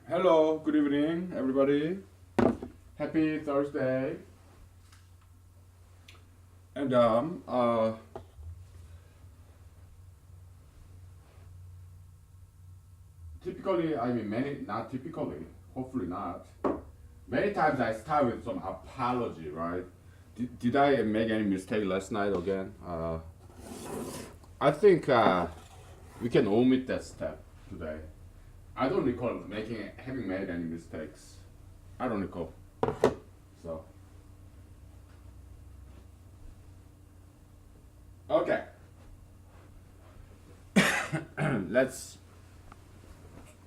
Hello, good evening, everybody. Happy Thursday. And typically, I mean, not typically, hopefully not. Many times I start with some apology, right? Did I make any mistake last night again? I think we can omit that step today. I don't recall having made any mistakes. I don't recall. So, okay, let's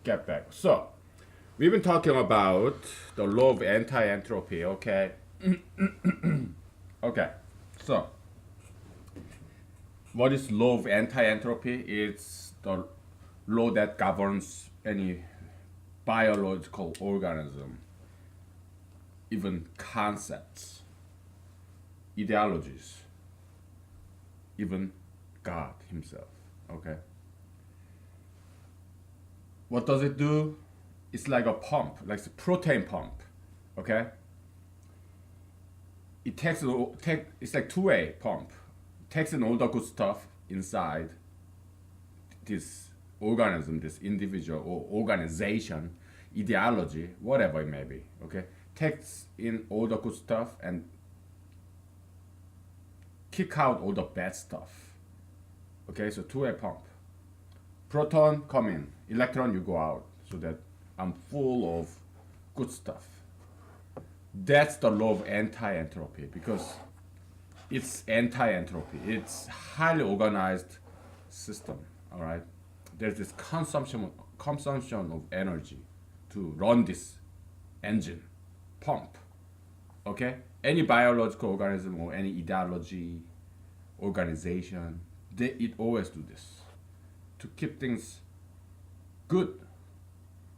get back. So, we've been talking about the law of anti-entropy, okay? Okay, so what is law of anti-entropy? It's the law that governs any biological organism, even concepts, ideologies, even God himself, okay? What does it do? It's like a pump, like a protein pump, okay? It's like two-way pump. It takes in all the good stuff inside this organism, this individual or organization, ideology, whatever it may be, okay? Takes in all the good stuff and kick out all the bad stuff. Okay, so two-way pump. Proton come in, electron you go out, so that I'm full of good stuff. That's the law of anti-entropy because it's anti-entropy. It's highly organized system. All right, there's this consumption of energy to run this engine, pump. Okay, any biological organism or any ideology, organization, it always do this to keep things good,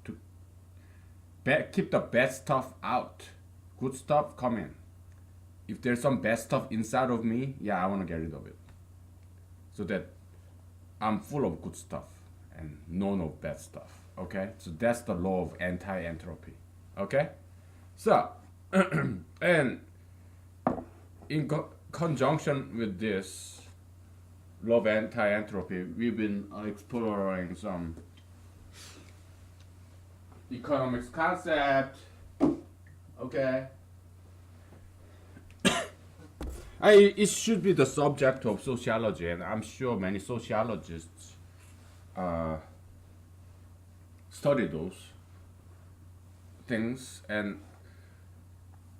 to keep the bad stuff out, good stuff come in. If there's some bad stuff inside of me, yeah, I want to get rid of it, so that I'm full of good stuff and none of bad stuff. Okay, so that's the law of anti-entropy. Okay, so and in conjunction with this law of anti-entropy, we've been exploring some economics concept. Okay, it should be the subject of sociology, and I'm sure many sociologists uh, study those things. And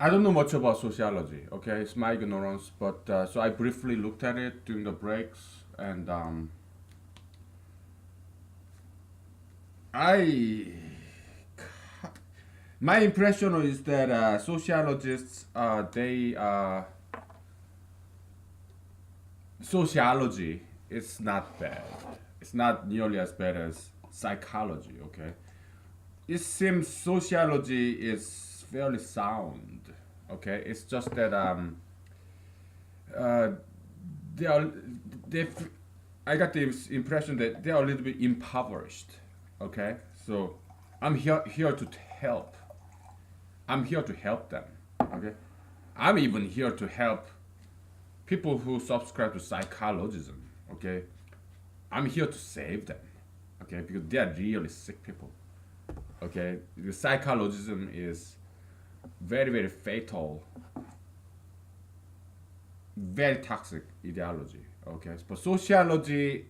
I don't know much about sociology. Okay, it's my ignorance, but so I briefly looked at it during the breaks, and I my impression is that sociologists they sociology is not bad. It's not nearly as bad as psychology. Okay, it seems sociology is fairly sound. Okay, it's just that uh, they are they. I got the impression that they are a little bit impoverished. Okay, so I'm here to help. I'm here to help them. Okay, I'm even here to help people who subscribe to psychologism. Okay, I'm here to save them. Okay, because they are really sick people. Okay, the psychologism is very fatal, very toxic ideology. Okay, but sociology,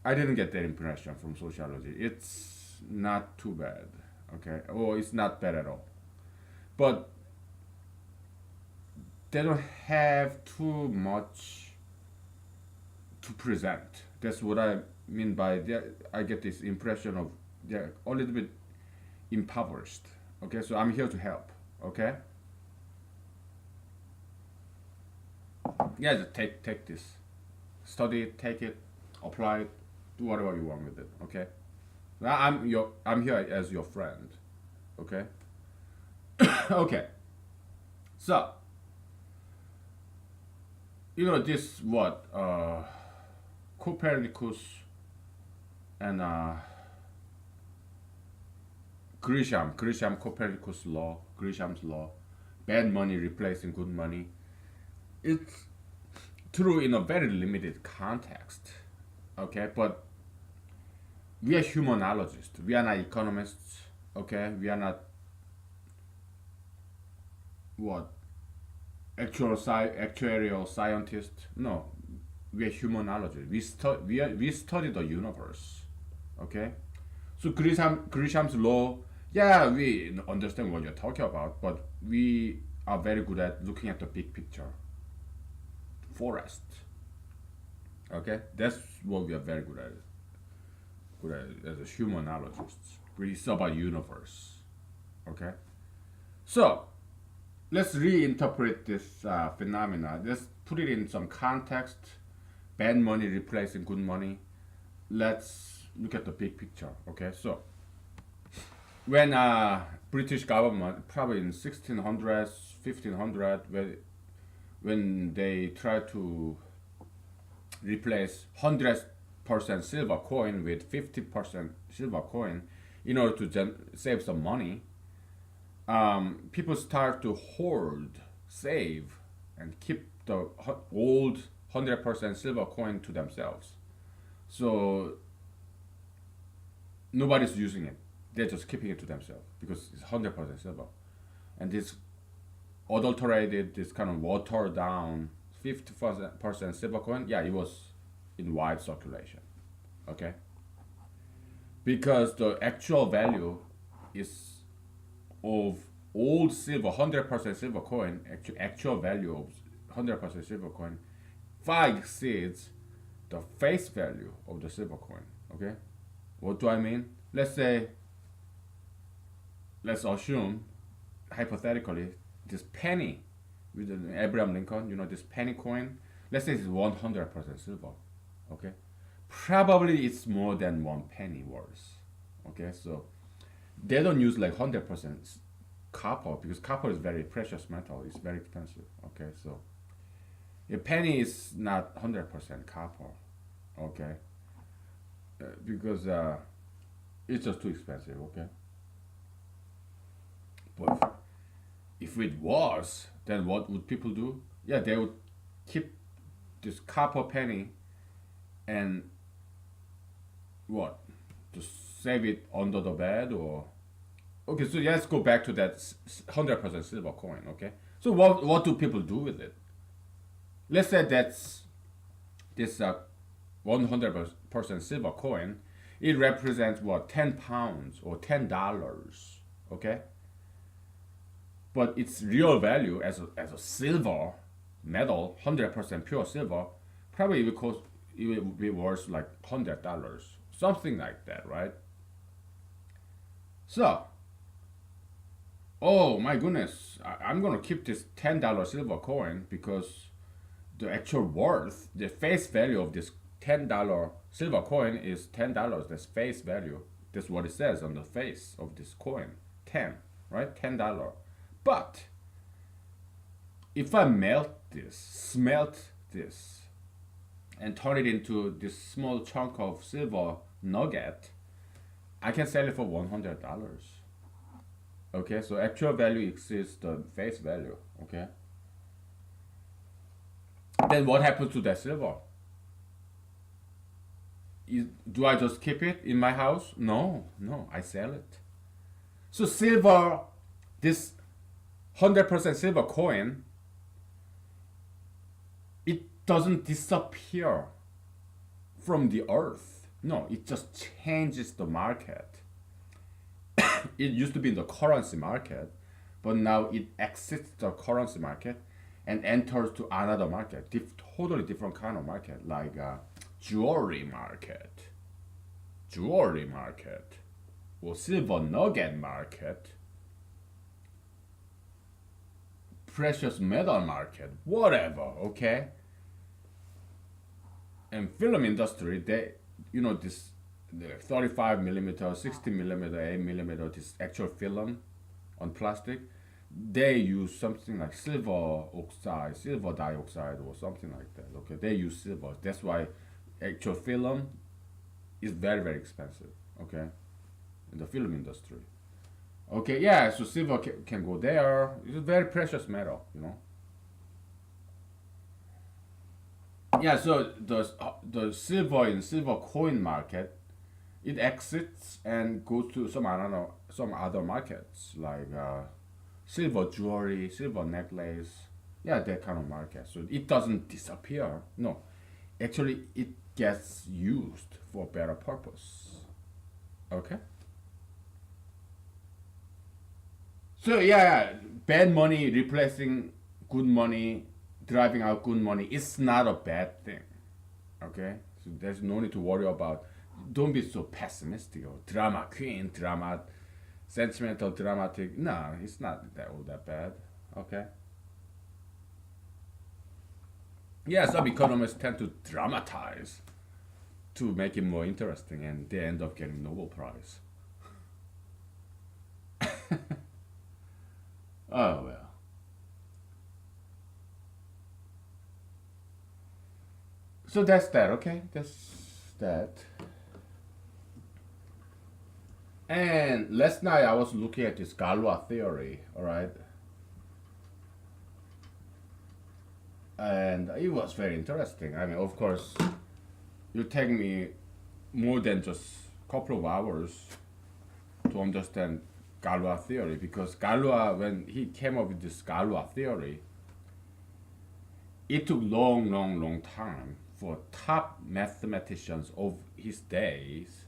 I didn't get that impression from sociology. It's not too bad. Okay, or it's not bad at all. But they don't have too much to present. That's what I mean by I get this impression of they're a little bit impoverished. Okay, so I'm here to help. Okay, yeah, just take this, study it, take it, apply it, do whatever you want with it. Okay, now I'm here as your friend. Okay, okay. So this what Copernicus and Grisham Copernicus law, Grisham's law, bad money replacing good money. It's true in a very limited context, okay? But we are humanologists. We are not economists, okay? We are not what actuarial scientists. No, we are humanologists. We study the universe, okay? So Grisham's law, yeah, we understand what you're talking about, but we are very good at looking at the big picture. Forest, okay, that's what we are very good at. Good at as a humanologists. It's about universe, okay. So let's reinterpret this phenomena. Let's put it in some context. Bad money replacing good money. Let's look at the big picture, okay. So when British government, probably in 1600s, 1500, when they tried to replace 100% silver coin with 50% silver coin in order to save some money, people start to hoard, save, and keep the old 100% silver coin to themselves. So nobody's using it. They're just keeping it to themselves because it's 100% silver. And this adulterated, this kind of watered down 50% silver coin, yeah, it was in wide circulation. Okay? Because the actual value is of old silver, 100% silver coin, actual value of 100% silver coin far exceeds the face value of the silver coin. Okay? What do I mean? Let's assume, hypothetically, this penny with Abraham Lincoln, this penny coin, let's say it's 100% silver. Okay? Probably it's more than one penny worth. Okay? So they don't use like 100% copper because copper is very precious metal. It's very expensive. Okay? So a penny is not 100% copper. Okay? Because it's just too expensive. Okay? But if it was, then what would people do? Yeah, they would keep this copper penny and what? Just save it under the bed or. Okay, so let's go back to that 100% silver coin. Okay, so what do people do with it? Let's say that's this 100% silver coin. It represents what, 10 pounds or $10. Okay, but its real value as a silver metal, 100% pure silver, probably it will be worth like $100, something like that, right? So, oh my goodness, I'm gonna keep this $10 silver coin because the actual worth, the face value of this $10 silver coin is $10. That's face value. That's what it says on the face of this coin. 10, right? $10. But if I smelt this, and turn it into this small chunk of silver nugget, I can sell it for $100. Okay, so actual value exceeds the face value. Okay. Then what happens to that silver? Do I just keep it in my house? No, I sell it. So silver, this 100% silver coin, it doesn't disappear from the earth. No, it just changes the market. It used to be in the currency market, but now it exits the currency market and enters to another market, totally different kind of market, like jewelry market, or silver nugget market, precious metal market, whatever. Okay. And film industry, they, this the 35 millimeter, 60 millimeter, 8 millimeter, this actual film on plastic, they use something like silver oxide, silver dioxide, or something like that. Okay, they use silver. That's why actual film is very, very expensive. Okay, in the film industry. Okay, yeah, so silver can go there. It's a very precious metal, you know. Yeah, so the silver in silver coin market, it exits and goes to some other markets like silver jewelry, silver necklace, yeah, that kind of market. So it doesn't disappear. No, actually, it gets used for better purpose. Okay. So yeah, bad money replacing good money, driving out good money, it's not a bad thing. Okay, so there's no need to worry about. Don't be so pessimistic or drama queen, drama, sentimental, dramatic. No, it's not that all that bad. Okay. Yeah, some economists tend to dramatize to make it more interesting, and they end up getting Nobel Prize. Oh well. So that's that. Okay, that's that. And last night I was looking at this Galois theory. All right, and it was very interesting. I mean, of course, it'll take me more than just a couple of hours to understand Galois theory because Galois, when he came up with this Galois theory, it took long time for top mathematicians of his days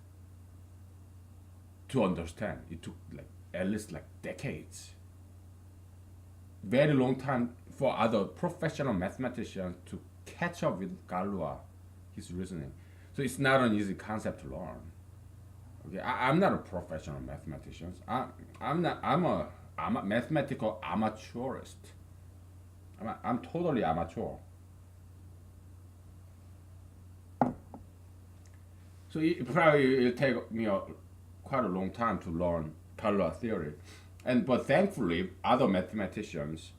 to understand. It took like at least like decades, very long time for other professional mathematicians to catch up with Galois, his reasoning. So it's not an easy concept to learn. Okay, I'm not a professional mathematician. I'm not. I'm a mathematical amateurist. I'm totally amateur. So it probably will take me quite a long time to learn Galois theory, and but thankfully other mathematicians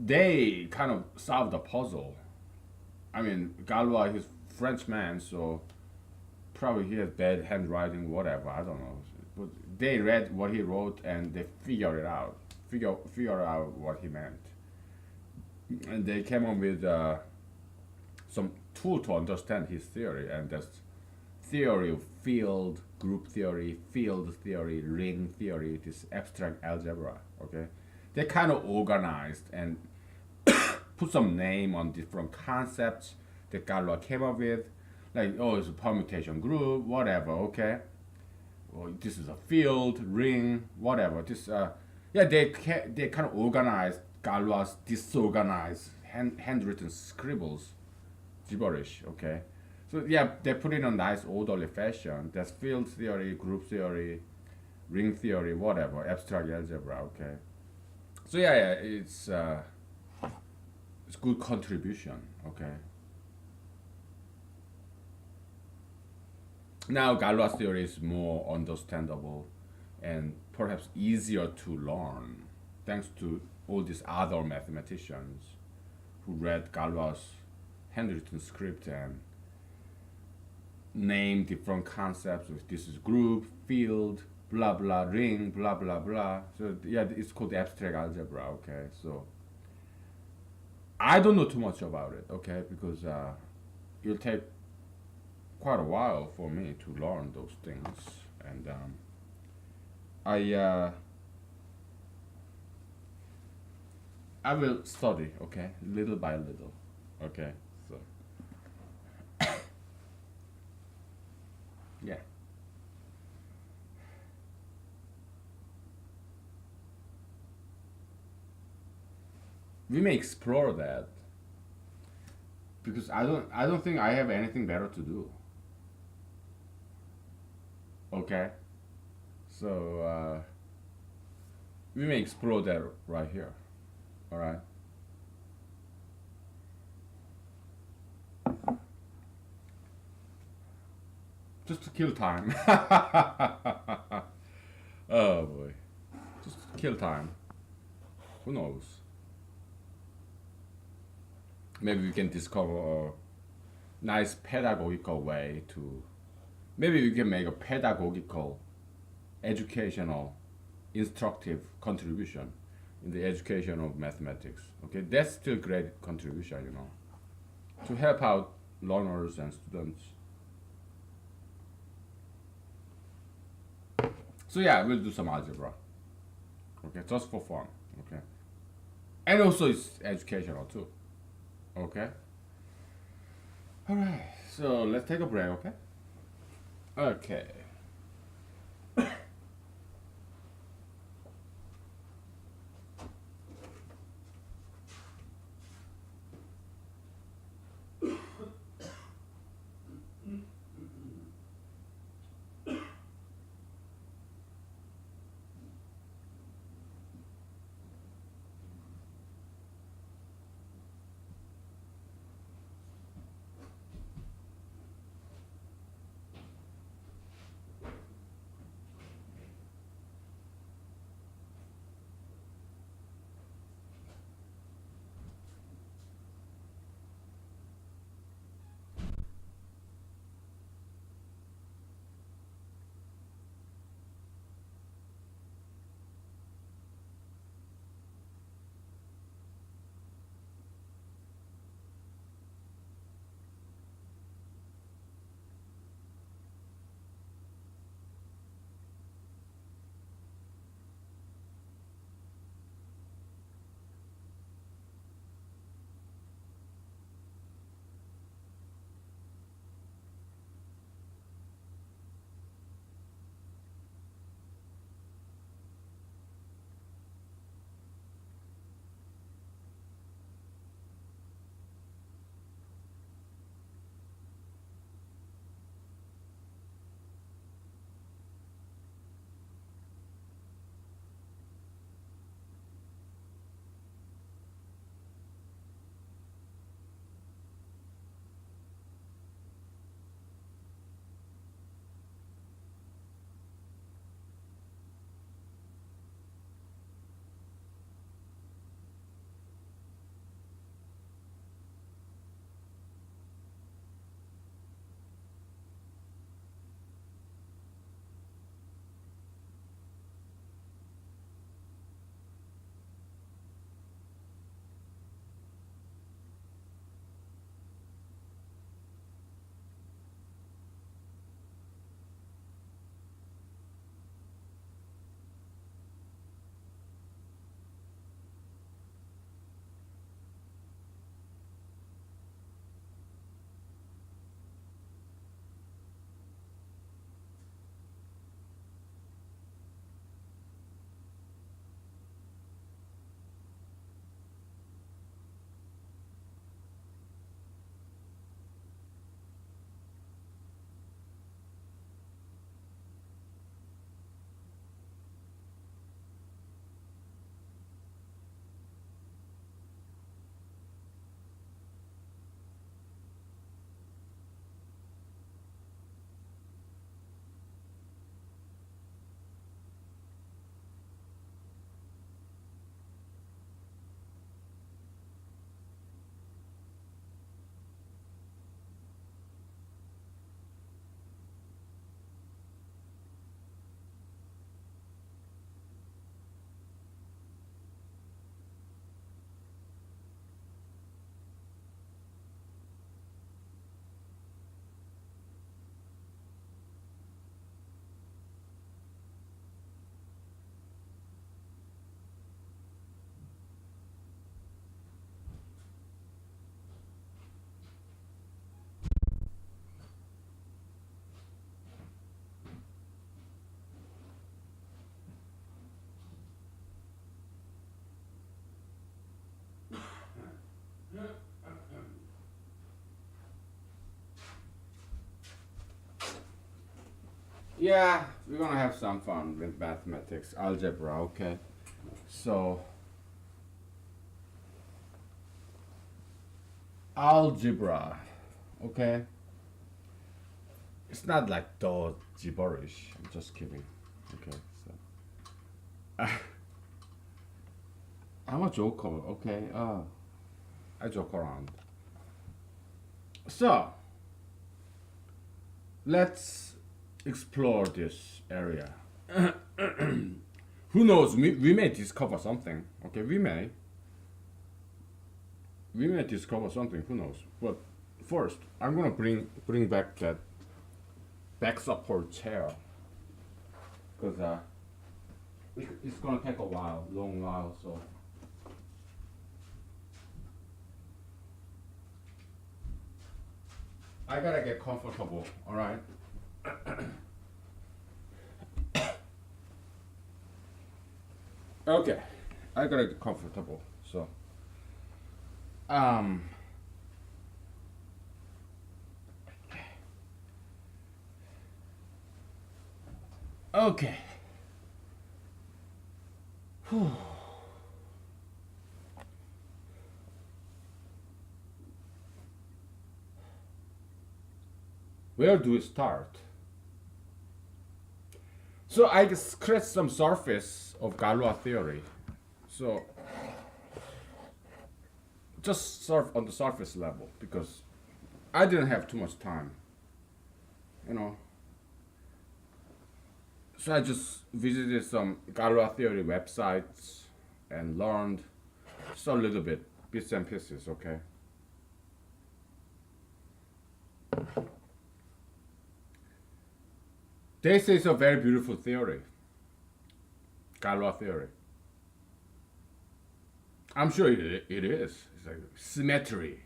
they kind of solved the puzzle. I mean Galois is French man, so probably he has bad handwriting, whatever. I don't know, but they read what he wrote and they figured it out, figure out what he meant, and they came up with some tool to understand his theory, and that's theory of field theory, ring theory, this abstract algebra. Okay, they kind of organized and put some name on different concepts that Galois came up with, like oh, it's a permutation group, whatever. Okay, well, this is a field, ring, whatever. This yeah, they kind of organized Galois disorganized handwritten scribbles, gibberish. Okay, so yeah, they put it in a nice orderly fashion. There's field theory, group theory, ring theory, whatever, abstract algebra. Okay, so yeah, it's good contribution. Okay, now Galois theory is more understandable and perhaps easier to learn thanks to all these other mathematicians who read Galois handwritten script and name different concepts. This is group, field, blah blah, ring, blah blah blah. So yeah, it's called abstract algebra. Okay, so I don't know too much about it. Okay, because it'll take quite a while for me to learn those things, and I I will study. Okay, little by little. Okay, so yeah. We may explore that because I don't think I have anything better to do. Okay, so we may explore that right here. All right. Just to kill time. Oh boy, just to kill time. Who knows? Maybe we can discover a nice pedagogical way to. Maybe we can make a pedagogical, educational instructive contribution in the education of mathematics. Okay, that's still great contribution, to help out learners and students. So yeah, we'll do some algebra. Okay, just for fun. Okay, and also it's educational too. Okay. All right. So let's take a break. Okay. Okay. Yeah, we're gonna have some fun with mathematics, algebra. Okay. So algebra. Okay. It's not like the gibberish. I'm just kidding. Okay. So I'm a joker. Okay. I joke around. So let's explore this area. Who knows? We may discover something. Okay, we may discover something. Who knows? But first, I'm gonna bring back that back support chair because it's gonna take a while, long while. So I gotta get comfortable. All right. Okay, I gotta get comfortable. So um. Okay. Whew. Where do we start? So I scratched some surface of Galois theory. So just surf on the surface level because I didn't have too much time, you know. So I just visited some Galois theory websites and learned just a little bit, bits and pieces, okay? They say it's a very beautiful theory, Galois theory. I'm sure it is. It's like symmetry.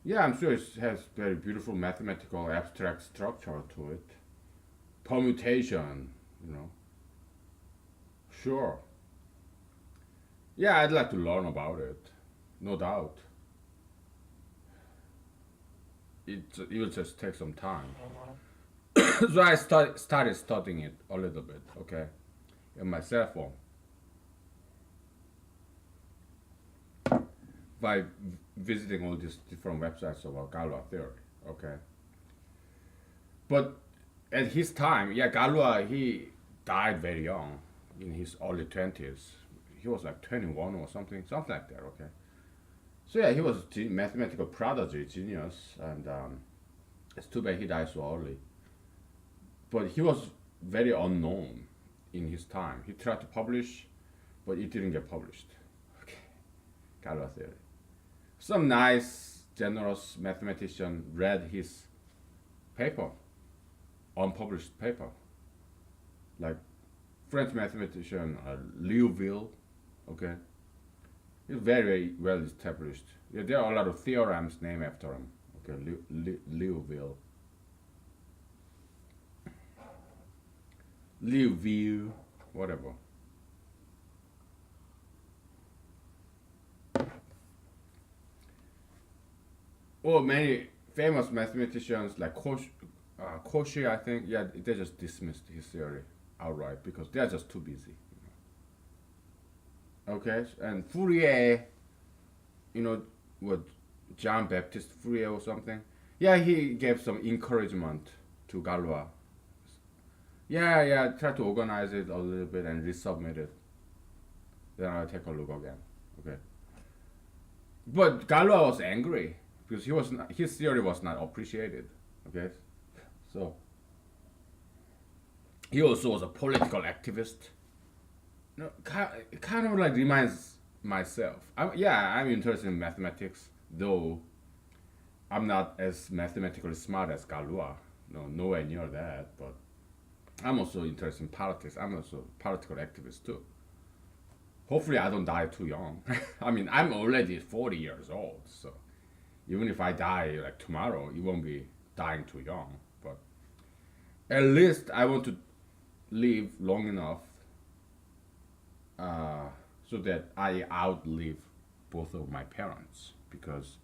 Yeah, I'm sure it has very beautiful mathematical abstract structure to it. Permutation, you know. Sure. Yeah, I'd like to learn about it. No doubt. It will just take some time. So I started studying it a little bit, okay, in my cell phone by visiting all these different websites about Galois theory, okay. But at his time, yeah, Galois he died very young, in his early 20s. He was like 21 or something like that, okay. So yeah, he was a mathematical prodigy, genius, and it's too bad he died so early. But he was very unknown in his time. He tried to publish, but it didn't get published. Okay, Galois theory. Some nice, generous mathematician read his paper, unpublished paper, like French mathematician Liouville. Okay, he's very well established. Yeah, there are a lot of theorems named after him. Okay, Liouville. Liouville, whatever. Or many famous mathematicians like Cauchy, I think, yeah, they just dismissed his theory outright because they're just too busy. Okay, and Fourier, you know, what, Jean Baptiste Fourier or something. Yeah, he gave some encouragement to Galois. Yeah, yeah, try to organize it a little bit and resubmit it. Then I'll take a look again. Okay. But Galois was angry because his theory was not appreciated. Okay. So he also was a political activist. No, it kind of like reminds myself. I'm interested in mathematics, though I'm not as mathematically smart as Galois. No, nowhere near that. But I'm also interested in politics. I'm also a political activist too. Hopefully, I don't die too young. I mean, I'm already 40 years old, so even if I die like tomorrow, it won't be dying too young. But at least I want to live long enough so that I outlive both of my parents. Because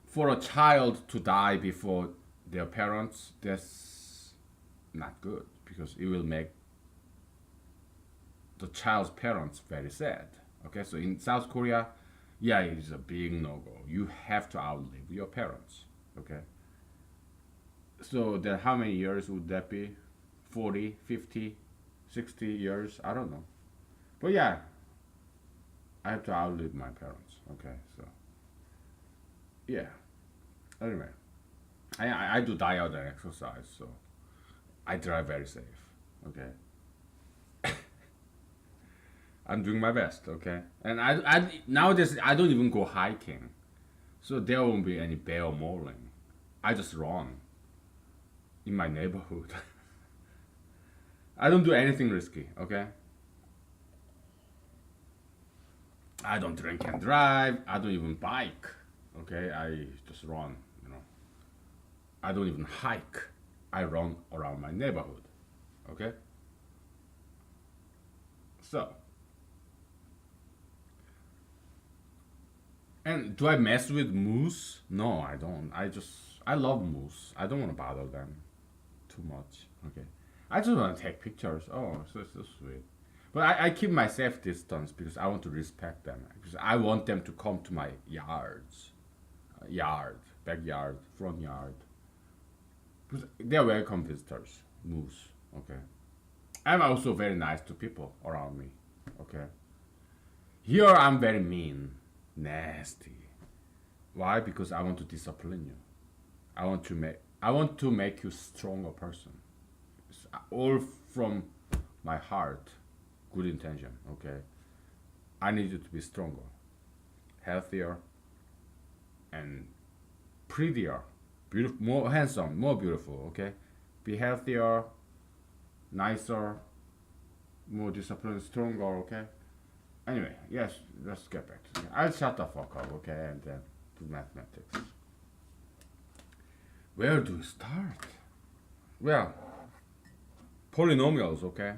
for a child to die before their parents, that's not good because it will make the child's parents very sad. Okay, so in South Korea, yeah, it is a big no go. You have to outlive your parents. Okay, so then how many years would that be? 40, 50, 60 years? I don't know. But yeah, I have to outlive my parents. Okay, so yeah. Anyway, I do diet and exercise, so I drive very safe. Okay, I'm doing my best. Okay, and I nowadays I don't even go hiking, so there won't be any bear mauling. I just run in my neighborhood. I don't do anything risky. Okay, I don't drink and drive. I don't even bike. Okay, I just run. You know, I don't even hike. I run around my neighborhood. Okay, so and do I mess with moose? No, I don't. I love moose. I don't want to bother them too much. Okay, I just want to take pictures. Oh, so sweet. But I keep my safe distance because I want to respect them. Because I want them to come to my yard, backyard, front yard. Because they're welcome visitors. Moose. Okay. I'm also very nice to people around me. Okay. Here I'm very mean, nasty. Why? Because I want to discipline you. I want to make you stronger person. It's all from my heart, good intention. Okay. I need you to be stronger, healthier, and prettier, beautiful, more handsome, more beautiful. Okay. Be healthier, nicer, more disciplined, stronger. Okay. Anyway, yes, let's get back to it. I'll shut the fuck up, okay, and then do mathematics. Where do we start? Well, polynomials, okay?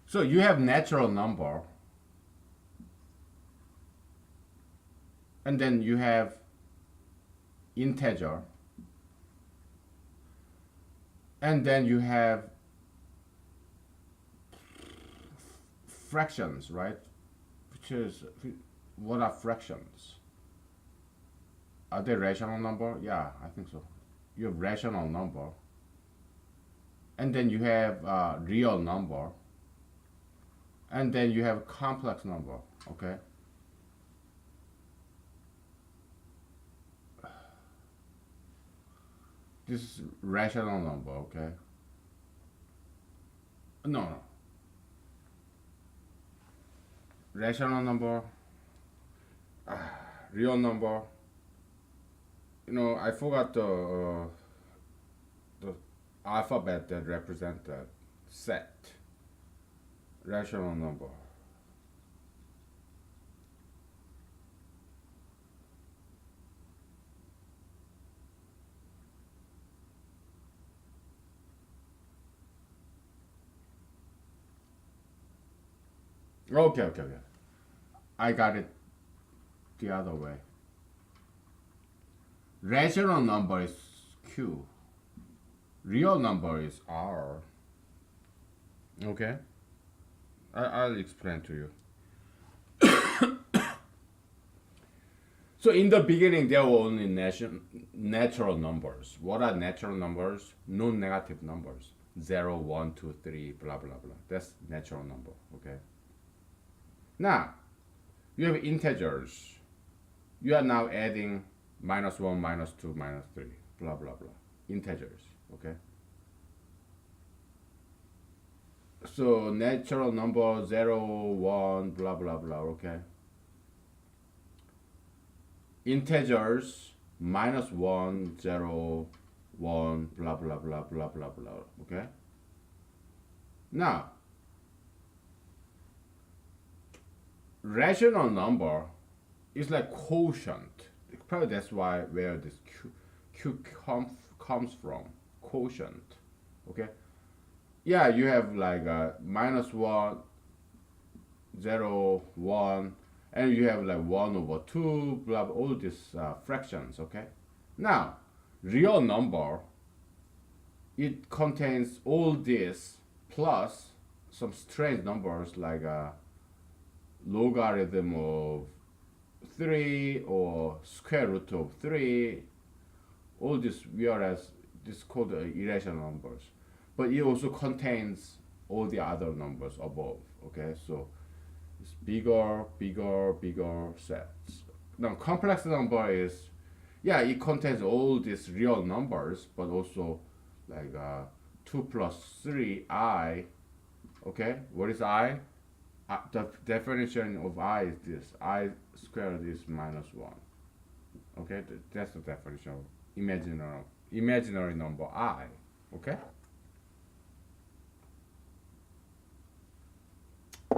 So you have natural number, and then you have integer, and then you have fractions, right? Which is, what are fractions? Are they rational number? Yeah, I think so. You have rational number, and then you have real number, and then you have complex number. Okay. This is rational number. Okay. No, no. Rational number, real number. You know, I forgot the alphabet that represent that set. Rational number. Okay, okay, okay. I got it the other way. Rational number is Q. Real number is R. Okay? I'll explain to you. So in the beginning, there were only natural numbers. What are natural numbers? Non-negative numbers. 0, 1, 2, 3, blah, blah, blah. That's natural number, okay? Now, you have integers. You are now adding -1, -2, -3, blah, blah, blah. Integers, okay? So natural number 0, 1, blah, blah, blah, okay? Integers -1, 0, 1, blah, blah, blah, blah, blah, blah, okay? Now, rational number is like quotient. Probably that's why where this comes from. Quotient. Okay? Yeah, you have like -1, 0, 1, and you have like 1/2, blah, blah, all these fractions, okay? Now, real number, it contains all this plus some strange numbers like logarithm of 3 or square root of 3, all this, whereas this is called irrational numbers. but it also contains all the other numbers above. Okay, so it's bigger, bigger, bigger sets. Now complex number is, yeah, it contains all these real numbers, but also like 2 plus 3i. Okay, what is I? The definition of I is this: I squared is minus 1. Okay, that's the definition of imaginary number I. Okay,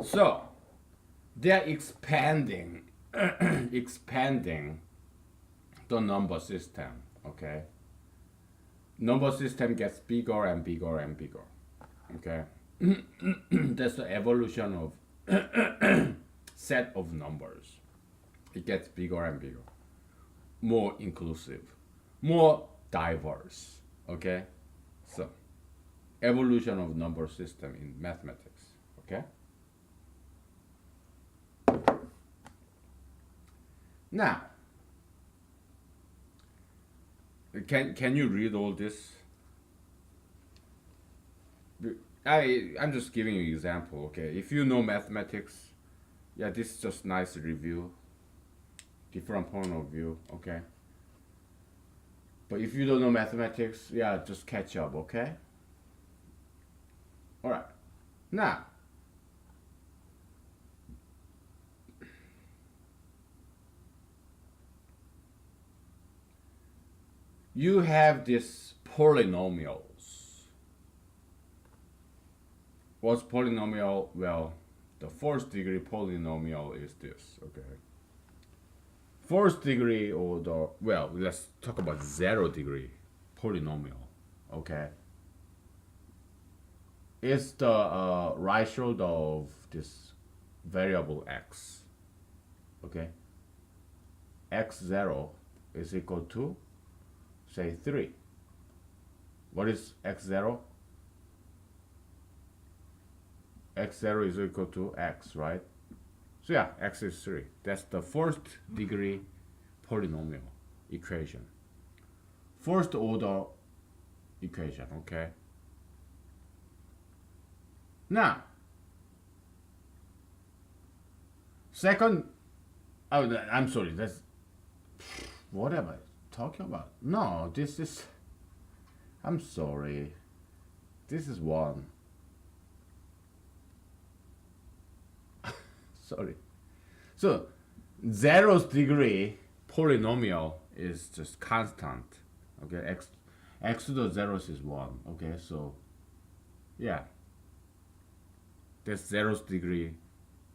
so they're expanding expanding the number system. Okay, number system gets bigger and bigger and bigger. Okay, that's the evolution of set of numbers. It gets bigger and bigger, more inclusive, more diverse. Okay, so evolution of number system in mathematics. Okay, now can you read all this? I'm just giving you an example. Okay, if you know mathematics, yeah, this is just nice review, different point of view. Okay, but if you don't know mathematics, yeah, just catch up. Okay, all right. Now you have this polynomials. What's polynomial? Well, the first degree polynomial is this. Okay, first degree, or the, well, let's talk about 0 degree polynomial. Okay, it's the right shoulder of this variable x. Okay, x0 is equal to, say, 3. What is x0? x0 is equal to x, right? So yeah, x is 3. That's the first degree polynomial equation. First order equation, okay? Now, second, oh, I'm sorry, that's, what am I talking about? No, this is, I'm sorry, this is 1. Sorry. So 0th degree polynomial is just constant. Okay, x to the 0th is 1. Okay, so yeah, that's 0th degree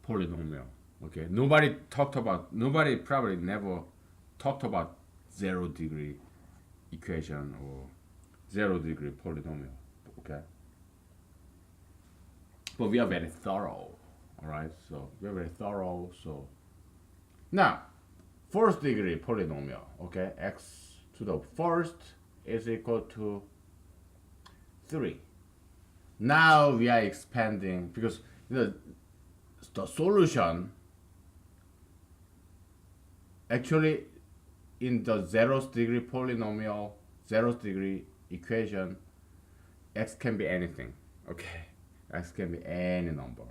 polynomial. Okay, nobody probably never talked about 0 degree equation or 0 degree polynomial. Okay, but we are very thorough. All right, so we're very thorough. So now, first degree polynomial. Okay, x to the first is equal to 3. Now we are expanding, because the solution actually in the 0th degree polynomial, 0th degree equation, x can be anything. Okay, x can be any number.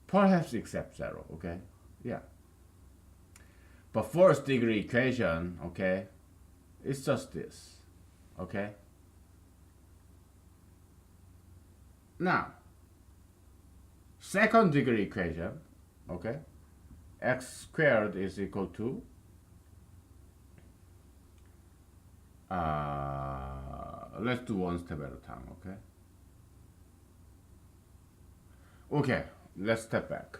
Perhaps except 0, okay? Yeah. But first degree equation, okay, it's just this, okay? Now, second degree equation, okay? X squared is equal to let's do one step at a time, okay? Okay. Let's step back.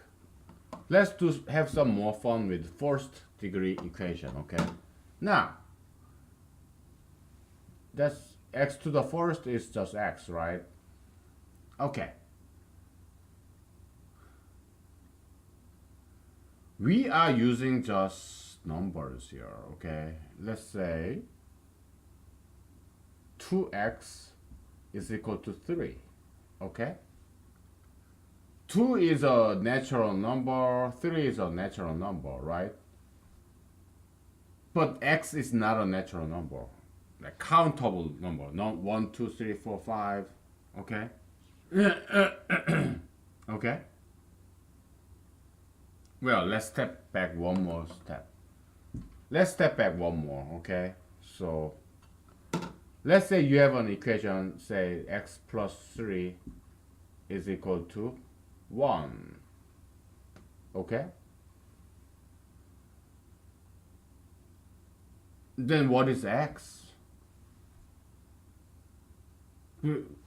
Let's have some more fun with first degree equation, okay? Now, that's x to the first is just x, right? Okay. We are using just numbers here, okay? Let's say 2x is equal to 3, okay? 2 is a natural number, 3 is a natural number, right? But x is not a natural number. like countable number, not 1, 2, 3, 4, 5. Okay. Okay. Well, let's step back one more step. Let's step back one more. Okay. So let's say you have an equation, say x plus 3 is equal to 1. Okay. Then what is x?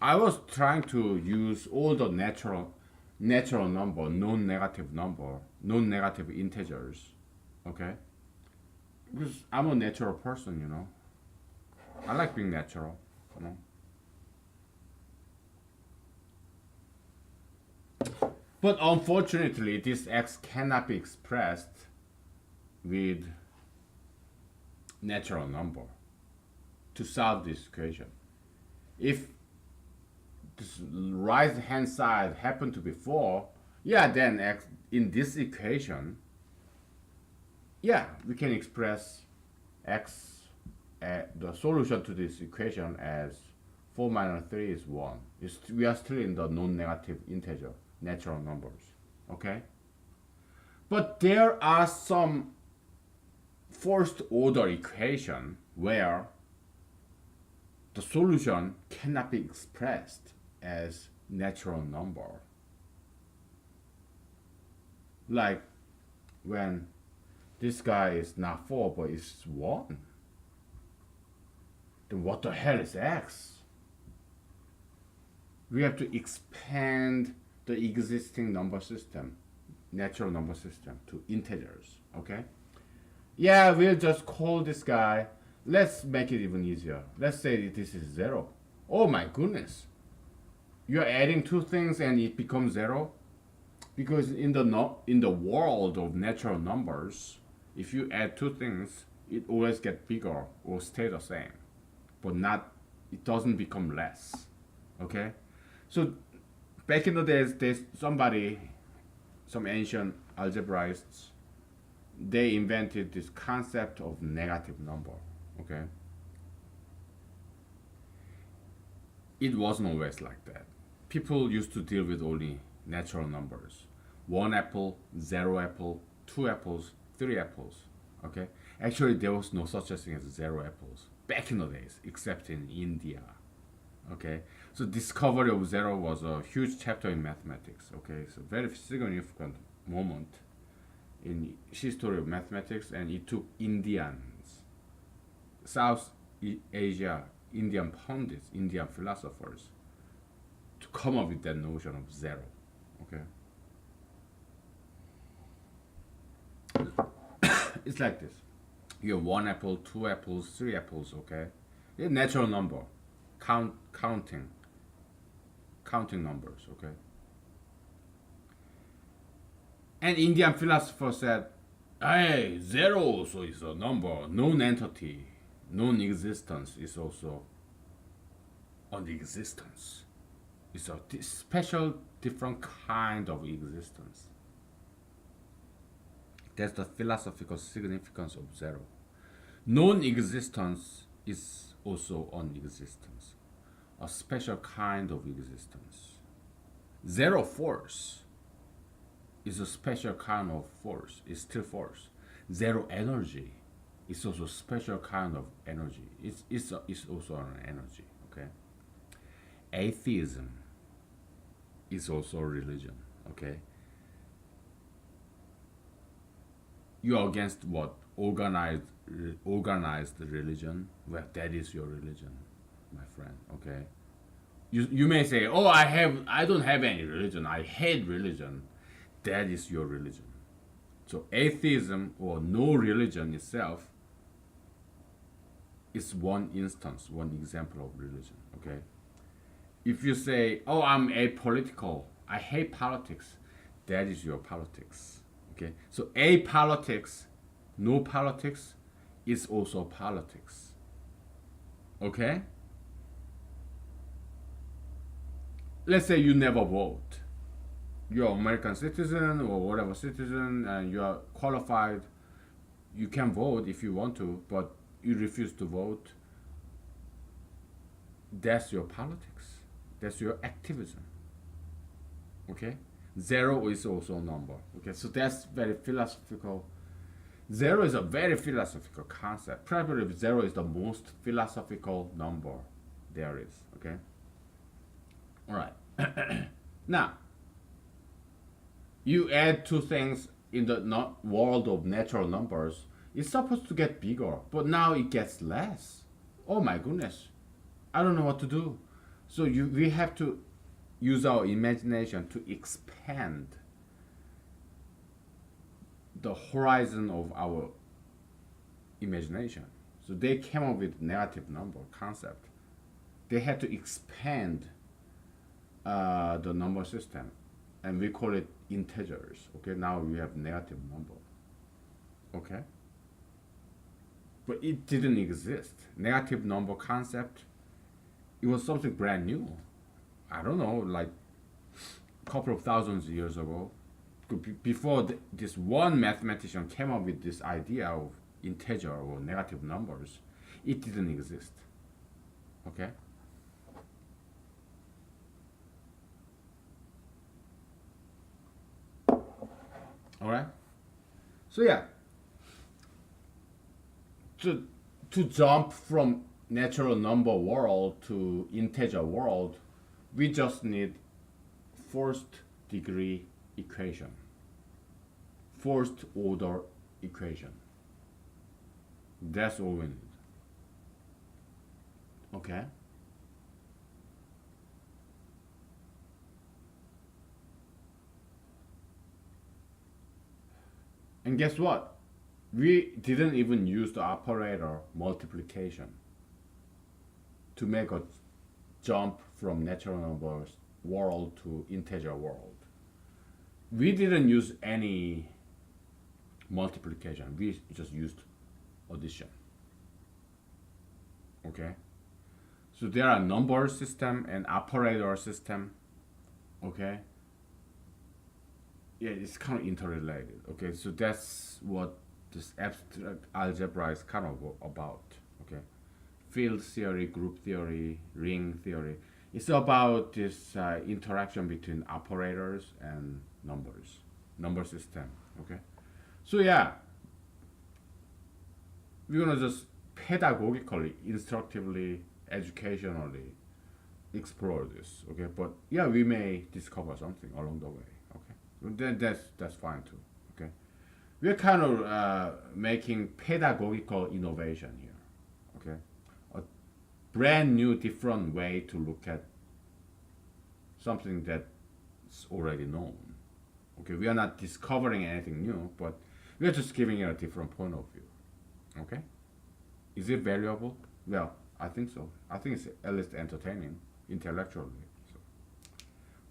I was trying to use all the natural number, non-negative integers. Okay? Because I'm a natural person, you know. I like being natural, you know. But unfortunately, this x cannot be expressed with natural number to solve this equation. If this right hand side happened to be 4, yeah, then x in this equation, yeah, we can express x, the solution to this equation as 4 minus 3 is 1. We are still in the non-negative integer, natural numbers. Okay? But there are some first order equation where the solution cannot be expressed as natural number. Like when this guy is not 4 but is 1. Then what the hell is x? We have to expand the existing number system, natural number system, to integers. Okay? Yeah, we'll just call this guy. Let's make it even easier. Let's say this is 0. Oh my goodness. You're adding two things and it becomes 0? Because in the world of natural numbers, if you add two things, it always gets bigger or stay the same. But not, it doesn't become less. Okay? So back in the days, there's some ancient algebraists, they invented this concept of negative number. Okay? It wasn't always like that. People used to deal with only natural numbers. 1 apple, 0 apple, 2 apples, 3 apples. Okay? Actually, there was no such a thing as 0 apples back in the days, except in India. Okay? So discovery of 0 was a huge chapter in mathematics. Okay? It's a very significant moment in history of mathematics, and it took Indians, South Asia, Indian pundits, Indian philosophers, to come up with that notion of 0. Okay? It's like this. You have 1 apple, 2 apples, 3 apples, okay? It's natural number. Counting numbers, okay? And Indian philosopher said, hey, 0 also is a number, non-entity, non-existence is also an existence. It's a special, different kind of existence. That's the philosophical significance of 0. Non-existence is also an existence, a special kind of existence. 0 force is a special kind of force, it's still force. 0 energy is also a special kind of energy. It's also an energy, okay? Atheism is also a religion, okay? You are against what? Organized religion? Well, that is your religion, my friend, okay? You may say, oh, I don't have any religion, I hate religion. That is your religion. So atheism or no religion itself is one instance, one example of religion, okay? If you say, oh, I'm apolitical, I hate politics, that is your politics, okay? So apolitics, no politics, is also politics, okay? Let's say you never vote. You're an American citizen or whatever citizen, and you are qualified. You can vote if you want to, but you refuse to vote. That's your politics. That's your activism. Okay? Zero is also a number. Okay, so that's very philosophical. Zero is a very philosophical concept. Probably zero is the most philosophical number there is. Okay? All right. Now, you add two things in the world of natural numbers, it's supposed to get bigger, but now it gets less. Oh my goodness. I don't know what to do. So we have to use our imagination to expand the horizon of our imagination. So they came up with negative number concept. They had to expand the number system, and we call it integers. Okay, now we have negative number. Okay, but it didn't exist. Negative number concept. It was something brand new. I don't know, like a couple of thousands of years ago. Before this one mathematician came up with this idea of integer or negative numbers, it didn't exist. Okay. All right. So yeah, to jump from natural number world to integer world, we just need first degree equation, first order equation. That's all we need. Okay. And guess what? We didn't even use the operator multiplication to make a jump from natural numbers world to integer world. We didn't use any multiplication. We just used addition. Okay? So there are number system and operator system. Okay? Yeah, it's kind of interrelated. Okay, so that's what this abstract algebra is kind of about. Okay, field theory, group theory, ring theory. It's about this interaction between operators and numbers, number system. Okay, so yeah, we're gonna just pedagogically, instructively, educationally explore this. Okay, but yeah, we may discover something along the way. Okay, so then that's fine too. Okay, we're kind of making pedagogical innovation here. Okay, a brand new, different way to look at something that's already known. Okay, we are not discovering anything new, but we are just giving it a different point of view. Okay, is it valuable? Well, I think so. I think it's at least entertaining intellectually. So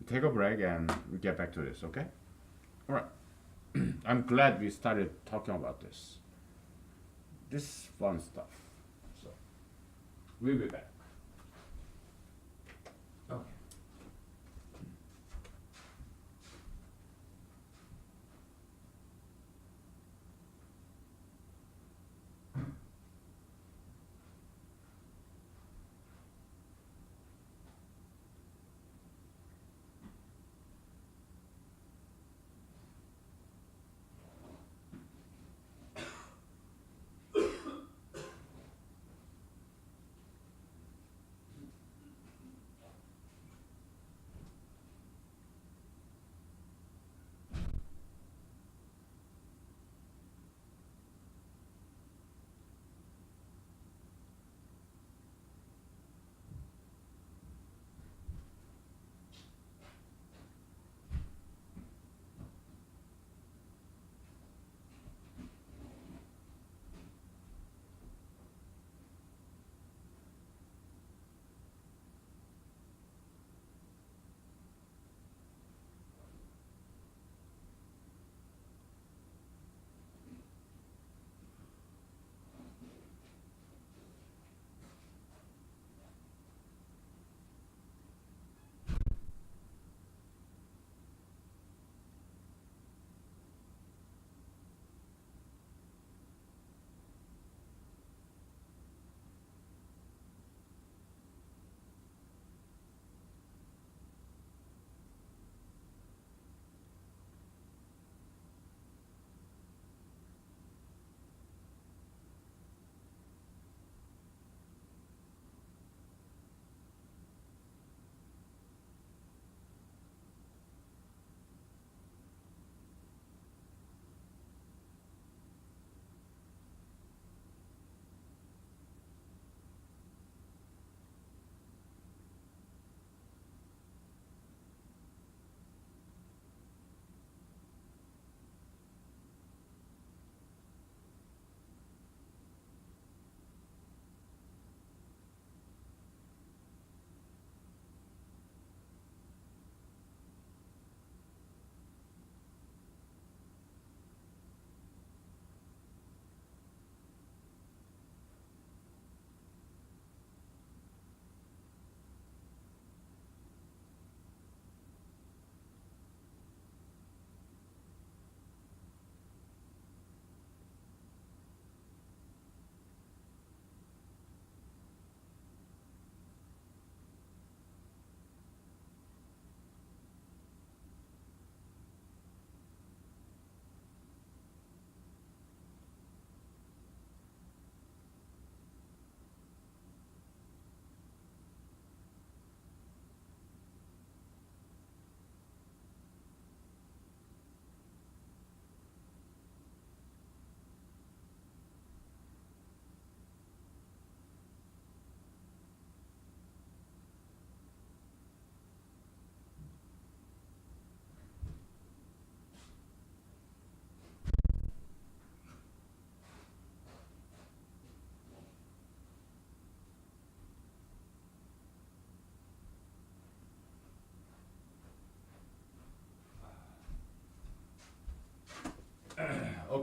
we take a break and we get back to this. Okay. All right. I'm glad we started talking about this. This fun stuff. So we'll be back. Okay.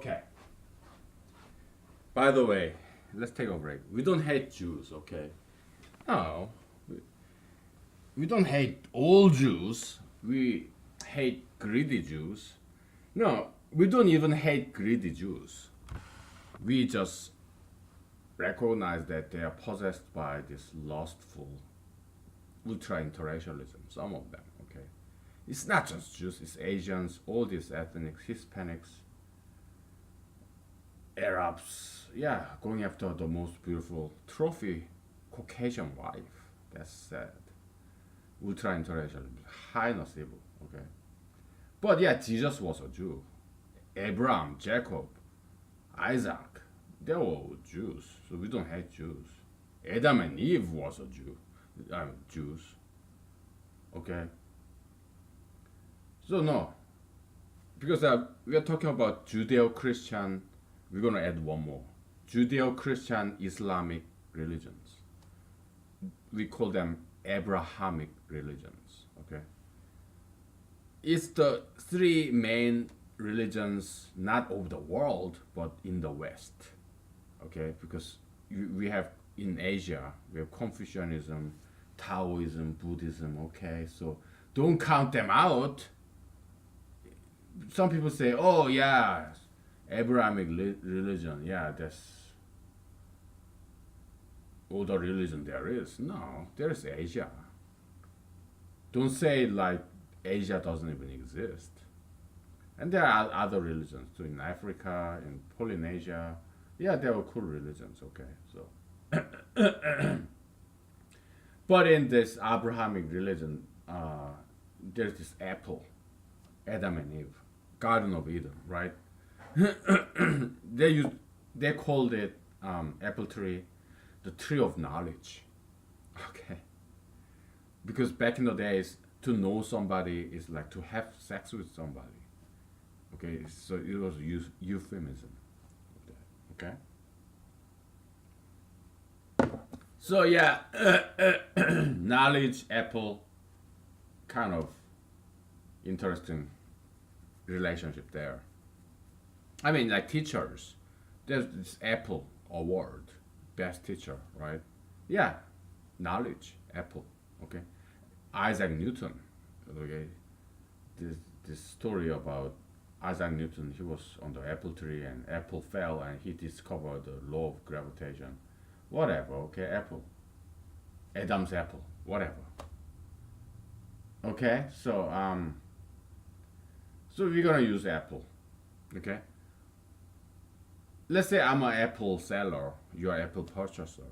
Okay. By the way, let's take a break. We don't hate Jews, okay? No. We don't hate all Jews. We hate greedy Jews. No, we don't even hate greedy Jews. We just recognize that they are possessed by this lustful ultra-interracialism, some of them, okay? It's not just Jews, it's Asians, all these ethnics, Hispanics, Arabs, yeah, going after the most beautiful trophy Caucasian wife. That's sad. Ultra-interracialism, highness evil, okay? But yeah, Jesus was a Jew. Abraham, Jacob, Isaac, they were all Jews, so we don't hate Jews. Adam and Eve was a Jew, Jews, okay? So no, because we are talking about Judeo-Christian, we're gonna add one more. Judeo-Christian Islamic religions. We call them Abrahamic religions, okay? It's the three main religions, not of the world, but in the West, okay? Because we have, in Asia, we have Confucianism, Taoism, Buddhism, okay? So don't count them out. Some people say, oh yeah, Abrahamic religion, yeah, that's all the religion there is. No, there's Asia. Don't say like Asia doesn't even exist. And there are other religions too, in Africa, in Polynesia. Yeah, there were cool religions, okay, so. But in this Abrahamic religion, there's this apple, Adam and Eve, Garden of Eden, right? They called it apple tree, the tree of knowledge, okay? Because back in the days, to know somebody is like to have sex with somebody, okay? So it was euphemism, okay? So yeah, knowledge, apple, kind of interesting relationship there. I mean, like teachers, there's this Apple award, best teacher, right? Yeah, knowledge, Apple, okay. Isaac Newton, okay. This story about Isaac Newton, he was on the apple tree and apple fell and he discovered the law of gravitation. Whatever, okay, apple. Adam's apple, whatever. Okay, so we're gonna use apple, okay? Let's say I'm an apple seller, you're an apple purchaser,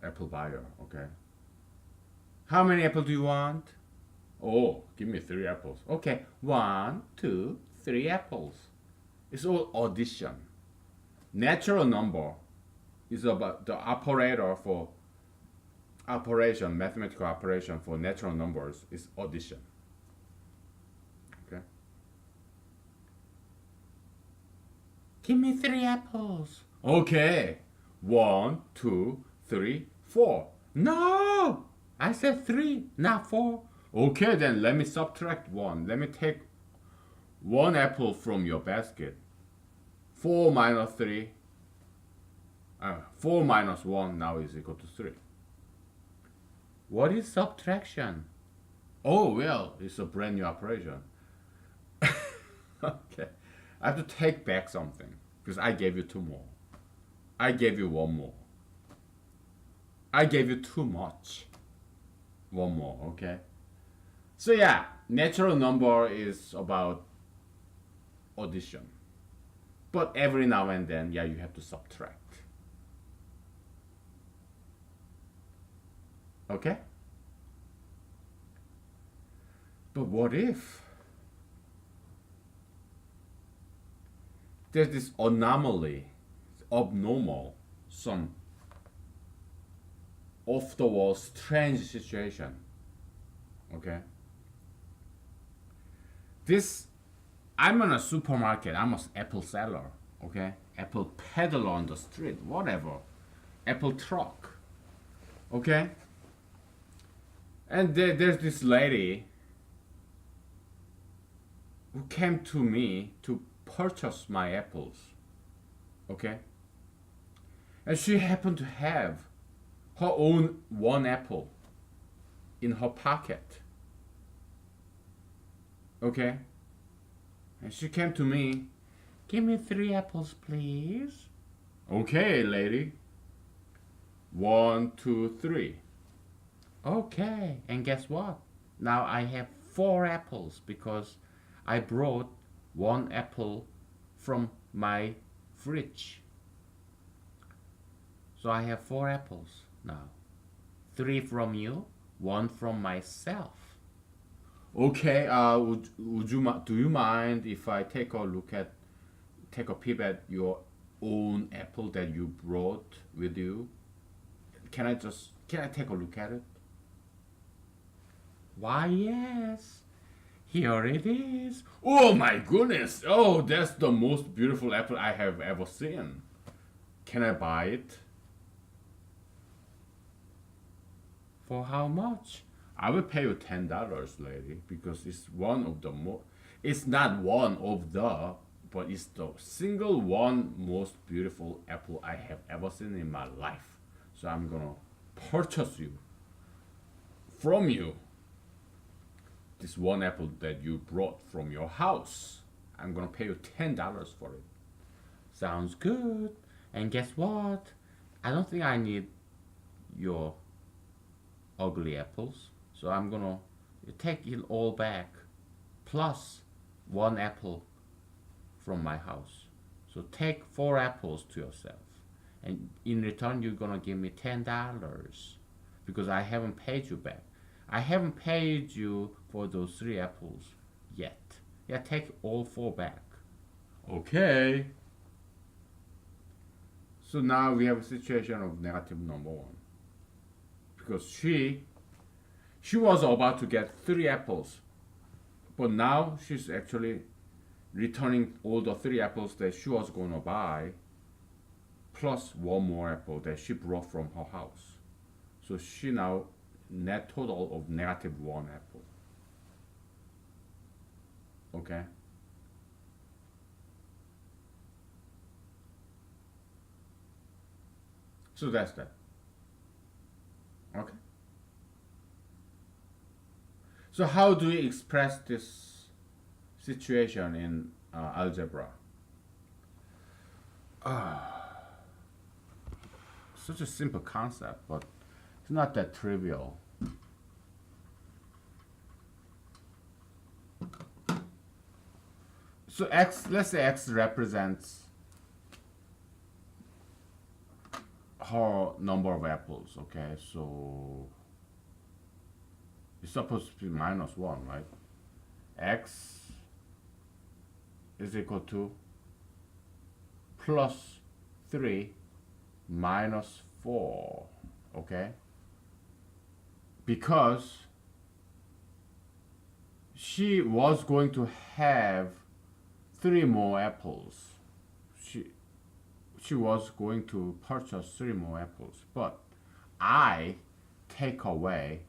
apple buyer, okay? How many apples do you want? Oh, give me 3 apples. Okay, 1, 2, 3 apples. It's all addition. Natural number is about the operator for operation, mathematical operation for natural numbers is addition. Okay. Give me 3 apples. Okay. 1, 2, 3, 4. No! I said 3, not 4. Okay, then let me subtract 1. Let me take 1 apple from your basket. 4 minus 3. 4 minus 1 now is equal to 3. What is subtraction? Oh, well, it's a brand new operation. Okay. I have to take back something because I gave you 2 more. I gave you 1 more. I gave you too much. 1 more, okay? So yeah, natural number is about addition. But every now and then, yeah, you have to subtract. Okay? But what if there's this anomaly, abnormal, some off the wall, strange situation? Okay? I'm in a supermarket, I'm an apple seller, okay? Apple peddler on the street, whatever. Apple truck, okay? And there's this lady who came to me to purchase my apples. Okay? And she happened to have her own one apple in her pocket. Okay? And she came to me, give me 3 apples, please. Okay, lady. 1, 2, 3. Okay, and guess what? Now I have 4 apples because I brought 1 apple from my fridge. So I have 4 apples now. 3 from you, 1 from myself. Okay, do you mind if I take a peep at your own apple that you brought with you? Can I take a look at it? Why, yes. Here it is. Oh my goodness! Oh, that's the most beautiful apple I have ever seen. Can I buy it? For how much? I will pay you $10, lady, because it's one of the most. It's not one of the, but it's the single one most beautiful apple I have ever seen in my life. So I'm gonna purchase you from you this 1 apple that you brought from your house. I'm gonna pay you $10 for it. Sounds good. And guess what? I don't think I need your ugly apples. So I'm gonna take it all back, plus 1 apple from my house. So take 4 apples to yourself. And in return, you're gonna give me $10 because I haven't paid you back. I haven't paid you for those 3 apples yet. Yeah, take all 4 back. Okay. So now we have a situation of negative number 1. Because she was about to get 3 apples, but now she's actually returning all the 3 apples that she was going to buy, plus 1 more apple that she brought from her house. So she now net total of negative 1 apple. Okay? So that's that. Okay? So how do we express this situation in algebra? Such a simple concept, but it's not that trivial. So x, let's say x represents her number of apples, okay? So it's supposed to be -1, right? X is equal to plus 3 minus 4, okay? Because she was going to have 3 more apples. She was going to purchase 3 more apples, but I take away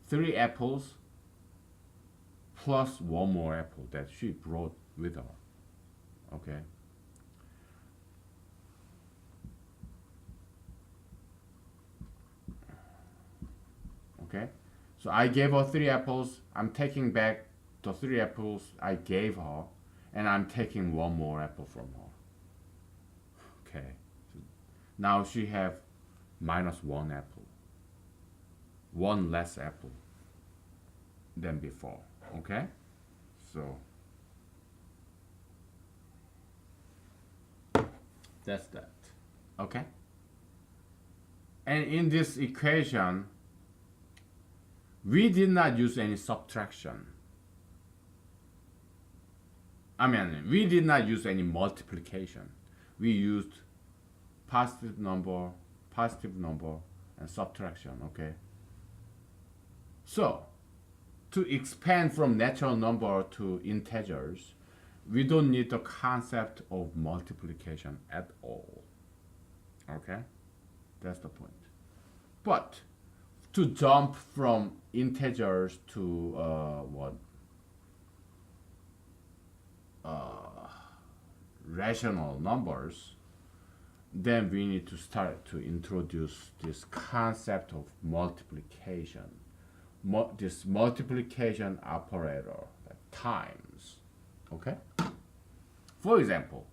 3 apples plus 1 more apple that she brought with her. Okay. Okay. So I gave her 3 apples. I'm taking back the 3 apples I gave her, and I'm taking 1 more apple from her. Okay. So now she have -1 apple. 1 less apple than before. Okay? So that's that. Okay? And in this equation, we did not use any subtraction. We did not use any multiplication. We used positive number, and subtraction, okay? So, to expand from natural number to integers, we don't need the concept of multiplication at all. Okay? That's the point. But to jump from integers to rational numbers, then we need to start to introduce this concept of multiplication. This multiplication operator, times. Okay? For example,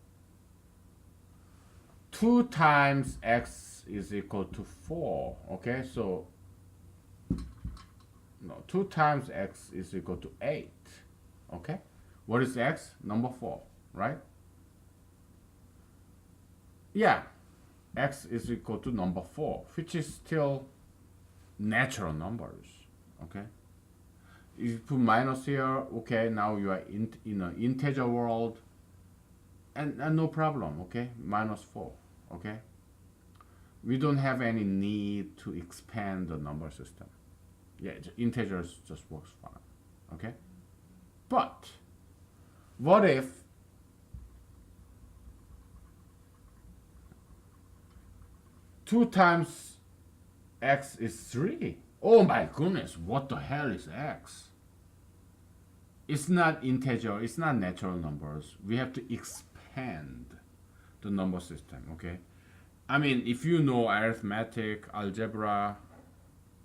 2 times x is equal to 4. Okay, so no, 2 times x is equal to 8. Okay, what is x? Number 4, right? Yeah, x is equal to number 4, which is still natural numbers. Okay, if you put minus here, okay, now you are in an integer world, and no problem. Okay, minus 4. Okay, we don't have any need to expand the number system. Yeah, integers just works fine. Okay, but what if two times x is 3? Oh my goodness, what the hell is x? It's not integer, it's not natural numbers. We have to expand the number system, okay? I mean, if you know arithmetic, algebra,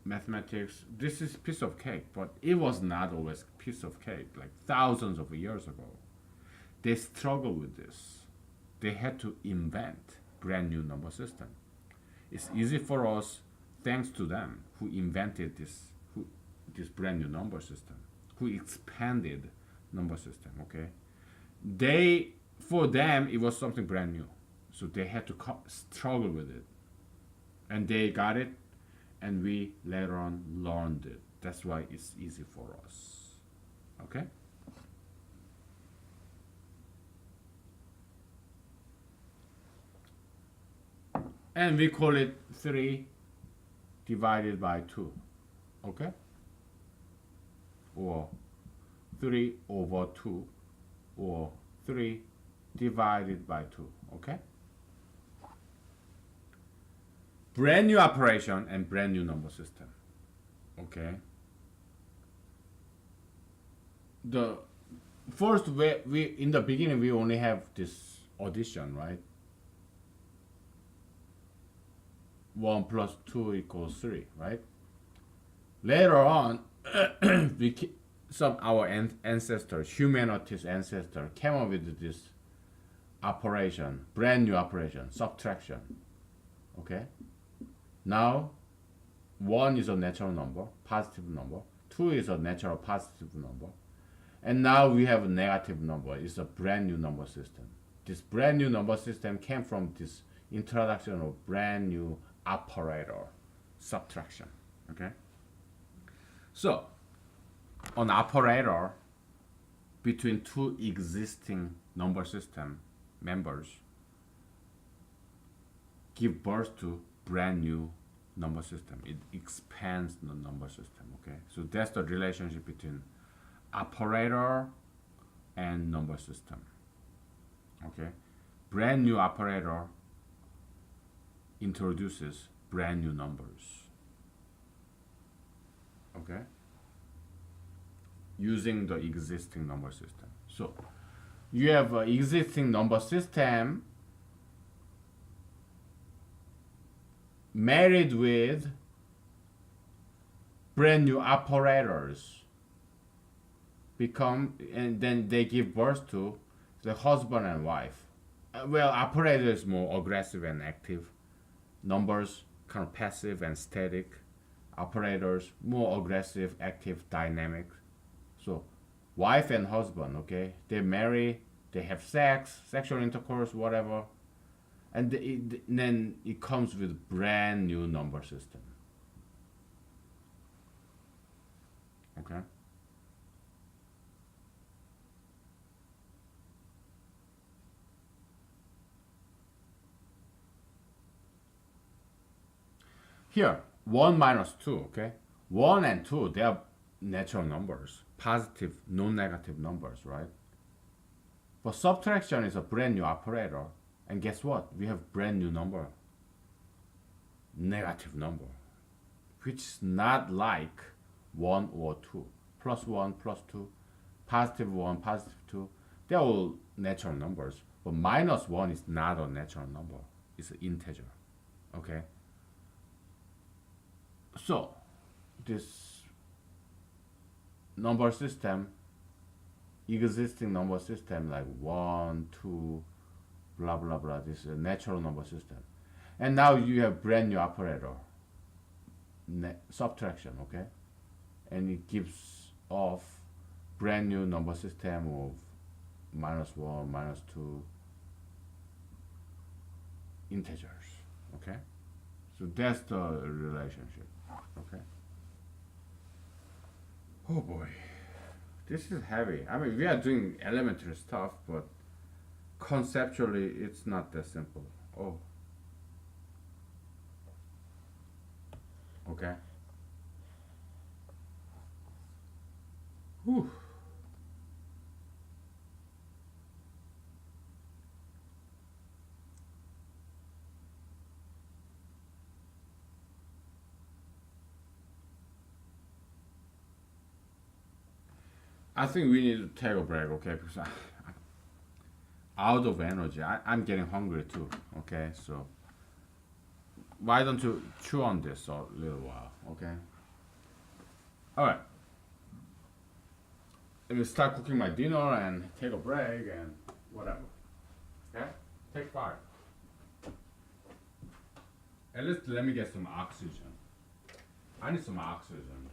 mathematics, this is piece of cake, but it was not always piece of cake. Like thousands of years ago, they struggled with this. They had to invent brand new number system. It's easy for us thanks to them who invented this brand new number system, who expanded number system. Okay, for them it was something brand new, so they had to struggle with it, and they got it, and we later on learned it. That's why it's easy for us. Okay. And we call it 3 divided by 2. Okay? Or 3 over 2. Or 3 divided by 2. Okay? Brand new operation and brand new number system. Okay? The first, we in the beginning we only have this addition, right? 1 plus 2 equals 3, right? Later on, our ancestors, humanity's ancestor, came up with this operation, brand new operation, subtraction. Okay? Now, 1 is a natural number, positive number. 2 is a natural positive number. And now we have a negative number. It's a brand new number system. This brand new number system came from this introduction of brand new operator, subtraction. Okay, so an operator between two existing number system members give birth to brand new number system. It expands the number system. Okay, so that's the relationship between operator and number system. Okay, brand new operator introduces brand new numbers. Okay, using the existing number system. So you have an existing number system married with brand new operators, and then they give birth to the husband and wife. Well, operator is more aggressive and active. Numbers kind of passive and static. Operators more aggressive, active, dynamic. So wife and husband, okay, they marry, they have sex, sexual intercourse, whatever, and then it comes with brand new number system. Okay. Here, 1 minus 2, okay? 1 and 2, they are natural numbers, positive, non-negative numbers, right? But subtraction is a brand new operator, and guess what? We have brand new number, negative number, which is not like 1 or 2. Plus 1, plus 2, positive 1, positive 2, they're all natural numbers. But minus 1 is not a natural number. It's an integer. Okay? So, this number system, existing number system like 1, 2, blah, blah, blah, this is a natural number system. And now you have brand new operator, subtraction, okay? And it gives off brand new number system of -1, -2 integers, okay? So that's the relationship, okay? Oh boy, this is heavy. I mean, we are doing elementary stuff, but conceptually, it's not that simple. Oh, okay. Whew. I think we need to take a break, okay? Because I'm out of energy. I'm getting hungry too, okay? So why don't you chew on this a little while, okay? All right. Let me start cooking my dinner and take a break and whatever. Okay? Take 5. At least let me get some oxygen. I need some oxygen.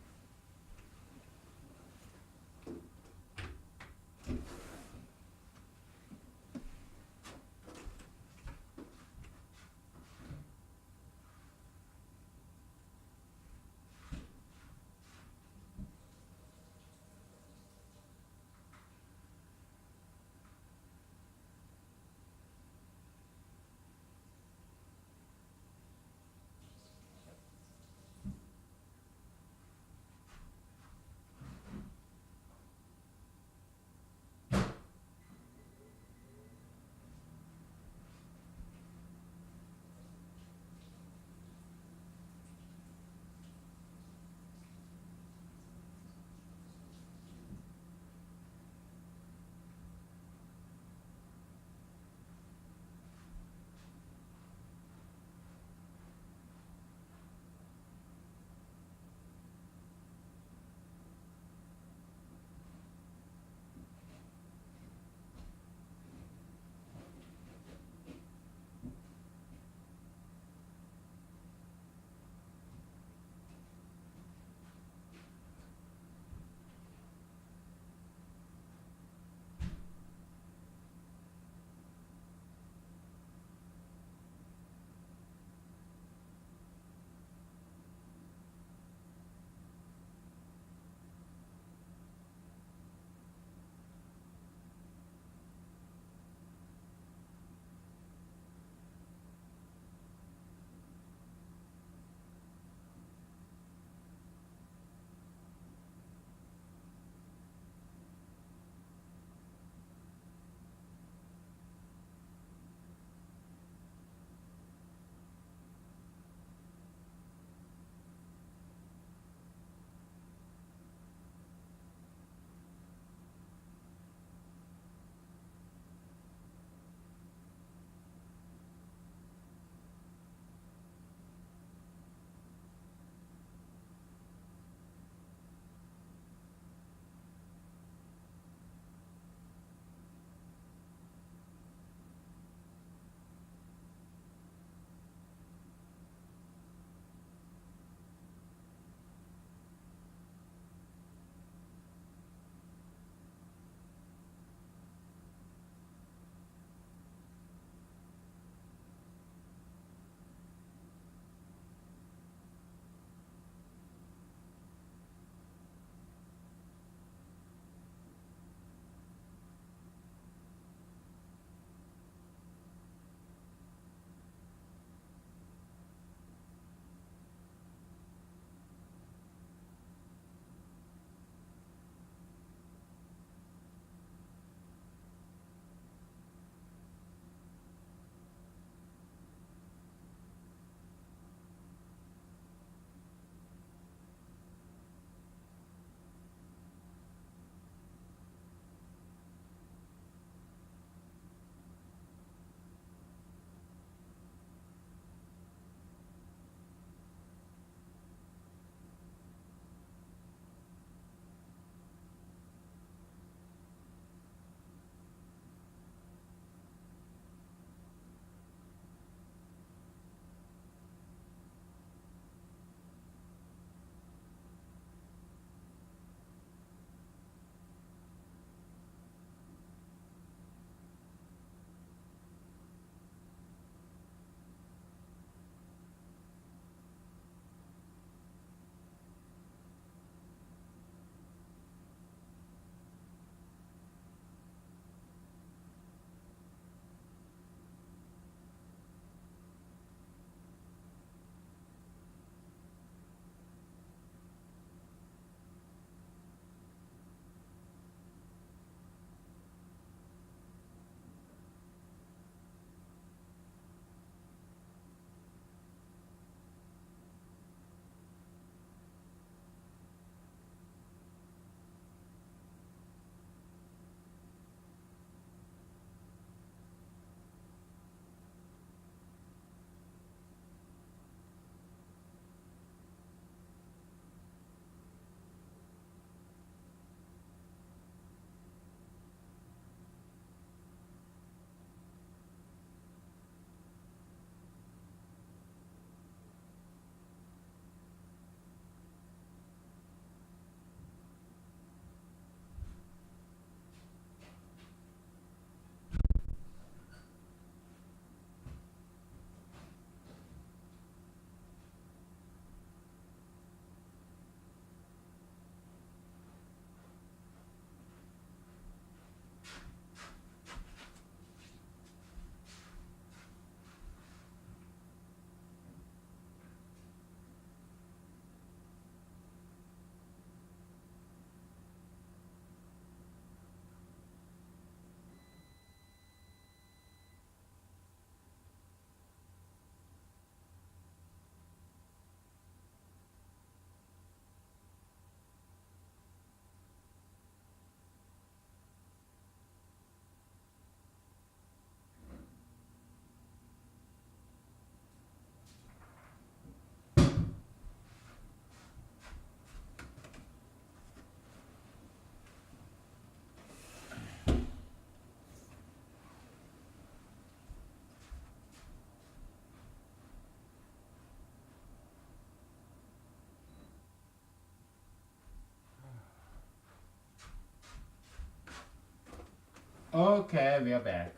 Okay, we are back.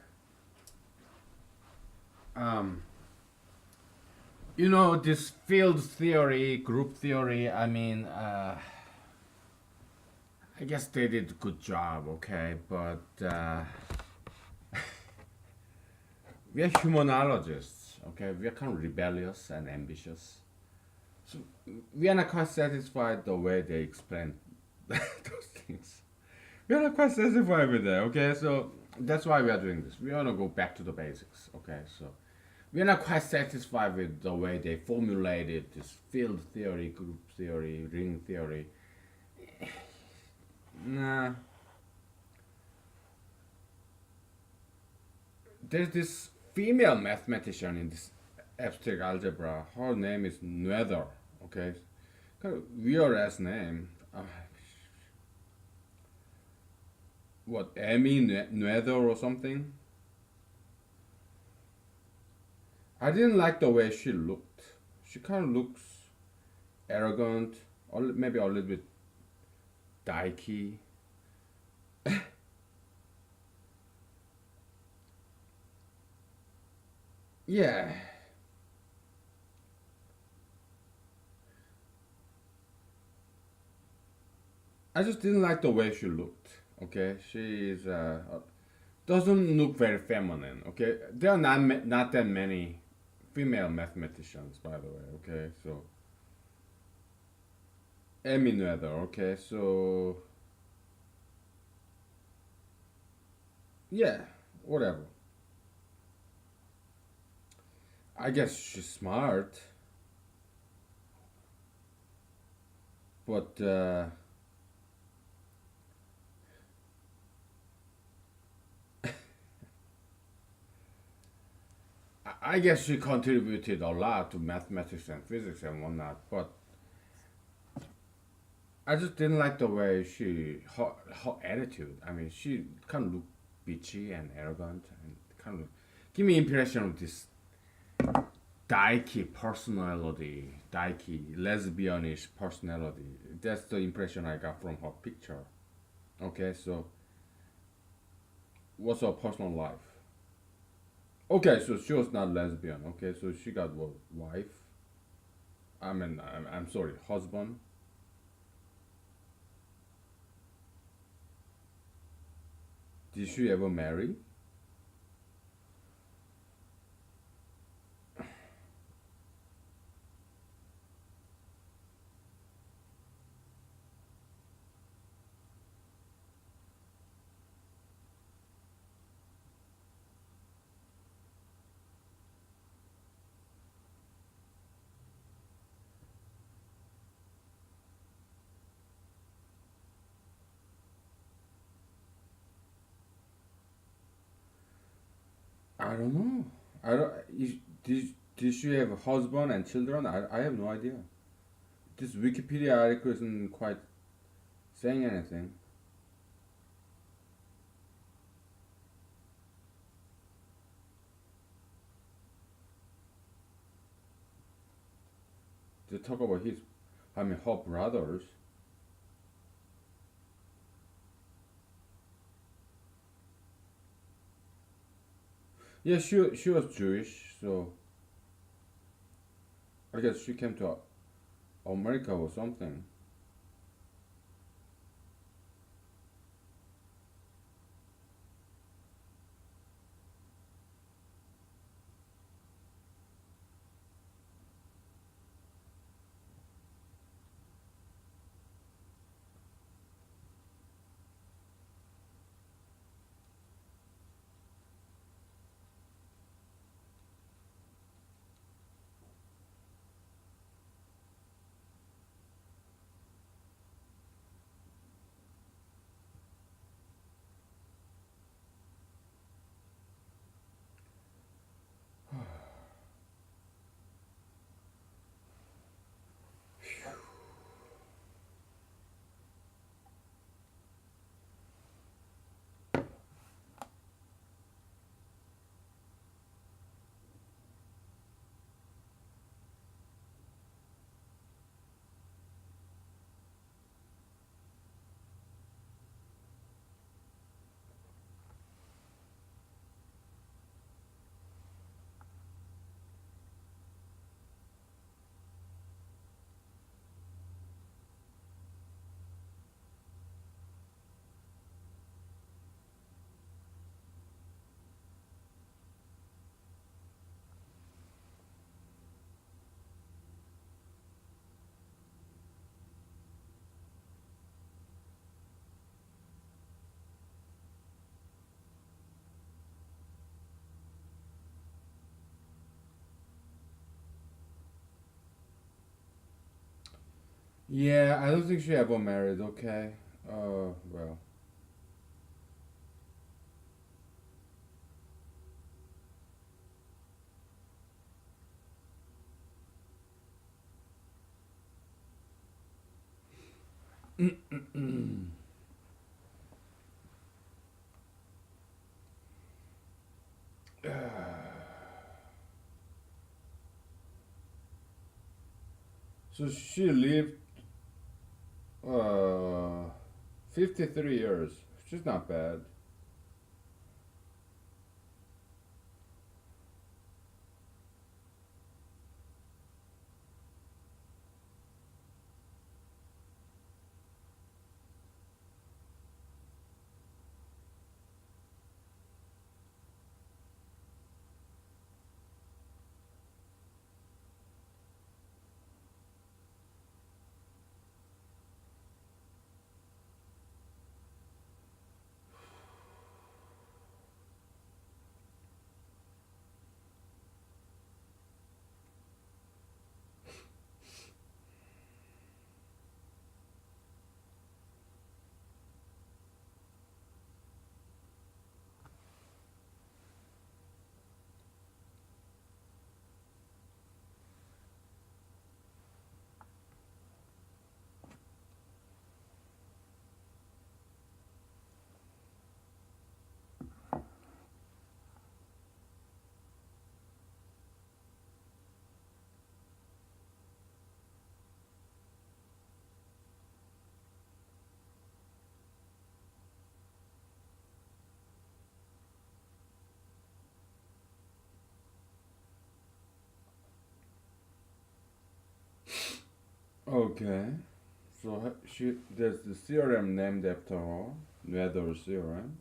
Um, this field theory, group theory. I guess they did a good job. Okay, but we are humanologists. Okay, we are kind of rebellious and ambitious. So we are not quite satisfied the way they explain those things. We are not quite satisfied with that. Okay, so that's why we are doing this. We want to go back to the basics. Okay, so we're not quite satisfied with the way they formulated this field theory, group theory, ring theory. Nah, there's this female mathematician in this abstract algebra. Her name is Noether. Okay, kind of weird ass name. What, Amy Noether or something? I didn't like the way she looked. She kind of looks arrogant, or maybe a little bit dykey. Yeah, I just didn't like the way she looked. Okay, she's doesn't look very feminine. Okay, there are not that many female mathematicians, by the way. Okay, so Emmy Noether. Okay, so yeah, whatever. I guess she's smart, but I guess she contributed a lot to mathematics and physics and whatnot. But I just didn't like the way her attitude. I mean, she kind of looked bitchy and arrogant and kind of give me impression of this dykey personality, dykey lesbianish personality. That's the impression I got from her picture. Okay, so what's her personal life? Okay, so she was not lesbian. Okay, so she got what, wife? I'm sorry, husband. Did she ever marry? I don't know. I don't. Did she have a husband and children? I have no idea. This Wikipedia article isn't quite saying anything. They talk about her brothers. Yeah, she was Jewish, so I guess she came to America or something. Yeah, I don't think she ever married. Okay. Well. So she lived uh 53 years. She's not bad. Okay. So she there's the theorem named after her, Noether theorem.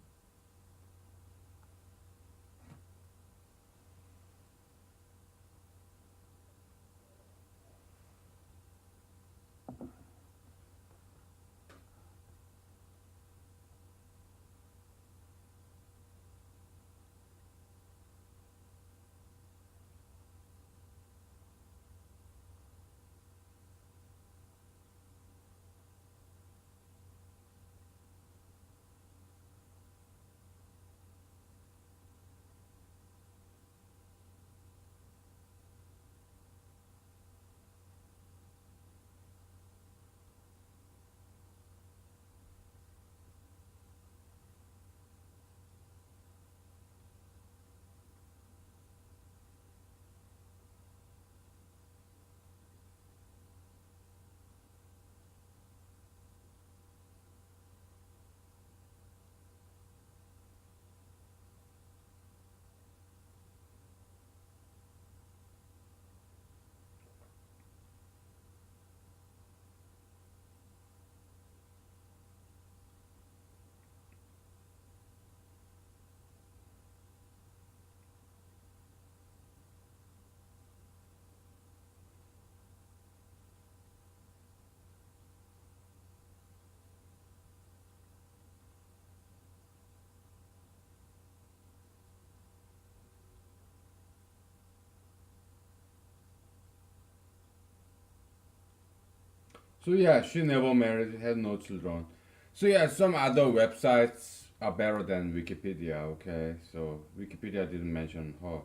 So yeah, she never married, had no children. So yeah, some other websites are better than Wikipedia. Okay, so Wikipedia didn't mention her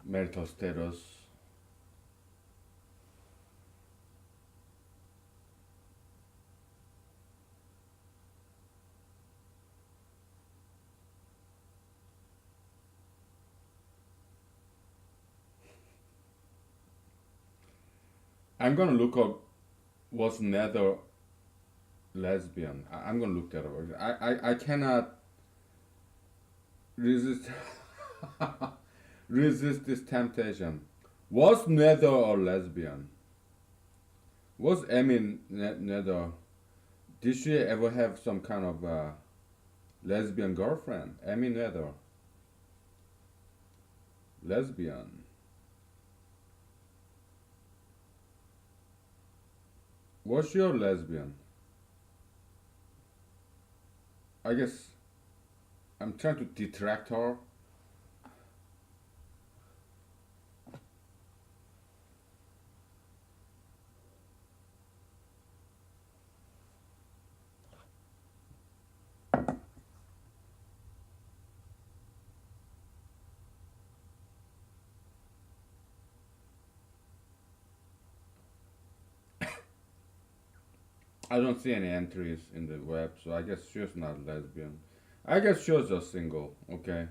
marital status. I'm gonna look up was Nether lesbian. I'm gonna look that up. I cannot resist resist this temptation. Was Nether a lesbian? Was Amy Nether? Did she ever have some kind of lesbian girlfriend? Amy Nether, lesbian. Was she a lesbian? I guess I'm trying to detract her. I don't see any entries in the web, so I guess she was not lesbian. I guess she was just single. Okay.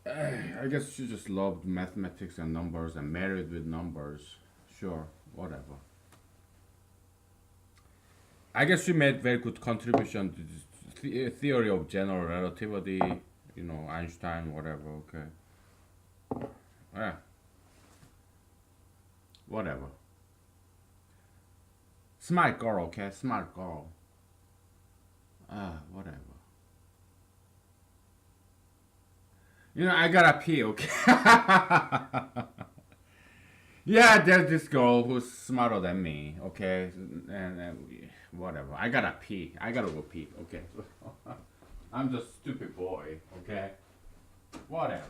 I guess she just loved mathematics and numbers and married with numbers. Sure, whatever. I guess she made very good contribution to the theory of general relativity. You know, Einstein, whatever. Okay. Yeah, whatever. Smart girl, okay? Smart girl. Whatever. You know, I gotta pee, okay? Yeah, there's this girl who's smarter than me, okay? And whatever. I gotta pee. I gotta go pee, okay? I'm just stupid boy, okay? Whatever.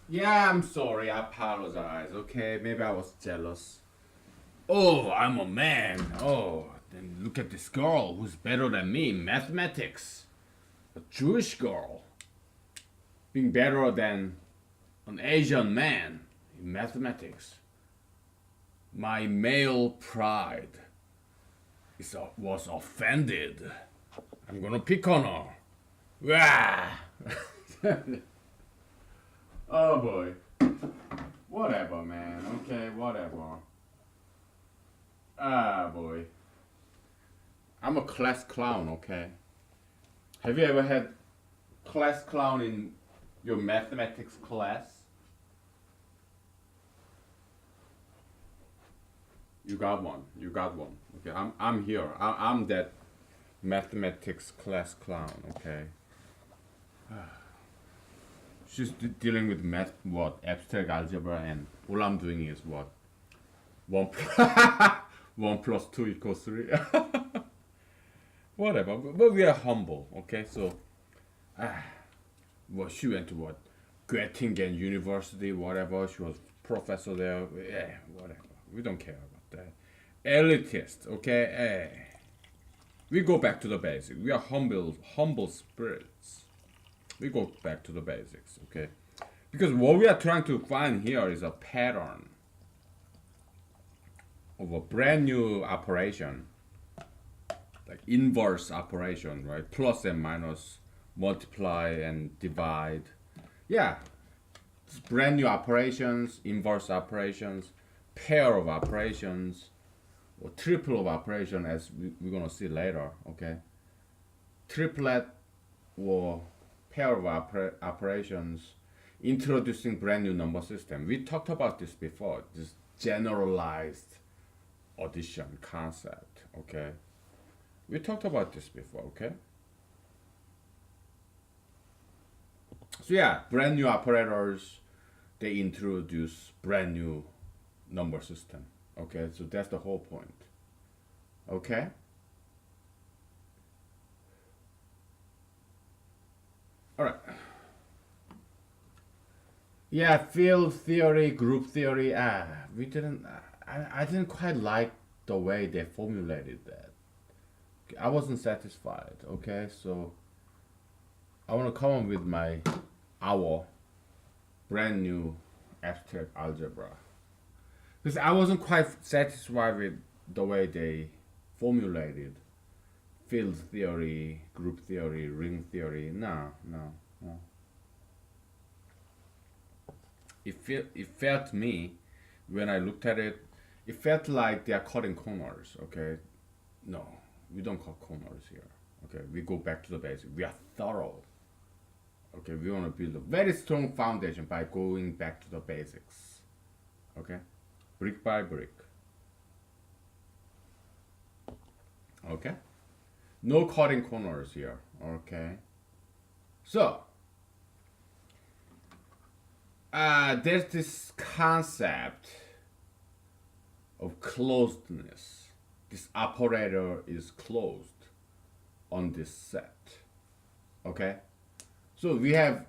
Yeah, I'm sorry. I apologize, okay? Maybe I was jealous. Oh, I'm a man. Oh, then look at this girl who's better than me in mathematics. A Jewish girl being better than an Asian man in mathematics. My male pride was offended. I'm gonna pick on her. Wah! Oh boy. Whatever, man. Okay, whatever. Ah, boy. I'm a class clown, okay? Have you ever had class clown in your mathematics class? You got one. You got one. Okay, I'm here. I'm that mathematics class clown. Okay. She's dealing with math, what abstract algebra, and all I'm doing is what one one plus two equals three. Whatever. But we are humble. Okay, so well, she went to what Göttingen University, whatever. She was professor there. Yeah, whatever. We don't care about that. Elitist. Okay. We go back to the basics. We are humble spirits. We go back to the basics, okay? Because what we are trying to find here is a pattern of a brand new operation, like inverse operation, right? Plus and minus, multiply and divide. Yeah, it's brand new operations, inverse operations, pair of operations, or triple of operation, as we're gonna see later, okay? Triplet or pair of operations, introducing brand new number system. We talked about this before, this generalized addition concept, okay? We talked about this before, okay? So yeah, brand new operators, they introduce brand new number system, okay? So that's the whole point, okay? All right. Yeah, field theory, group theory. We didn't. I didn't quite like the way they formulated that. I wasn't satisfied. Okay, so I want to come up with our brand new abstract algebra, because I wasn't quite satisfied with the way they formulated field theory, group theory, ring theory. No, no, no. It felt to me when I looked at it, it felt like they are cutting corners. Okay, no, we don't cut corners here. Okay, we go back to the basics. We are thorough. Okay, we want to build a very strong foundation by going back to the basics. Okay, brick by brick. Okay, no cutting corners here. Okay, so there's this concept of closedness. This operator is closed on this set. Okay, so we have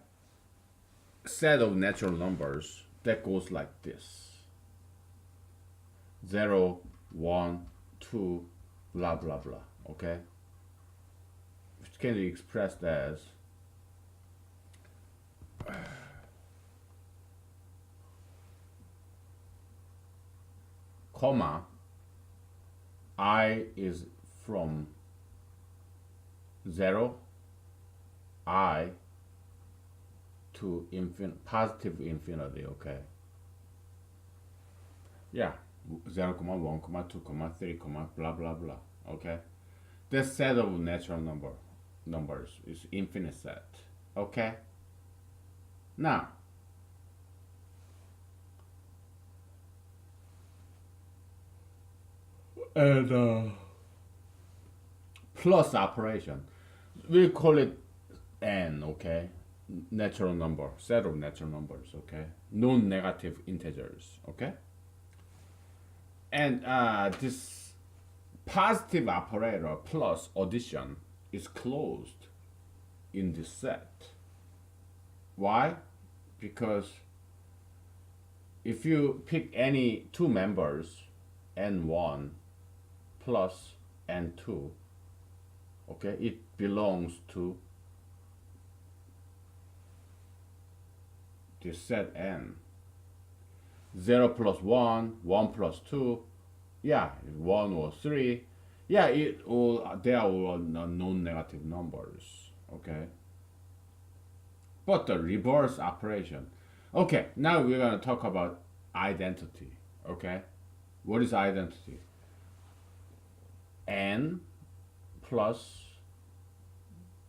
a set of natural numbers that goes like this: 0, 1, 2, blah blah blah. Okay, which can be expressed as comma, I is from 0, I to positive infinity, okay? Yeah, 0, 1, 2, 3, blah, blah, blah, okay? This set of natural numbers is infinite set, okay? Now, and plus operation, we call it n, okay? Natural number, set of natural numbers, okay? Non-negative integers, okay? And this positive operator plus addition is closed in this set. Why? Because if you pick any two members, n1 plus n2, okay, it belongs to this set n. 0 plus 1, 1 plus 2, yeah, 1 or 3, yeah, they are all non-negative numbers, okay? But the reverse operation. Okay, now we're going to talk about identity, okay? What is identity? N plus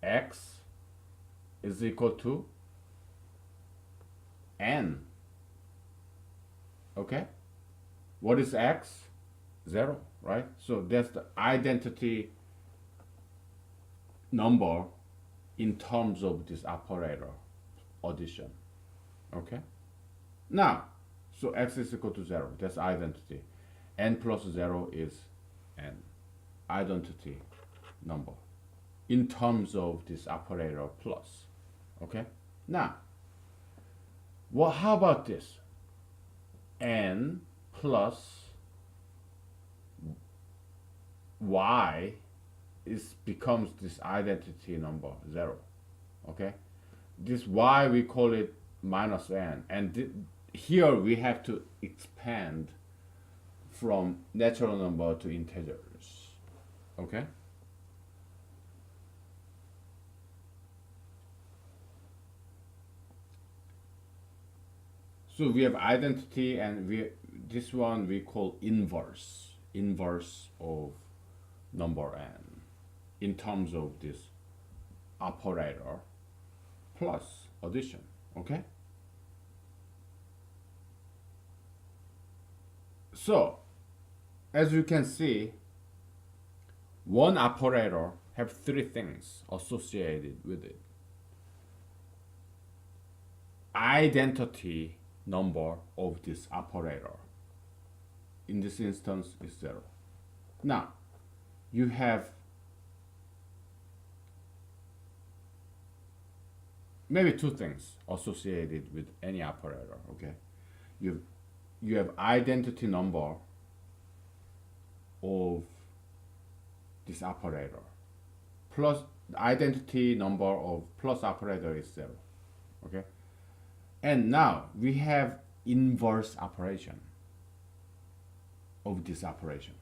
x is equal to n. Okay? What is x? 0, right? So that's the identity number in terms of this operator addition. Okay? Now, so x is equal to 0. That's identity. N plus 0 is n. Identity number in terms of this operator plus. Okay? Now, well, how about this? N plus y becomes this identity number 0. Okay? This y, we call it minus n. And here we have to expand from natural number to integers. Okay? So we have identity, and this one we call inverse of number n in terms of this operator plus addition. Okay? So as you can see, one operator have 3 things associated with it. Identity number of this operator, in this instance, is 0. Now, you have maybe 2 things associated with any operator. Okay, you have identity number of this operator plus the identity number of plus operator is 0. Okay, and now we have inverse operation of this operation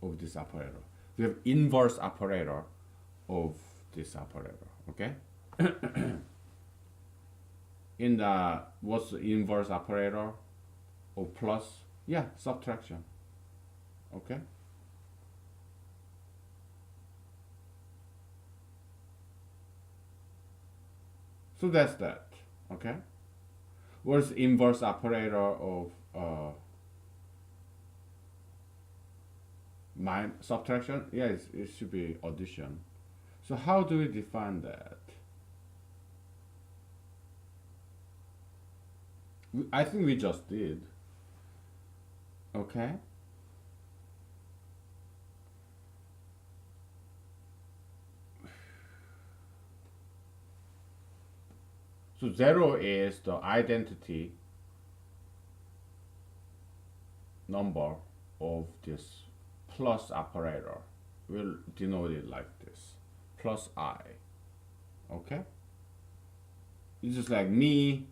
of this operator. We have inverse operator of this operator. Okay. In the what's the inverse operator of plus? Yeah, subtraction. Okay. So that's that. Okay. What's the inverse operator of subtraction? Yeah, it should be addition. So how do we define that? I think we just did. Okay. So 0 is the identity number of this plus operator. We'll denote it like this. Plus I. Okay? It's just like me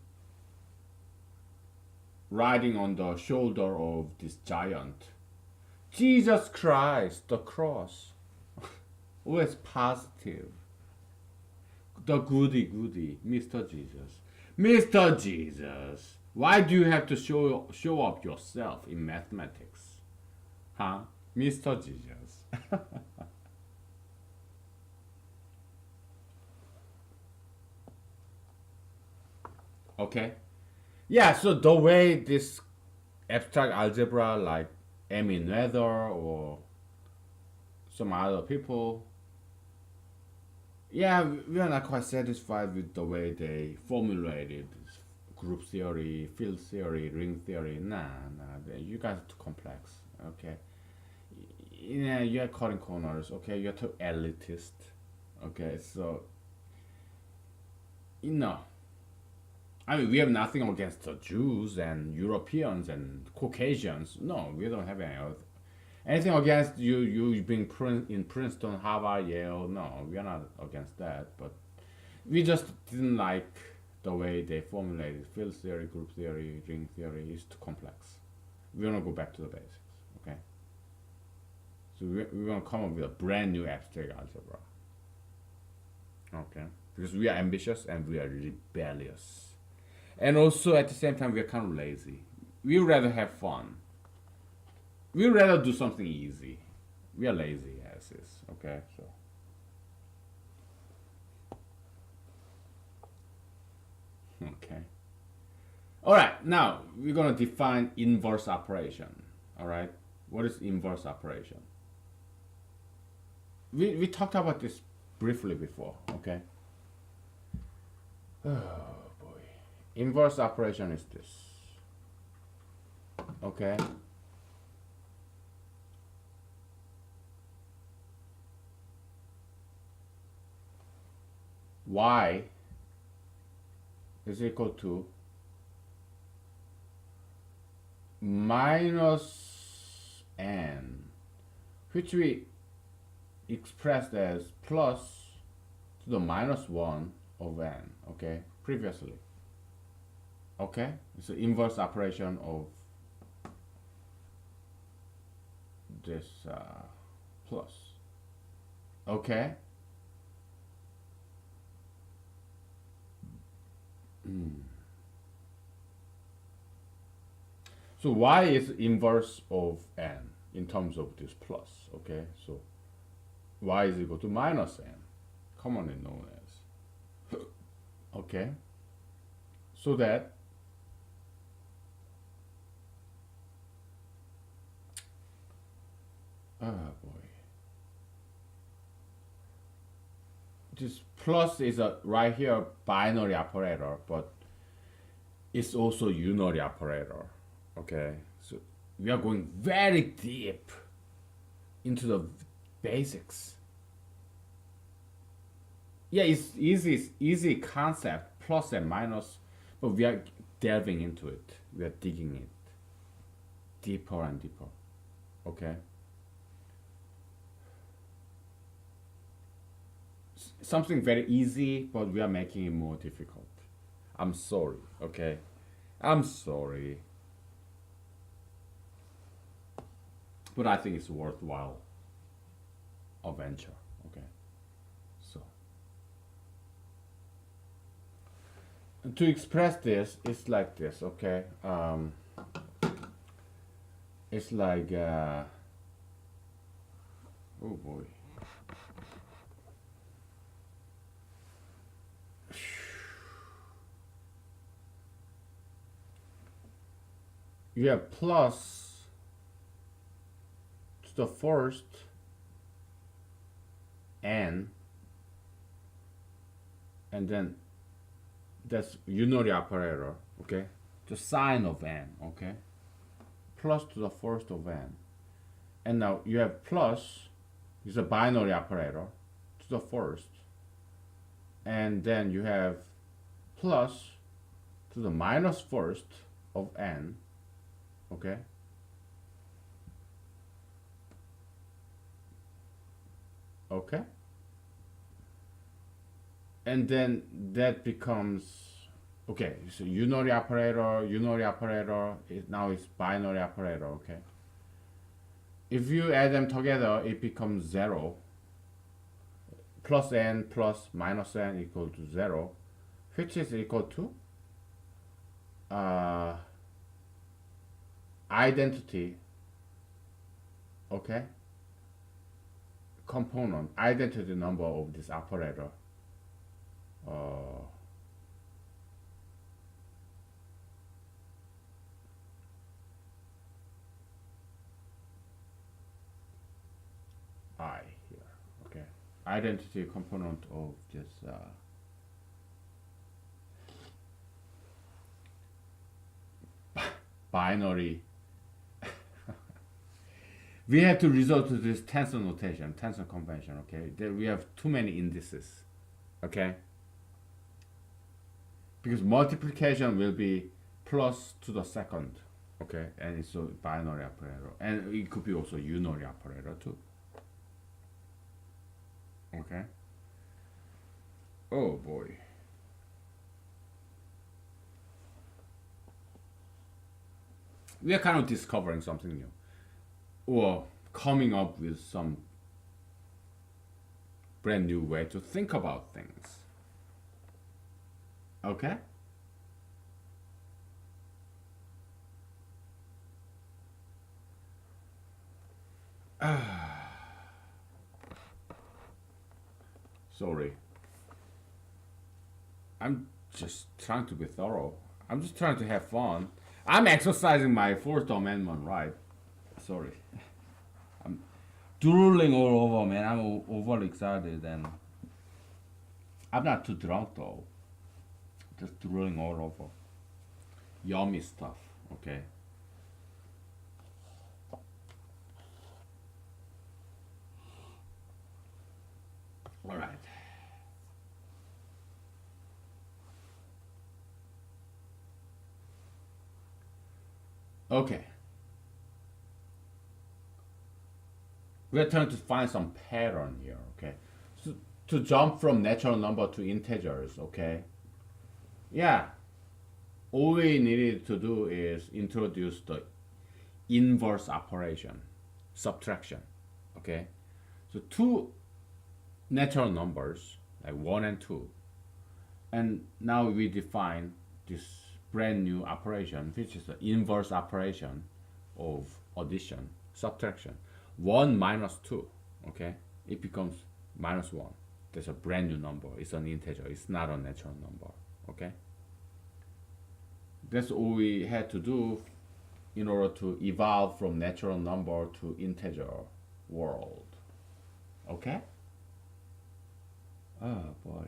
riding on the shoulder of this giant. Jesus Christ, the cross. Always positive. The goody, Mr. Jesus. Mr. Jesus, why do you have to show up yourself in mathematics? Huh? Mr. Jesus. Okay? Yeah, so the way this abstract algebra like Amy Noether or some other people, yeah, we are not quite satisfied with the way they formulated group theory, field theory, ring theory. Nah, you guys are too complex. Okay, yeah, you're cutting corners. Okay, you're too elitist. Okay, so I mean, we have nothing against the Jews and Europeans and Caucasians. No, we don't have anything against you being in Princeton, Harvard, Yale. No, we are not against that. But we just didn't like the way they formulated field theory, group theory, ring theory. It's too complex. We want to go back to the basics. Okay. So we're going to come up with a brand new abstract algebra. Okay. Because we are ambitious and we are rebellious. And also at the same time, we are kind of lazy. We rather have fun. We rather do something easy. We are lazy, yes. parentheses. Okay, so okay. All right, now we're gonna define inverse operation. All right, what is inverse operation? We talked about this briefly before. Okay. Oh boy, inverse operation is this. Okay. Y is equal to minus n, which we expressed as plus to the minus 1 of n, okay, previously. Okay, it's the inverse operation of this plus. Okay. So y is inverse of n in terms of this plus, okay? So y is equal to minus n, commonly known as. Okay? So that oh boy. This plus is a right here binary operator, but it's also unary operator. Okay, so we are going very deep into the basics. Yeah, it's easy concept, plus and minus, but we are delving into it. We are digging it deeper and deeper. Okay. Something very easy, but we are making it more difficult. I'm sorry. Okay, I'm sorry. But I think it's worthwhile a venture. Okay, so to express this, it's like this. Okay, it's like oh boy. You have plus to the first n, and then that's unary operator, okay? The sign of n, okay? Plus to the first of n. And now you have plus is a binary operator to the first. And then you have plus to the minus first of n, okay? Okay? And then that becomes, okay, so unary operator, now it's binary operator, okay? If you add them together, it becomes 0. Plus n plus minus n equal to 0, which is equal to identity, okay, component, identity number of this operator. I here, okay, identity component of this binary. We have to resort to this tensor notation, tensor convention, okay? There we have too many indices, okay? Because multiplication will be plus to the second, okay? And it's a binary operator. And it could be also unary operator too. Okay? Oh boy. We are kind of discovering something new, or coming up with some brand new way to think about things. Okay? Sorry. I'm just trying to be thorough. I'm just trying to have fun. I'm exercising my Fourth Amendment right. Sorry. I'm drooling all over, man. I'm overly excited and I'm not too drunk though. Just drooling all over. Yummy stuff, okay? Alright. Okay. We're trying to find some pattern here, okay? So to jump from natural number to integers, okay? Yeah, all we needed to do is introduce the inverse operation, subtraction, okay? So two natural numbers, like 1 and 2, and now we define this brand new operation, which is the inverse operation of addition, subtraction. 1 minus 2, okay? It becomes minus 1. That's a brand new number. It's an integer. It's not a natural number, okay? That's all we had to do in order to evolve from natural number to integer world, okay? Oh boy.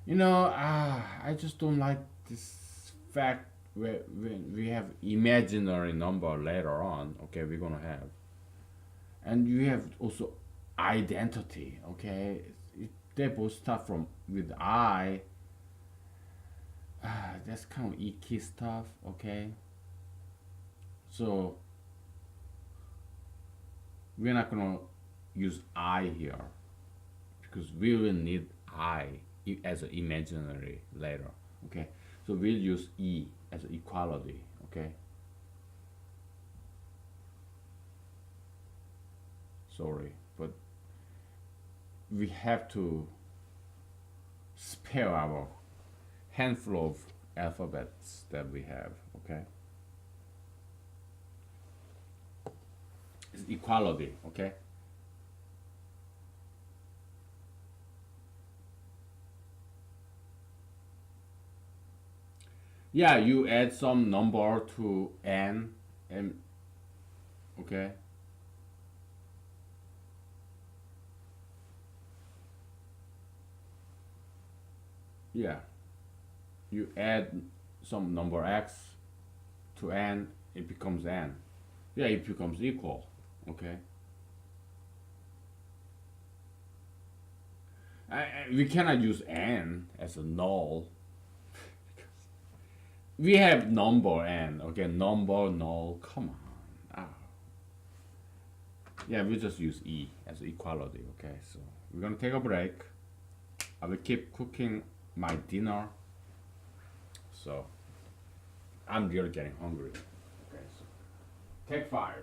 I just don't like this fact where when we have imaginary number later on, okay, we're gonna have. And you have also identity, okay? They both start from with I. That's kind of icky stuff, okay? So we're not gonna use I here because we will need I as an imaginary later, okay? So we'll use E as equality, okay? Sorry, but we have to spare our handful of alphabets that we have, okay? It's equality, okay? Yeah, you add some number to n, and okay, yeah, you add some number x to n, it becomes n. Yeah, it becomes equal, okay? We cannot use n as a null. We have number n, okay? Number null, come on. Ah. Yeah, we just use e as equality, okay? So we're gonna take a break. I will keep cooking my dinner. So I'm really getting hungry. Okay, so take 5.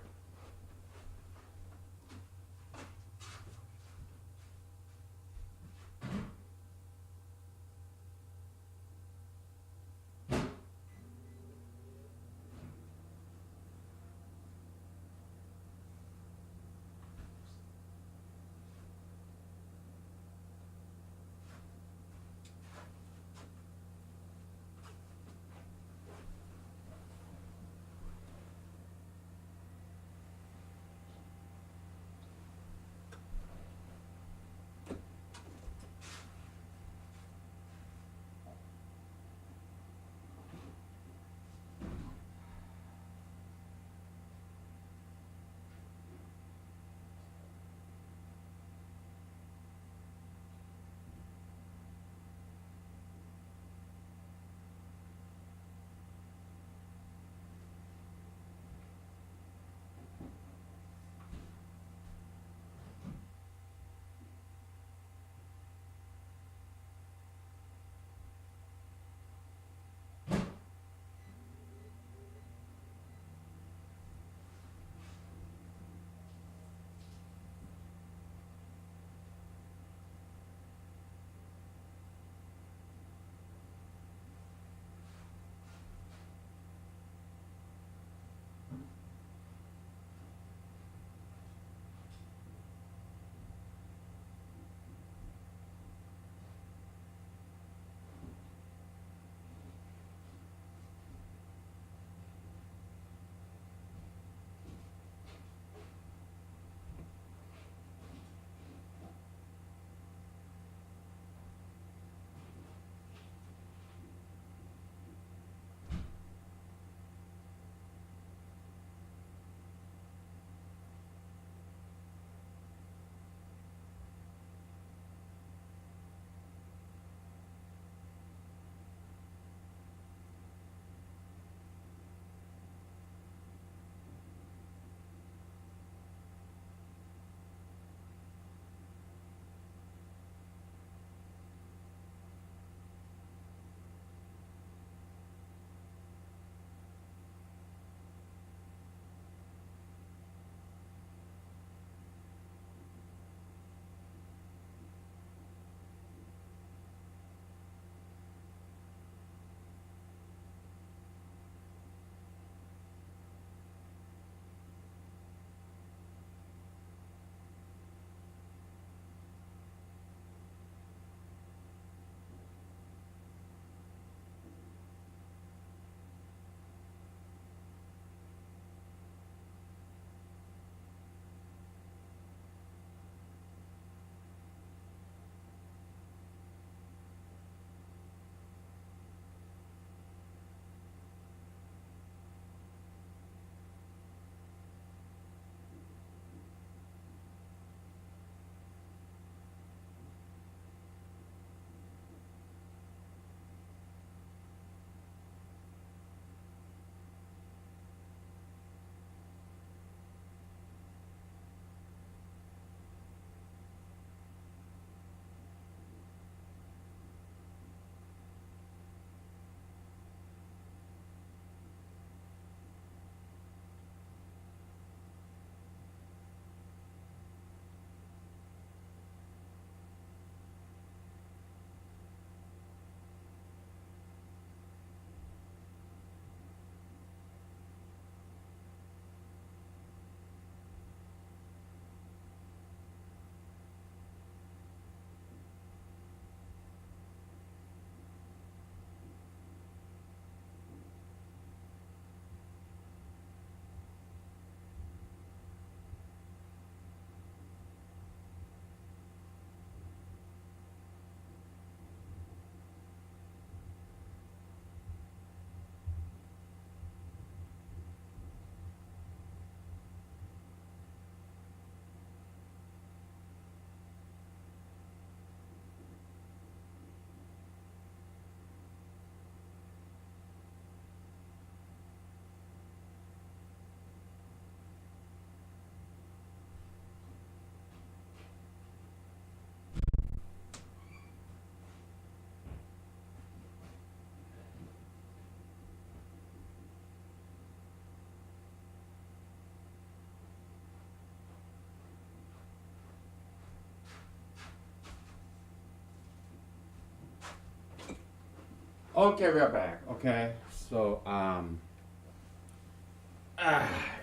Okay, we are back. Okay, so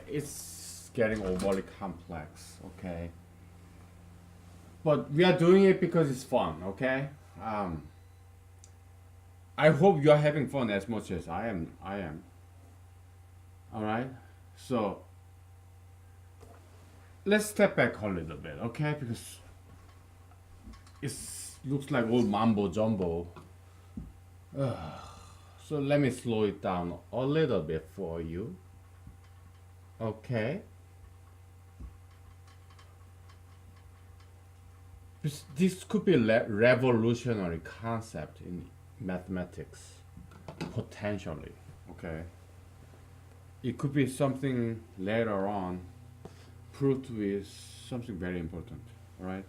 it's getting overly complex. Okay, but we are doing it because it's fun. Okay, um, I hope you are having fun as much as I am. I am. All right, so let's step back a little bit. Okay, because it looks like all mambo jumbo. So let me slow it down a little bit for you. Okay. This could be a revolutionary concept in mathematics, potentially. Okay. It could be something later on proved to be something very important. All right.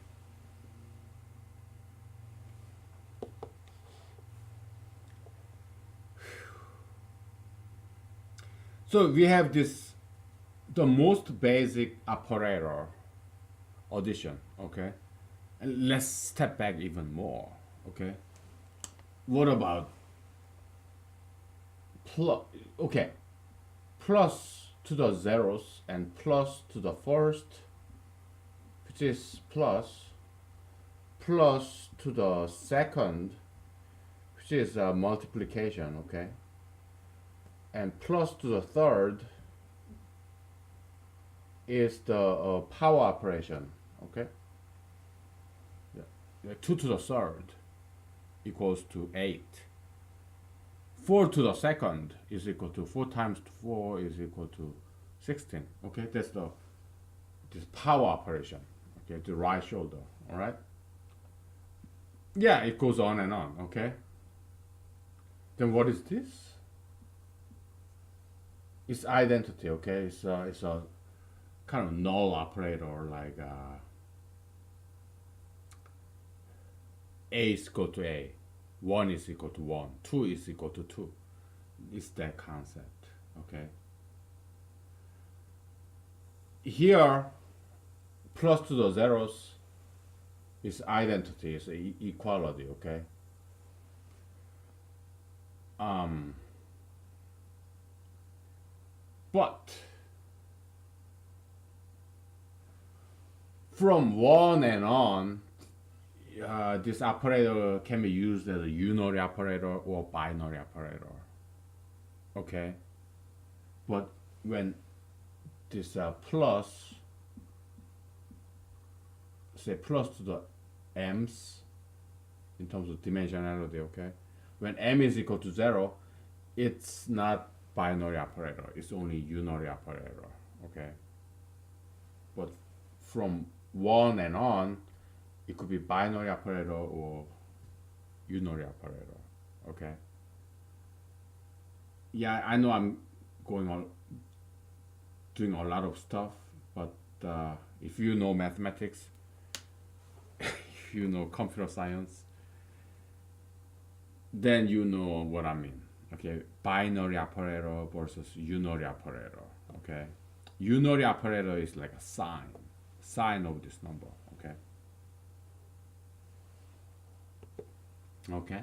So we have this, the most basic operator, addition. Okay. And let's step back even more. Okay. What about plus? Okay, plus to the zeros and plus to the first, which is plus, plus to the second, which is multiplication. Okay, and plus to the third is the power operation. Okay, yeah. Yeah, 2 to the third equals to 8. 4 to the second is equal to 4 times 4 is equal to 16. Okay, that's the this power operation. Okay, the right shoulder. All right. Yeah, it goes on and on. Okay. Then what is this? It's identity. Okay, it's a kind of null operator like a is equal to a, 1 is equal to 1, 2 is equal to 2. It's that concept. Okay. Here, plus to the zeros is identity, is equality. Okay. Um, but from 1 and on, this operator can be used as a unary operator or binary operator. Okay, but when this plus, say plus to the m's in terms of dimensionality, okay, when m is equal to 0, it's not binary operator, it's only unary operator. Okay, but from 1 and on, it could be binary operator or unary operator. Okay. Yeah, I know I'm going on doing a lot of stuff, but if you know mathematics, if you know computer science, then you know what I mean. Okay, binary operator versus unary operator. Okay, unary operator is like a sign of this number. Okay. Okay.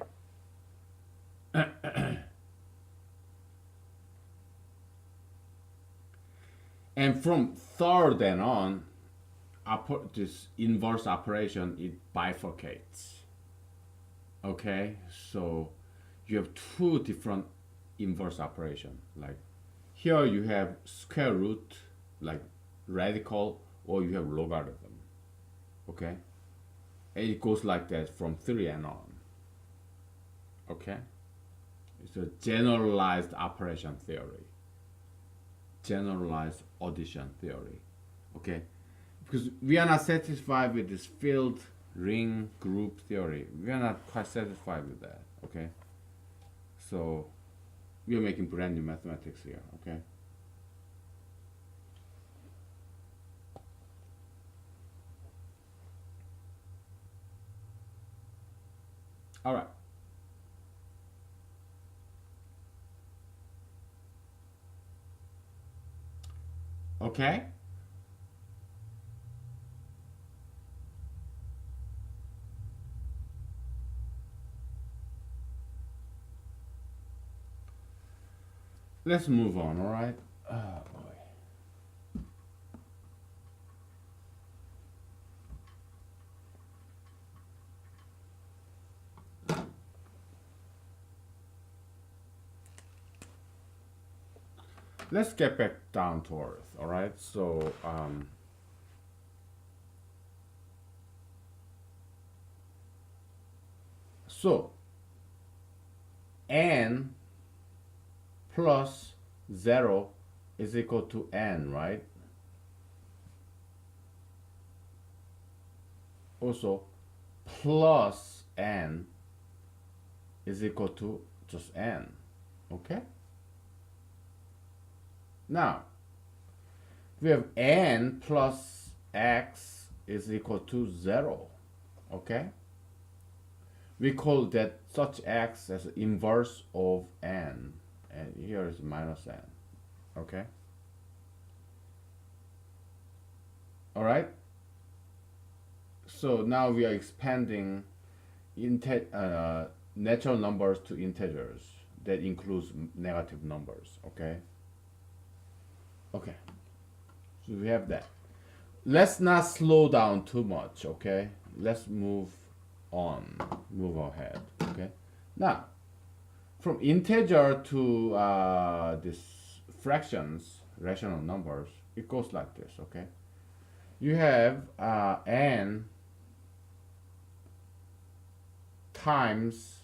And from third and on, this inverse operation, it bifurcates. Okay, so you have two different inverse operation. Like here you have square root, like radical, or you have logarithm. Okay, and it goes like that from 3 and on. Okay, it's a generalized operation theory, generalized addition theory. Okay, because we are not satisfied with this field ring group theory. We are not quite satisfied with that. Okay, so we are making brand new mathematics here. Okay. All right. Okay. let's move on, all right? Oh boy. Let's get back down to earth, all right? So n plus 0 is equal to n, right? Also, plus n is equal to just n, okay? Now, we have n plus x is equal to 0, okay? We call that such x as inverse of n, and here is minus n, okay? All right? So now we are expanding natural numbers to integers. That includes negative numbers, okay? Okay, so we have that. Let's not slow down too much, okay? Let's move on, move ahead, okay? Now, from integer to these fractions, rational numbers, it goes like this, okay? You have n times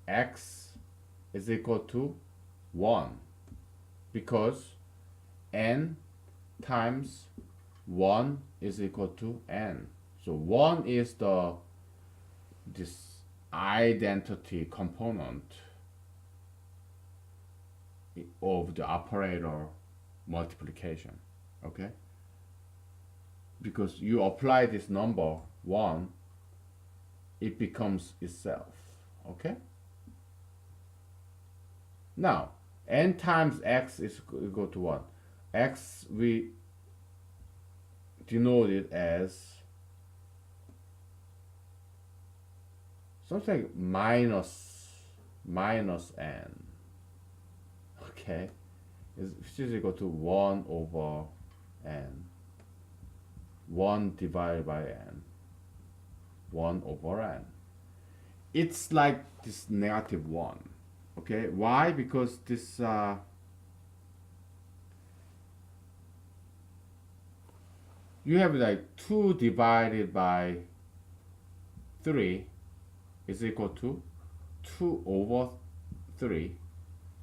x is equal to 1 because n times 1 is equal to n. So 1 is this identity component of the operator multiplication, okay? Because you apply this number 1, it becomes itself, okay? Now, n times x is equal to 1. X we denote it as something minus n, okay? Which is equal to 1 over n. 1 divided by n. 1 over n. It's like this negative 1. Okay, why? Because this you have like 2 divided by 3 is equal to 2 over 3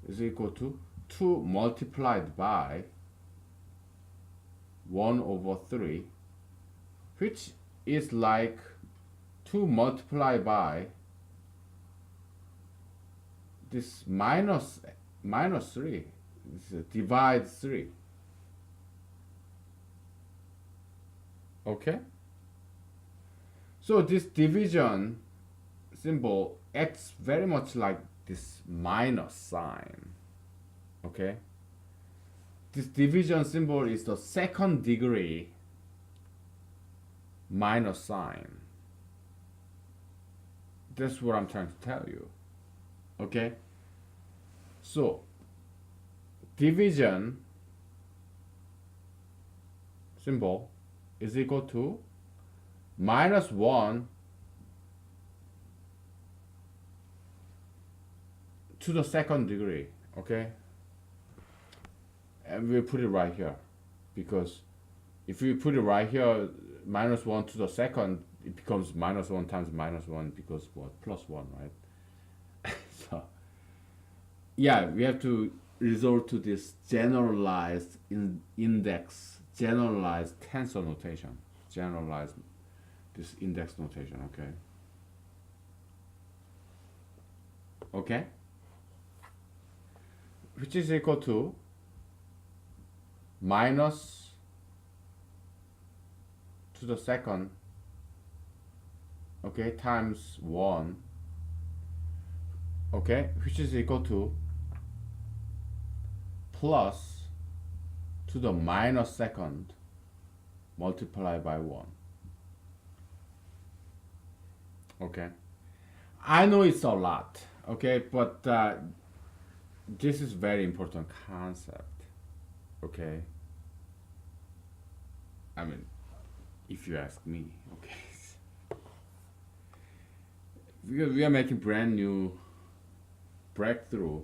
is equal to 2 multiplied by 1 over 3, which is like 2 multiplied by this minus 3. This divide 3. Okay? So this division symbol acts very much like this minus sign. Okay? This division symbol is the second degree minus sign. That's what I'm trying to tell you. Okay? So, division symbol is equal to minus 1 to the second degree. Okay? And we'll put it right here. Because if we put it right here, minus 1 to the second, it becomes minus 1 times minus 1 because what? Plus 1, right? So, yeah, we have to resort to this generalized index, generalized tensor notation, generalized this index notation, okay? Okay? Which is equal to minus to the second, okay, times 1, okay, which is equal to plus to the minus second multiplied by 1. Okay, I know it's a lot, okay, but this is very important concept. Okay. I mean, if you ask me, okay. We are making brand new breakthrough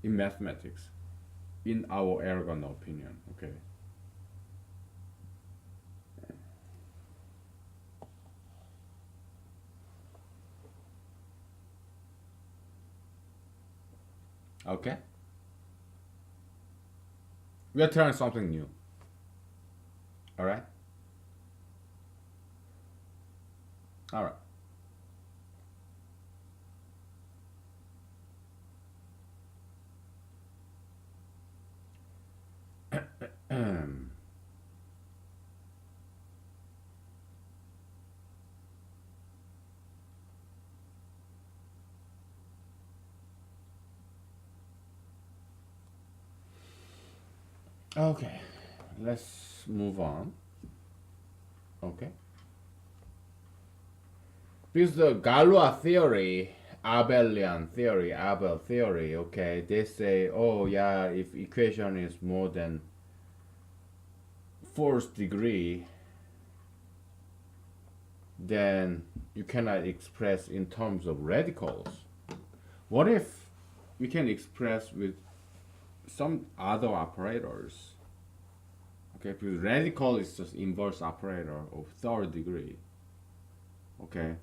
in mathematics, in our arrogant opinion. Okay. Okay. We are trying something new. All right. All right. Okay. Let's move on. Okay. Because the Galois theory, Abel theory, okay, they say, oh yeah, if equation is more than fourth degree, then you cannot express in terms of radicals. What if we can express with some other operators? Okay, because radical is just inverse operator of third degree. Okay,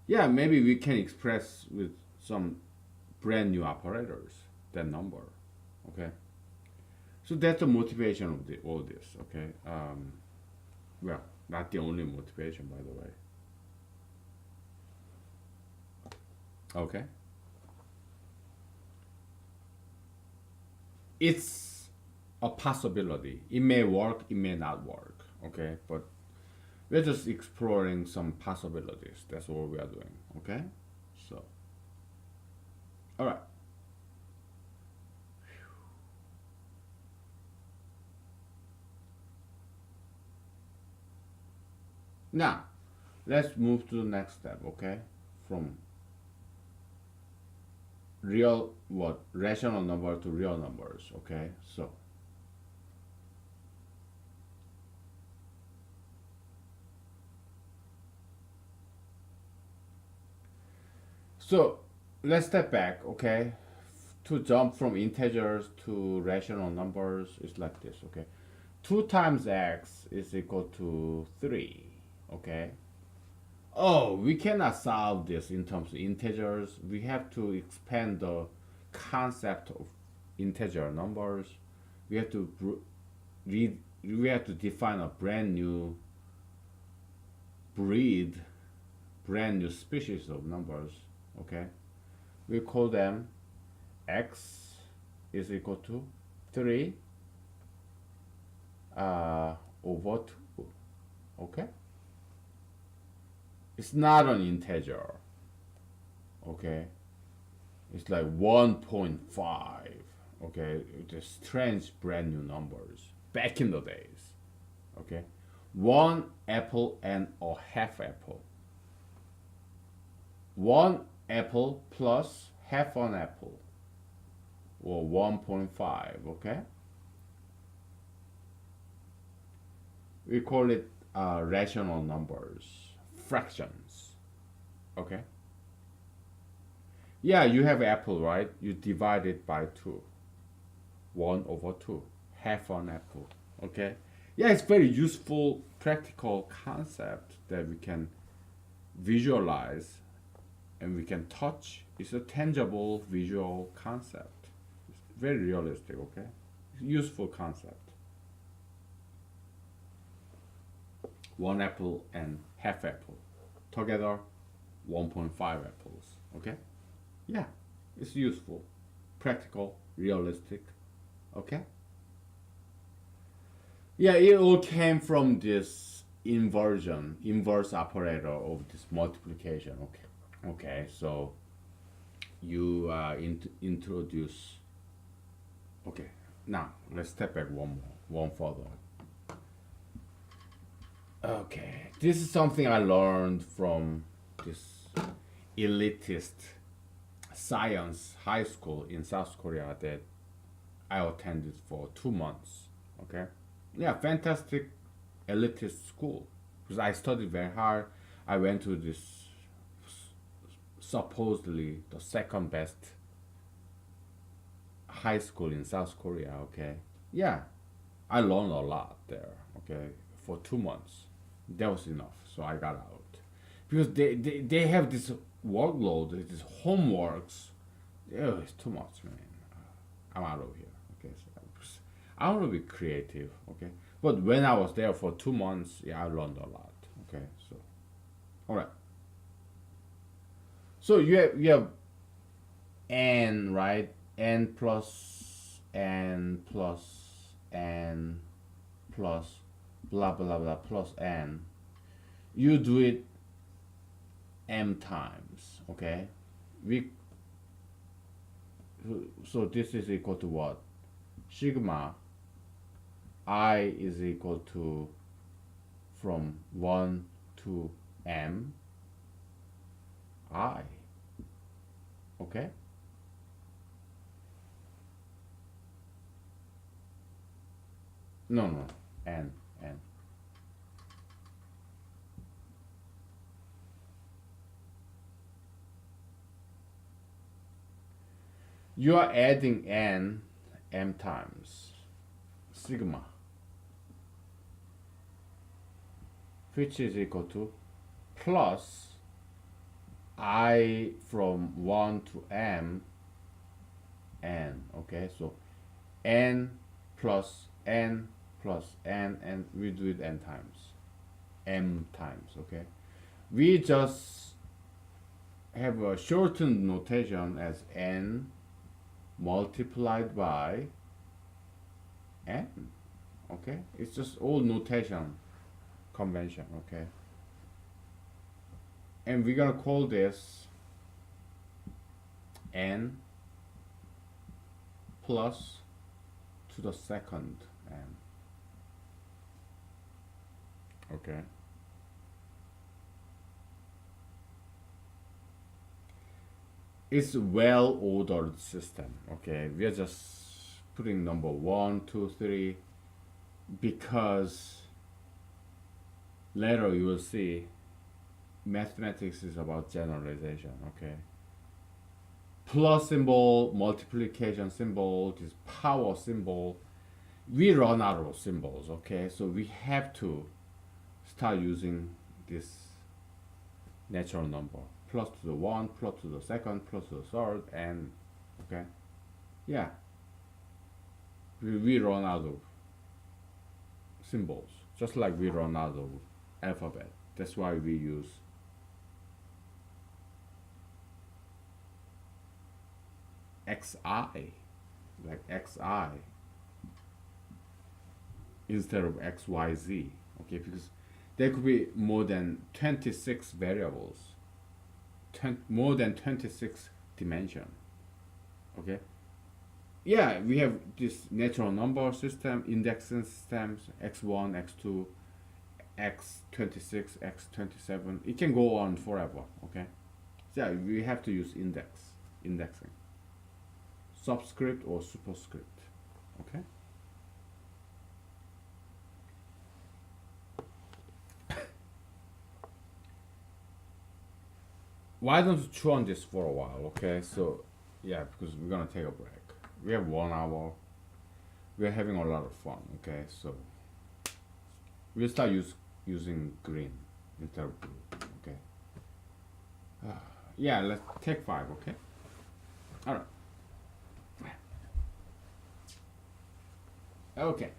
yeah, maybe we can express with some brand new operators that number. Okay, so that's the motivation of all this. Okay, well, not the only motivation, by the way. Okay, it's a possibility. It may work, it may not work. Okay, but we're just exploring some possibilities. That's what we are doing. Okay, so all right. Now, let's move to the next step, okay? From real, what, rational number to real numbers, okay? So let's step back, okay? To jump from integers to rational numbers is like this, okay? 2 times x is equal to 3, okay? Oh, we cannot solve this in terms of integers. We have to expand the concept of integer numbers. We have to read. We have to define a brand new breed, brand new species of numbers. Okay, we call them x is equal to 3 over 2. Okay, it's not an integer. Okay, it's like 1.5. Okay, it's strange brand new numbers back in the days. Okay, one apple and a half apple. One apple plus half an apple, or 1.5. Okay, we call it rational numbers, fractions. Okay, yeah, you have apple, right? You divide it by 2. 1 over 2, half an apple. Okay, yeah, it's very useful practical concept that we can visualize and we can touch. It's a tangible visual concept. It's very realistic. Okay, it's a useful concept. One apple and half apple together, 1.5 apples. Okay, yeah, it's useful, practical, realistic. Okay, yeah, it all came from this inverse operator of this multiplication. Okay, okay, so you introduce. Okay, now let's step back one further. Okay, this is something I learned from this elitist science high school in South Korea that I attended for 2 months. Okay, yeah, fantastic elitist school because I studied very hard. I went to this supposedly the second best high school in South Korea. Okay, yeah, I learned a lot there. Okay, for 2 months, that was enough. So I got out because they have this workload, this homeworks. Oh, it's too much, man. I'm out of here. Okay, so I want to be creative. Okay, but when I was there for 2 months, yeah, I learned a lot. Okay, so all right. So you have n, right? N plus n plus n plus blah blah blah plus n. You do it m times. Okay, we so this is equal to what? Sigma I is equal to from 1 to m I. Okay, no, n. You are adding n m times sigma, which is equal to plus I from 1 to m n. Okay, so n plus n plus n, and we do it n times, m times. Okay, we just have a shortened notation as n multiplied by n. Okay, it's just old notation convention. Okay, and we're gonna call this n plus to the second n. Okay, it's a well ordered system. Okay, we are just putting number 1 2 3 because later you will see mathematics is about generalization. Okay, plus symbol, multiplication symbol, this power symbol, we run out of symbols. Okay, so we have to start using this natural number, plus to the 1, plus to the second, plus to the third, and okay, yeah, we run out of symbols just like we run out of alphabet. That's why we use xi, like xi instead of xyz. Okay, because there could be more than 26 variables, more than 26 dimension. Okay, yeah, we have this natural number system, indexing systems, x1 x2 x26 x27. It can go on forever. Okay, so yeah, we have to use indexing, subscript or superscript. Okay, why don't you chew on this for a while? Okay, so yeah, because we're gonna take a break. We have 1 hour. We're having a lot of fun. Okay, so we'll start using green instead of blue. Okay, yeah, let's take 5. Okay, all right. Okay.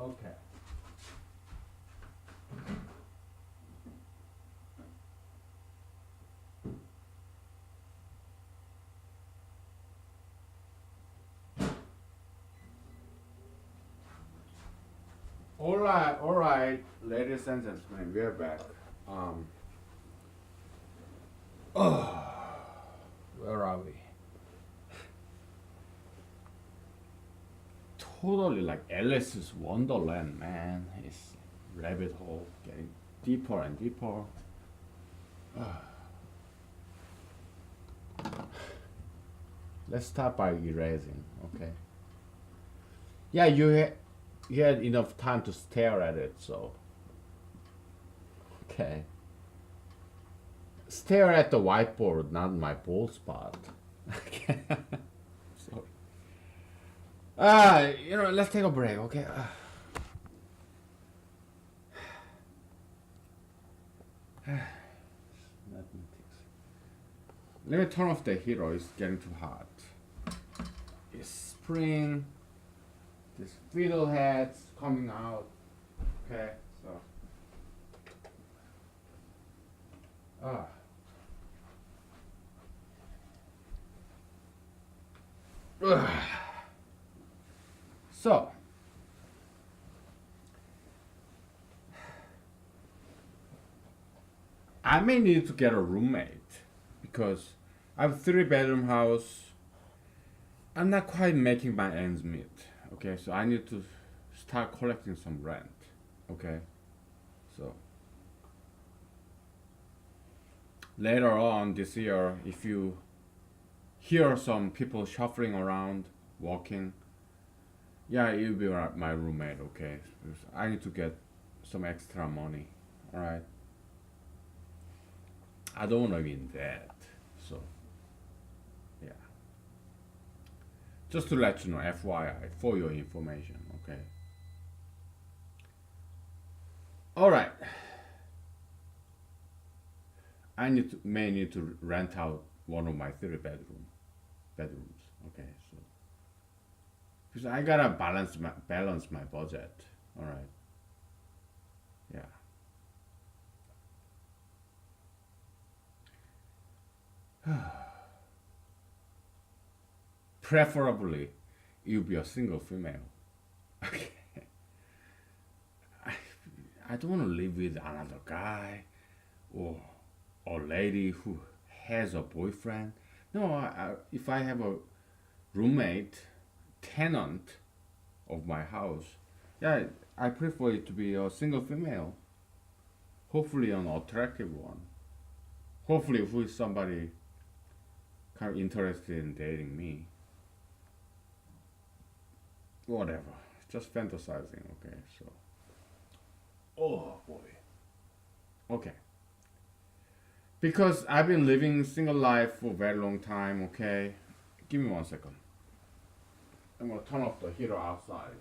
Okay. All right, ladies and gentlemen, we're back. Um, oh, where are we? Totally like Alice's Wonderland, man. It's rabbit hole getting deeper and deeper. Let's start by erasing, okay? Yeah, you had enough time to stare at it, so okay. Stare at the whiteboard, not my bald spot. Okay. Sorry. Let's take a break, okay? Mathematics. Let me turn off the heater. It's getting too hot. It's spring. This fiddlehead's coming out. Okay, so. Ah. Ugh. So. I may need to get a roommate because I have a 3 bedroom house. I'm not quite making my ends meet. Okay, so I need to start collecting some rent. Okay, so later on this year, if you hear some people shuffling around, walking, yeah, you'll be my roommate. Okay, I need to get some extra money. All right. I don't want to be in debt. So, yeah. Just to let you know, FYI, for your information, okay? Alright. May need to rent out one of my 3 bedrooms, okay? So, because I gotta balance my budget, alright? Yeah. Preferably, you be a single female. Okay. I, I don't want to live with another guy or a lady who has a boyfriend. No, if I have a roommate, tenant of my house, yeah, I prefer it to be a single female. Hopefully, an attractive one. Hopefully, who is somebody kind of interested in dating me. Whatever, just fantasizing. Okay, so. Oh boy. Okay. Because I've been living single life for a very long time. Okay, give me 1 second. I'm gonna turn off the heater outside.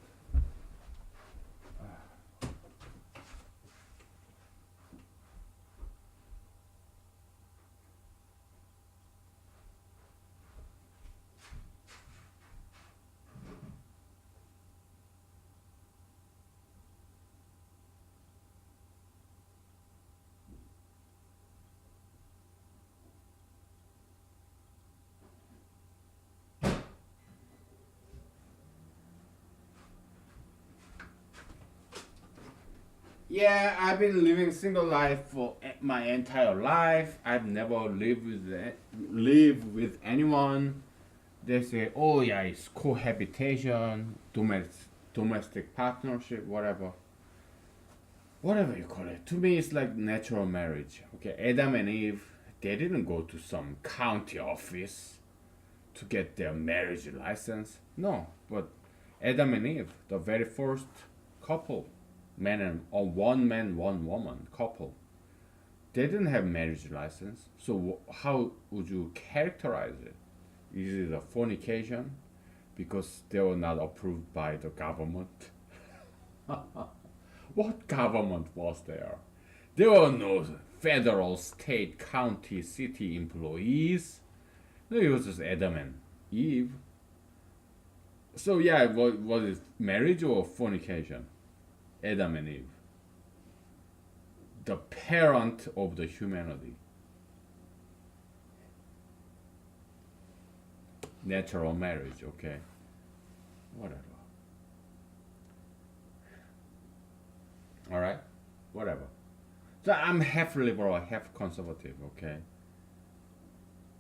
Yeah, I've been living single life for my entire life. I've never lived with anyone. They say, oh yeah, it's cohabitation, domestic partnership, whatever you call it. To me, it's like natural marriage. Okay, Adam and Eve, they didn't go to some county office to get their marriage license. No, but Adam and Eve, the very first couple, one man, one woman couple, they didn't have marriage license. So how would you characterize it? Is it a fornication because they were not approved by the government? What government was there? There were no federal, state, county, city employees. No, it was just Adam and Eve. So yeah, was it marriage or fornication? Adam and Eve, the parent of the humanity. Natural marriage, okay? Whatever. Alright? Whatever. So I'm half liberal, half conservative, okay?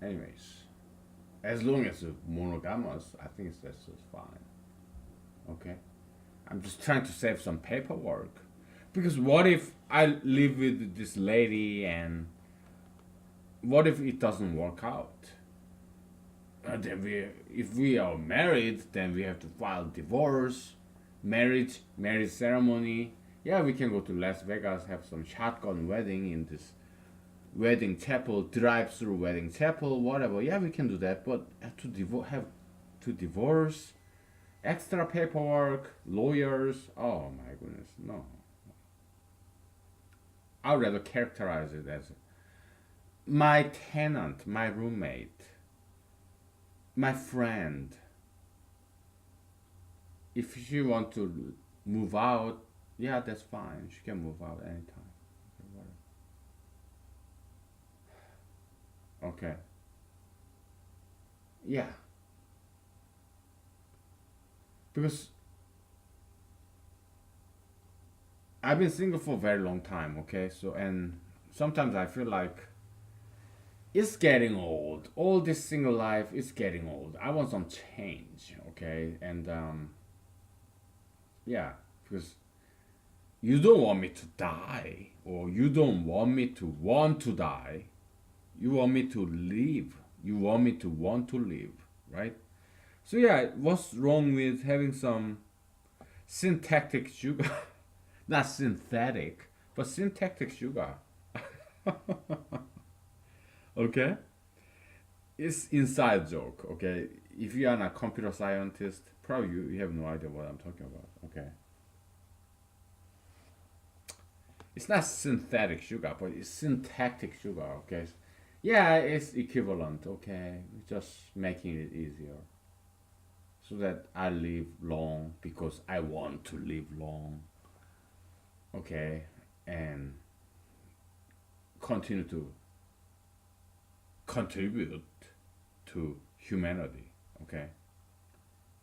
Anyways, as long as it's monogamous, I think that's just fine. Okay? I'm just trying to save some paperwork. Because what if I live with this lady and what if it doesn't work out? Then if we are married, then we have to file divorce, marriage ceremony. Yeah, we can go to Las Vegas, have some shotgun wedding in this wedding chapel, drive-through wedding chapel, whatever. Yeah, we can do that, but have to divorce, extra paperwork, lawyers. Oh my goodness, no. I'd rather characterize it as my tenant, my roommate, my friend. If she want to move out, yeah, that's fine. She can move out anytime. Okay. Yeah. Because I've been single for a very long time, okay? So, and sometimes I feel like it's getting old. All this single life is getting old. I want some change, okay? And yeah, because you don't want me to die, or you don't want to die. You want me to live. You want me to want to live, right? So yeah, what's wrong with having some syntactic sugar? Not synthetic, but syntactic sugar. Okay? It's inside joke, okay? If you are not a computer scientist, probably you have no idea what I'm talking about, okay? It's not synthetic sugar, but it's syntactic sugar, okay? Yeah, it's equivalent, okay? Just making it easier. So that I live long because I want to live long, okay? And continue to contribute to humanity, okay?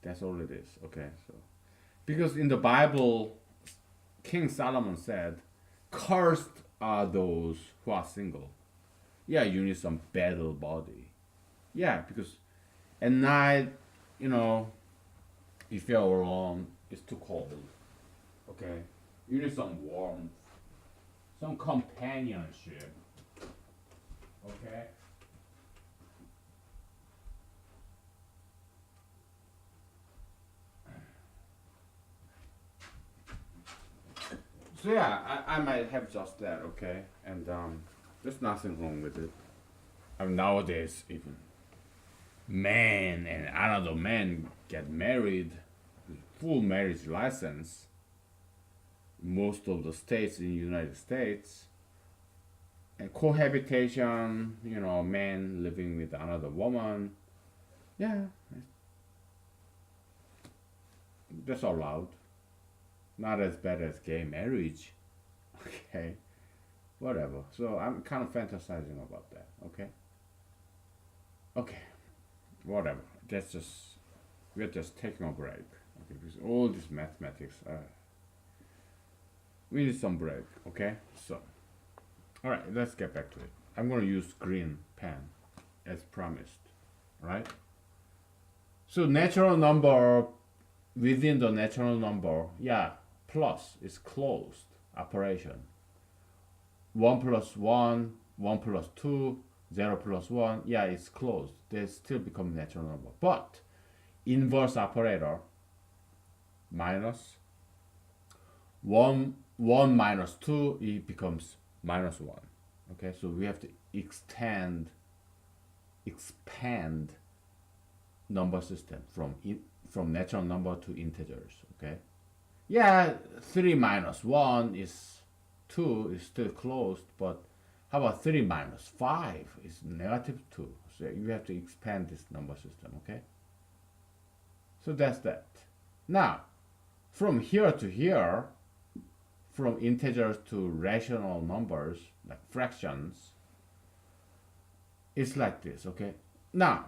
That's all it is, okay? So, because in the Bible, King Solomon said, cursed are those who are single. Yeah, you need some battle body. Yeah, because at night, you know, if you're alone, it's too cold. Okay? You need some warmth, some companionship. Okay? So yeah, I might have just that, okay? And there's nothing wrong with it. I mean, nowadays, even man and another man get married, full marriage license. Most of the states in the United States, and cohabitation, you know, man living with another woman. Yeah, that's allowed. Not as bad as gay marriage. Okay, whatever. So I'm kind of fantasizing about that. Okay. Okay, whatever. That's just we're just taking a break. Okay, because all this mathematics. We need some break. Okay. So, all right. Let's get back to it. I'm gonna use green pen, as promised. Right. So natural number within the natural number, yeah, plus is closed operation. 1 plus 1, 1 plus 2, 0 plus 1, yeah, it's closed. They still become natural number. But inverse operator, minus 1 minus 2, it becomes minus 1. Okay, so we have to expand number system from natural number to integers. Okay, yeah, 3 minus 1 is 2 is still closed, but how about 3 minus 5 is negative 2? So you have to expand this number system, okay? So that's that. Now, from here to here, from integers to rational numbers, like fractions, it's like this, okay? Now,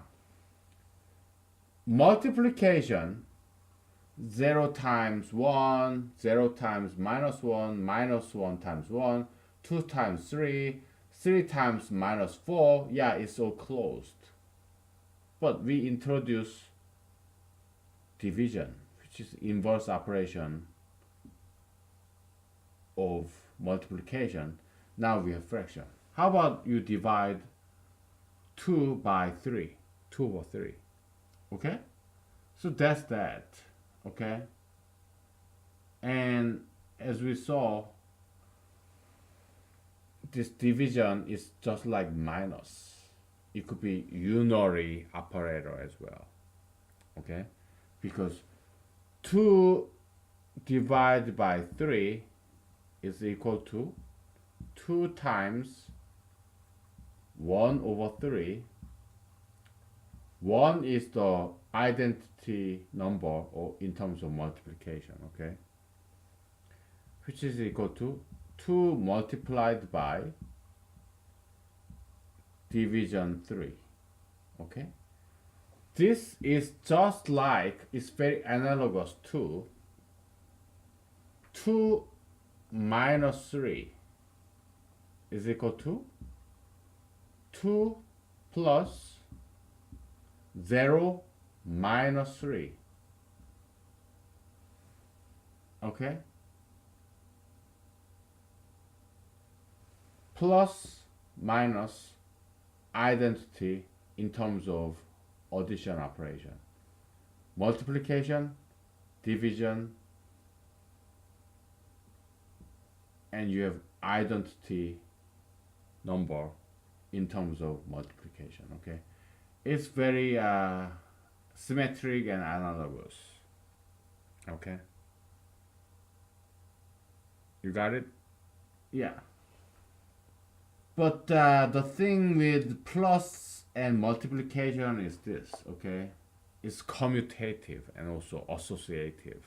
multiplication, 0 times 1, 0 times minus 1, minus 1 times 1, 2 times 3, 3 times minus 4, yeah, it's all closed. But we introduce division, which is inverse operation of multiplication. Now we have fraction. How about you divide 2 by 3, 2 over 3, okay? So that's that, okay? And as we saw, this division is just like minus. It could be unary operator as well, okay? Because 2 divided by 3 is equal to 2 times 1 over 3. 1 is the identity number or in terms of multiplication, okay? Which is equal to 2 multiplied by division 3, okay? This is just like, it's very analogous to 2 minus 3 is equal to 2 plus 0 minus 3, okay? Plus minus identity in terms of addition operation. Multiplication, division, and you have identity number in terms of multiplication, okay? It's very symmetric and analogous, okay? You got it? Yeah. But the thing with plus and multiplication is this, okay? It's commutative and also associative.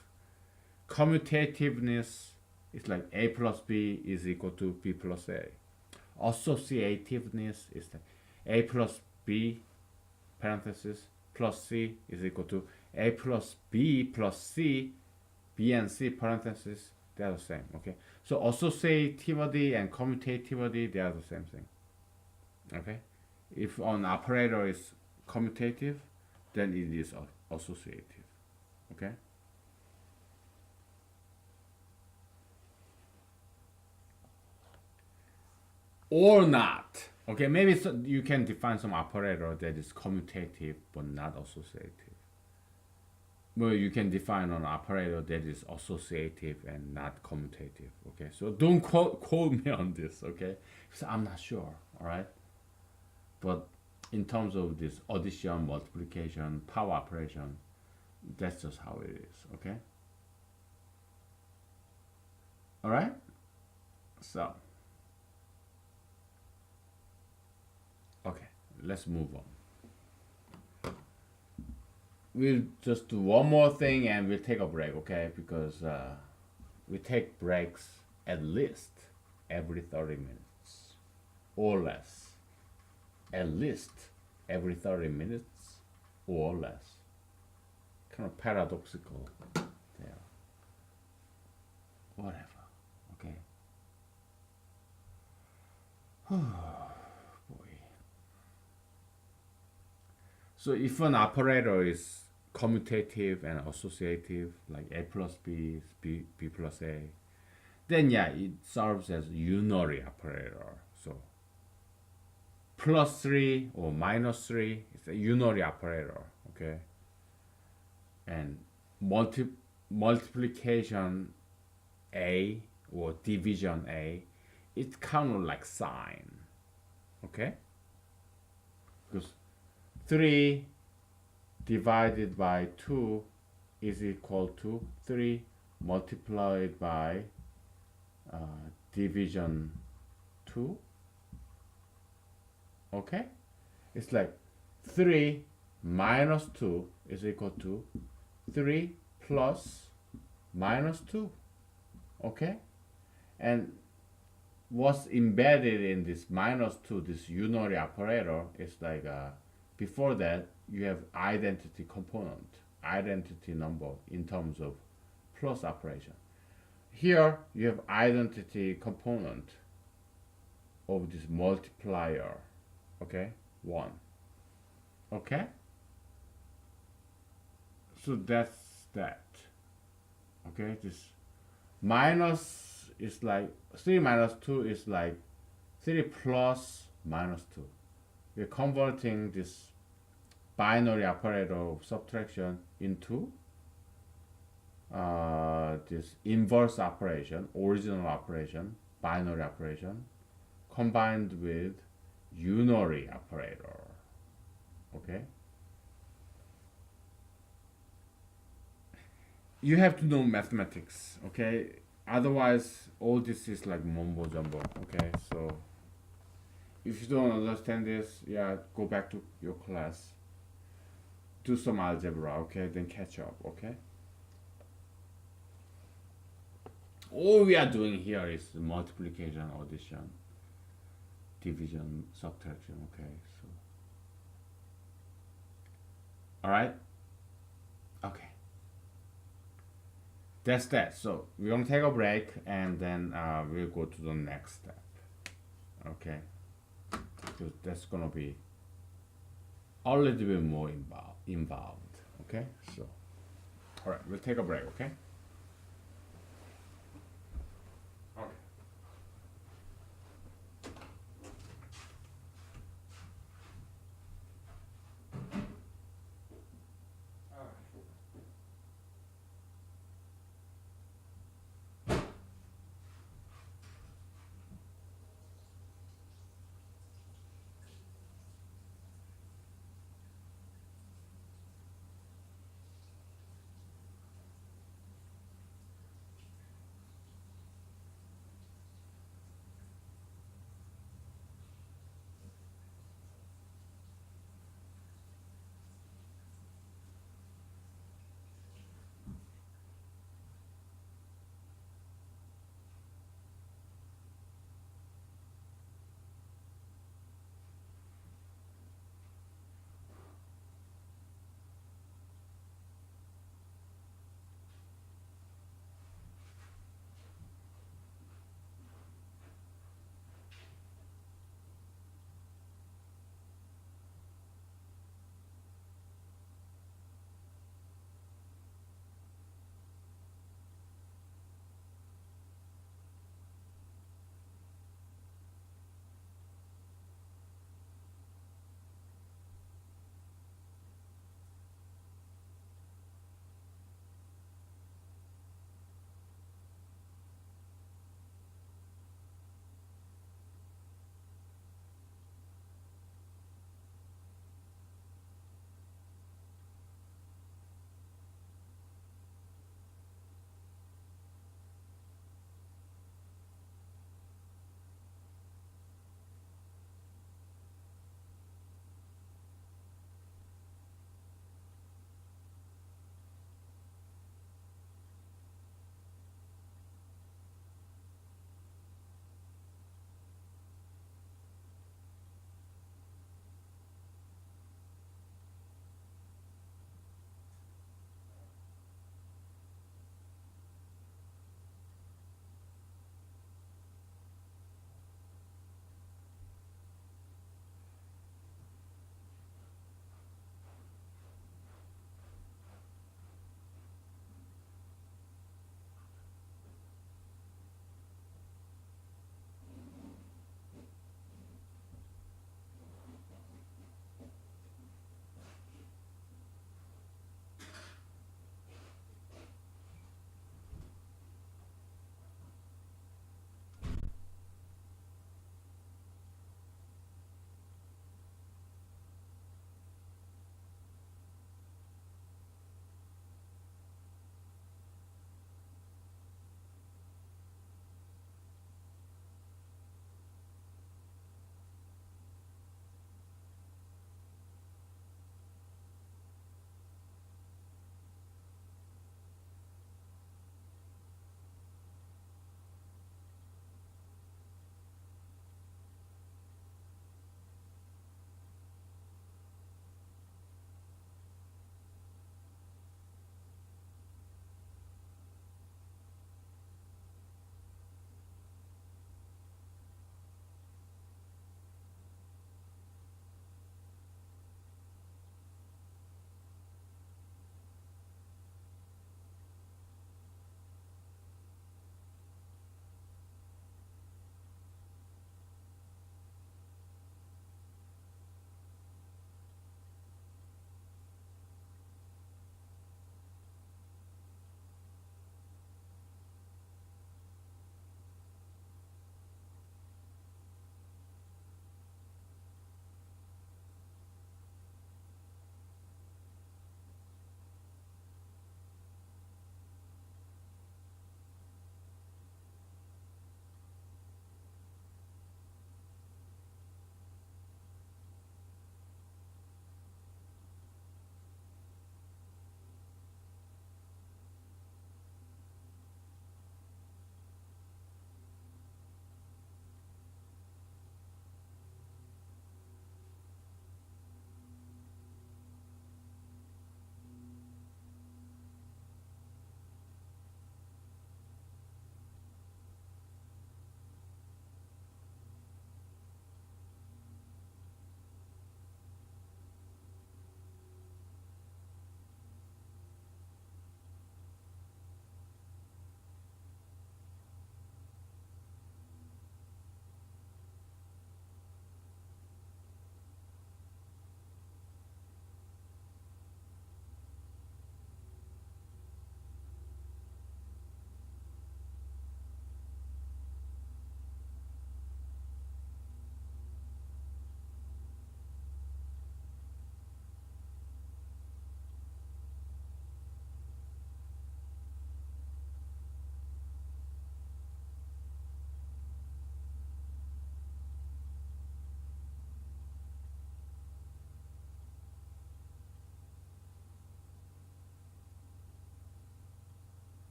Commutativeness is like a plus b is equal to b plus a. Associativeness is like a plus b parenthesis plus c is equal to a plus b plus c, b and c parenthesis, they are the same, okay? So associativity and commutativity, they are the same thing, okay? If an operator is commutative, then it is associative, okay? Or not, okay? Maybe you can define some operator that is commutative but not associative. Well, you can define an operator that is associative and not commutative, okay? So don't quote me on this, okay? Because I'm not sure, all right? But in terms of this addition, multiplication, power operation, that's just how it is, okay? All right? So, okay, let's move on. We'll just do one more thing and we'll take a break, okay? Because we take breaks at least every 30 minutes or less. At least every 30 minutes or less. Kind of paradoxical there. Whatever, okay? Boy. So if an operator is commutative and associative, like a plus b is b plus a, then yeah, it serves as unary operator. So plus 3 or minus 3 is a unary operator, okay? And multiplication a or division a, it's kind of like sine, okay? Because 3 divided by 2 is equal to 3 multiplied by division 2, okay? It's like 3 minus 2 is equal to 3 plus minus 2, okay? And what's embedded in this minus 2, this unary operator, is like before that you have identity component, identity number in terms of plus operation. Here you have identity component of this multiplier, okay, 1. Okay, so that's that. Okay, this minus is like 3 minus 2 is like 3 plus minus 2. We're converting this binary operator of subtraction into this inverse operation, original operation, binary operation, combined with unary operator. Okay, you have to know mathematics. Okay, otherwise all this is like mumbo jumbo. Okay, so if you don't understand this, yeah, go back to your class, do some algebra. Okay, then catch up. Okay, all we are doing here is multiplication, addition, division, subtraction. Okay, so all right, okay, that's that. So we're gonna take a break and then we'll go to the next step. Okay, because that's gonna be a little bit more involved. Okay, so all right, we'll take a break. Okay. Okay.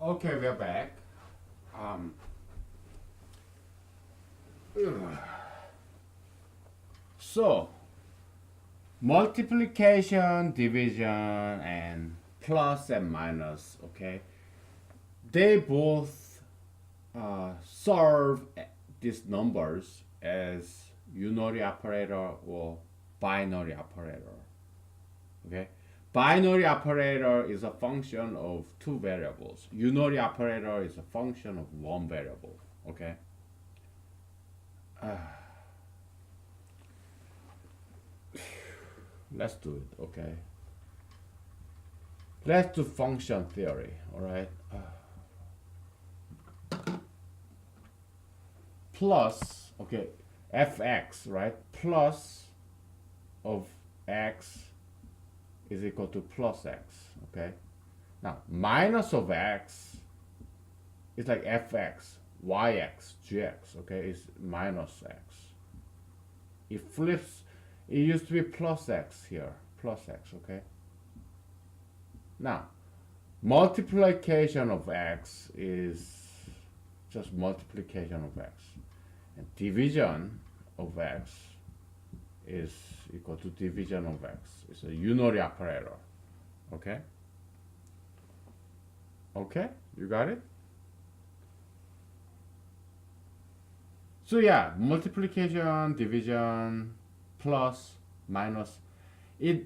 Okay, we're back. Um, so, multiplication, division, and plus and minus, okay? They both solve these numbers as unary operator or binary operator, okay? Binary operator is a function of two variables. Unary operator is a function of one variable, okay? Let's do it, okay? Let's do function theory, all right? Plus, okay, fx, right? Plus of x is equal to plus x, okay? Now, minus of x is like fx, yx, gx, okay? It's minus x. It flips, it used to be plus x here, plus x, okay? Now, multiplication of x is just multiplication of x. And division of x is equal to division of x. It's a unary operator. Okay? Okay? You got it? So yeah, multiplication, division, plus, minus, it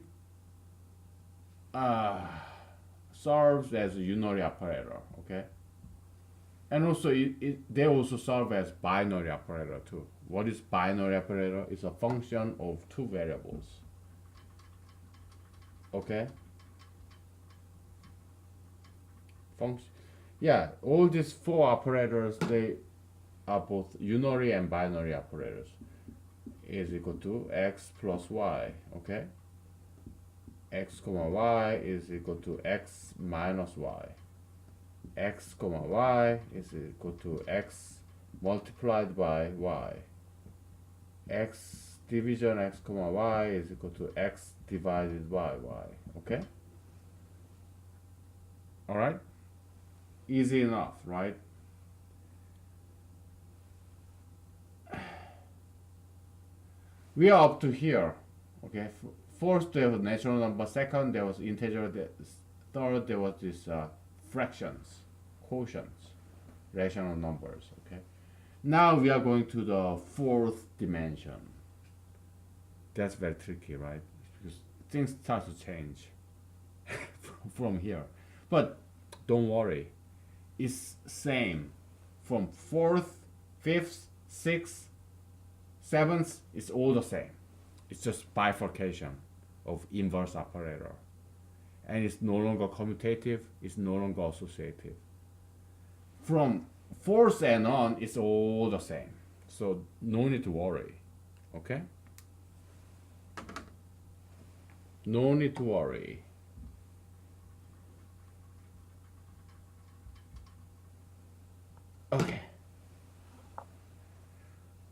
solves as a unary operator, okay? And also, they also solve as binary operator too. What is binary operator? It's a function of two variables, okay? Function. Yeah, all these four operators, they are both unary and binary operators. Is equal to x plus y, okay? X comma y is equal to x minus y. X comma y is equal to x multiplied by y. X division x comma y is equal to x divided by y. Okay? Alright? Easy enough, right? We are up to here. Okay? First there was natural number, second there was integer, third there was this fractions, quotients, rational numbers. Okay? Now we are going to the fourth dimension. That's very tricky, right? Because things start to change from here. But don't worry, it's same from fourth, fifth, sixth, seventh. It's all the same. It's just bifurcation of inverse operator, and it's no longer commutative. It's no longer associative. From fourth and on, it's all the same. So no need to worry. Okay? No need to worry. Okay.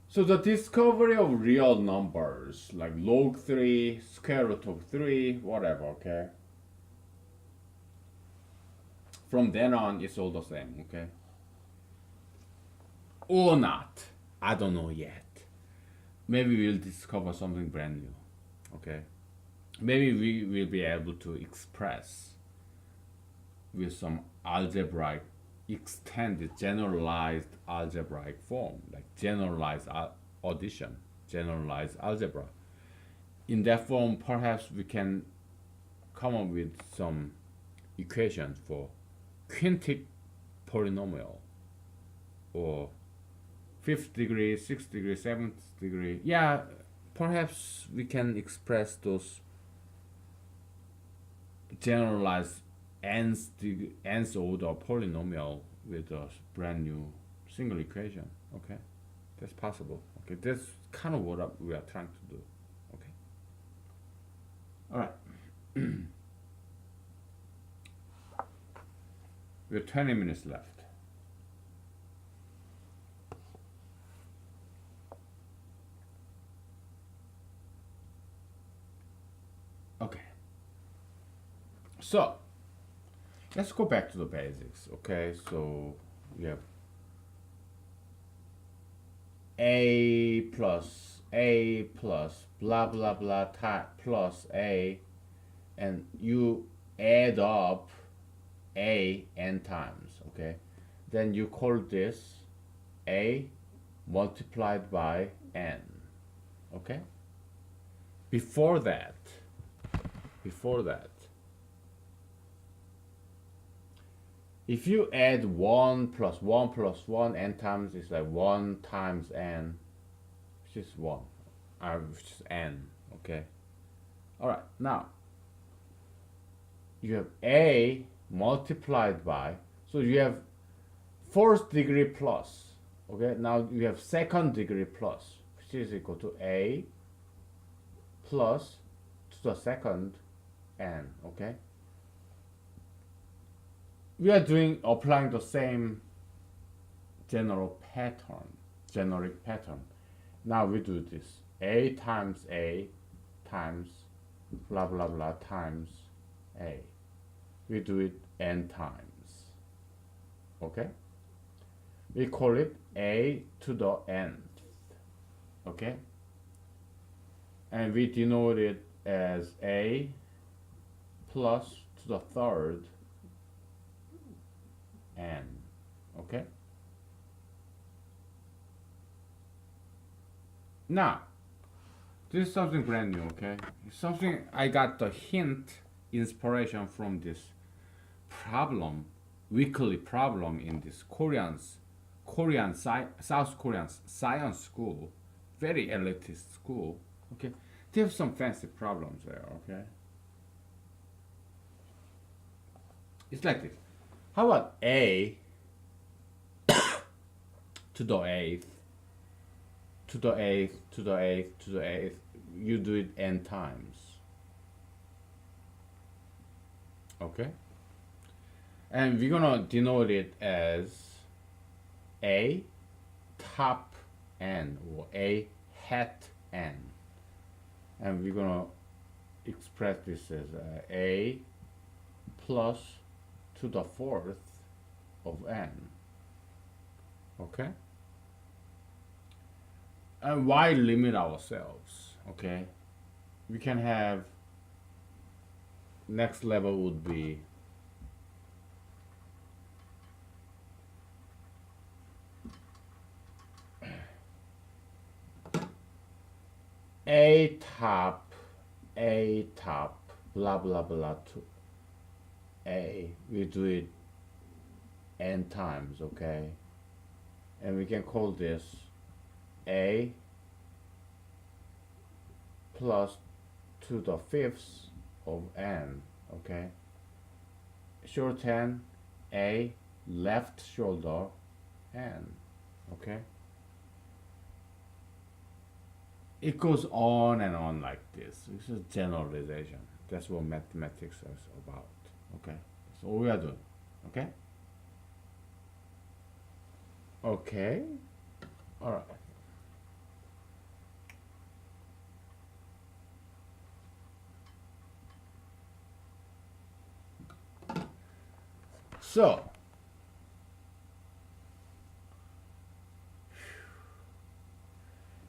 So the discovery of real numbers, like log 3, square root of 3, whatever, okay? From then on, it's all the same, okay? Or not. I don't know yet. Maybe we'll discover something brand new, okay? Maybe we will be able to express with some algebraic extended generalized algebraic form, like generalized addition, generalized algebra. In that form, perhaps we can come up with some equations for quintic polynomial, or fifth degree, sixth degree, seventh degree. Yeah, perhaps we can express those generalized nth order polynomial with a brand new single equation. Okay, that's possible. Okay, that's kind of what we are trying to do. Okay, all right. We have 20 minutes left. Okay. So Let's go back to the basics. Okay, so we have a plus blah blah blah plus a, and you add up a n times. Okay, then you call this a multiplied by n. Okay, before that before that if you add 1 plus 1 plus 1 n times, it's like 1 times n, which is 1, which is n. Okay, all right, now you have a multiplied by, so you have fourth degree plus. Okay, now you have second degree plus, which is equal to a plus to the second n. Okay, we are applying the same generic pattern. Now we do this a times blah blah blah times a. We do it n times. Okay, we call it a to the nth. Okay, and we denote it as a plus to the third n. Okay, now this is something brand new. Okay, something I got the inspiration from this weekly problem in this South Korean science school, very elitist school. Okay, they have some fancy problems there. Okay, it's like this. How about a to the eighth to the eighth to the eighth to the eighth? You do it n times. Okay, and we're gonna denote it as a top n or a hat n, and we're gonna express this as a plus to the fourth of n. Okay, and why limit ourselves? Okay, we can have, next level would be a top blah blah blah to a. We do it n times. Okay, and we can call this a plus to the fifth of n. Okay, shorten a left shoulder n. Okay, it goes on and on like this. This is generalization. That's what mathematics is about. Okay, that's all we are doing. Okay, okay, all right. So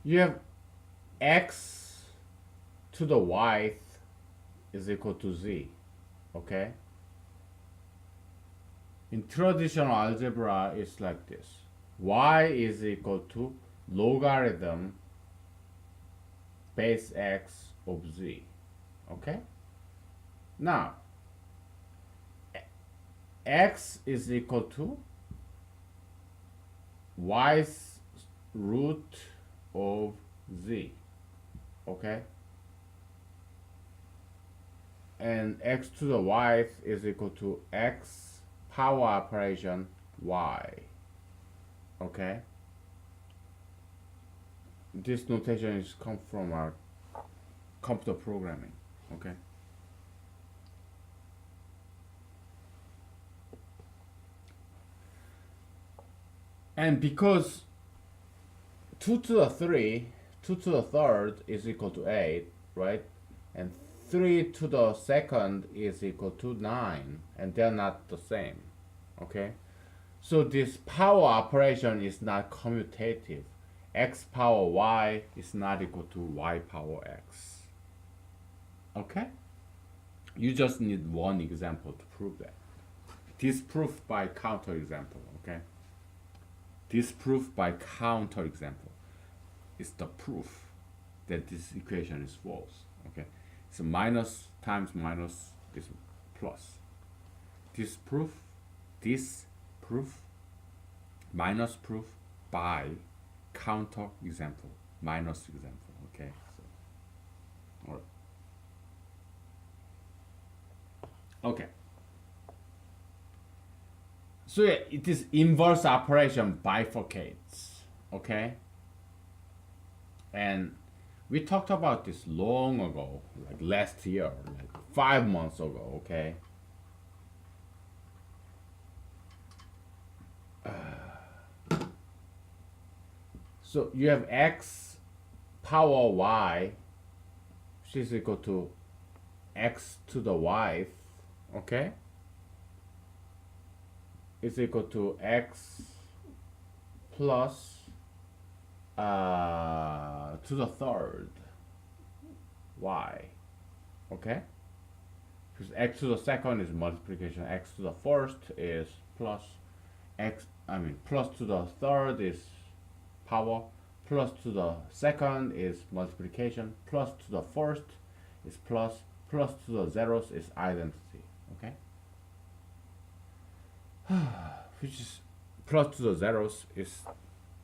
you have x to the y is equal to z. Okay, in traditional algebra it's like this: y is equal to logarithm base x of z. Okay, now x is equal to y's root of z. Okay, and x to the y is equal to x power operation y. Okay, this notation is come from our computer programming. Okay, and because 2 to the 3, 2 to the third is equal to 8, right? And 3 to the second is equal to 9, and they're not the same. Okay? So this power operation is not commutative. X power y is not equal to y power x. Okay? You just need one example to prove that. Disproof by counterexample. Okay? Disproof by counterexample is the proof that this equation is false. Okay? So minus times minus is plus. Disproof, minus proof by counter example, minus example. Okay, so all right. Okay. So yeah, it is inverse operation bifurcates. Okay, and we talked about this long ago, like last year, like 5 months ago. Okay. So you have x power y, which is equal to x to the y, okay? Is equal to x plus to the third y, okay? Because x to the second is multiplication, x to the first is plus plus to the third is power, plus to the second is multiplication, plus to the first is plus to the zeros is identity. Okay? Which is plus to the zeros is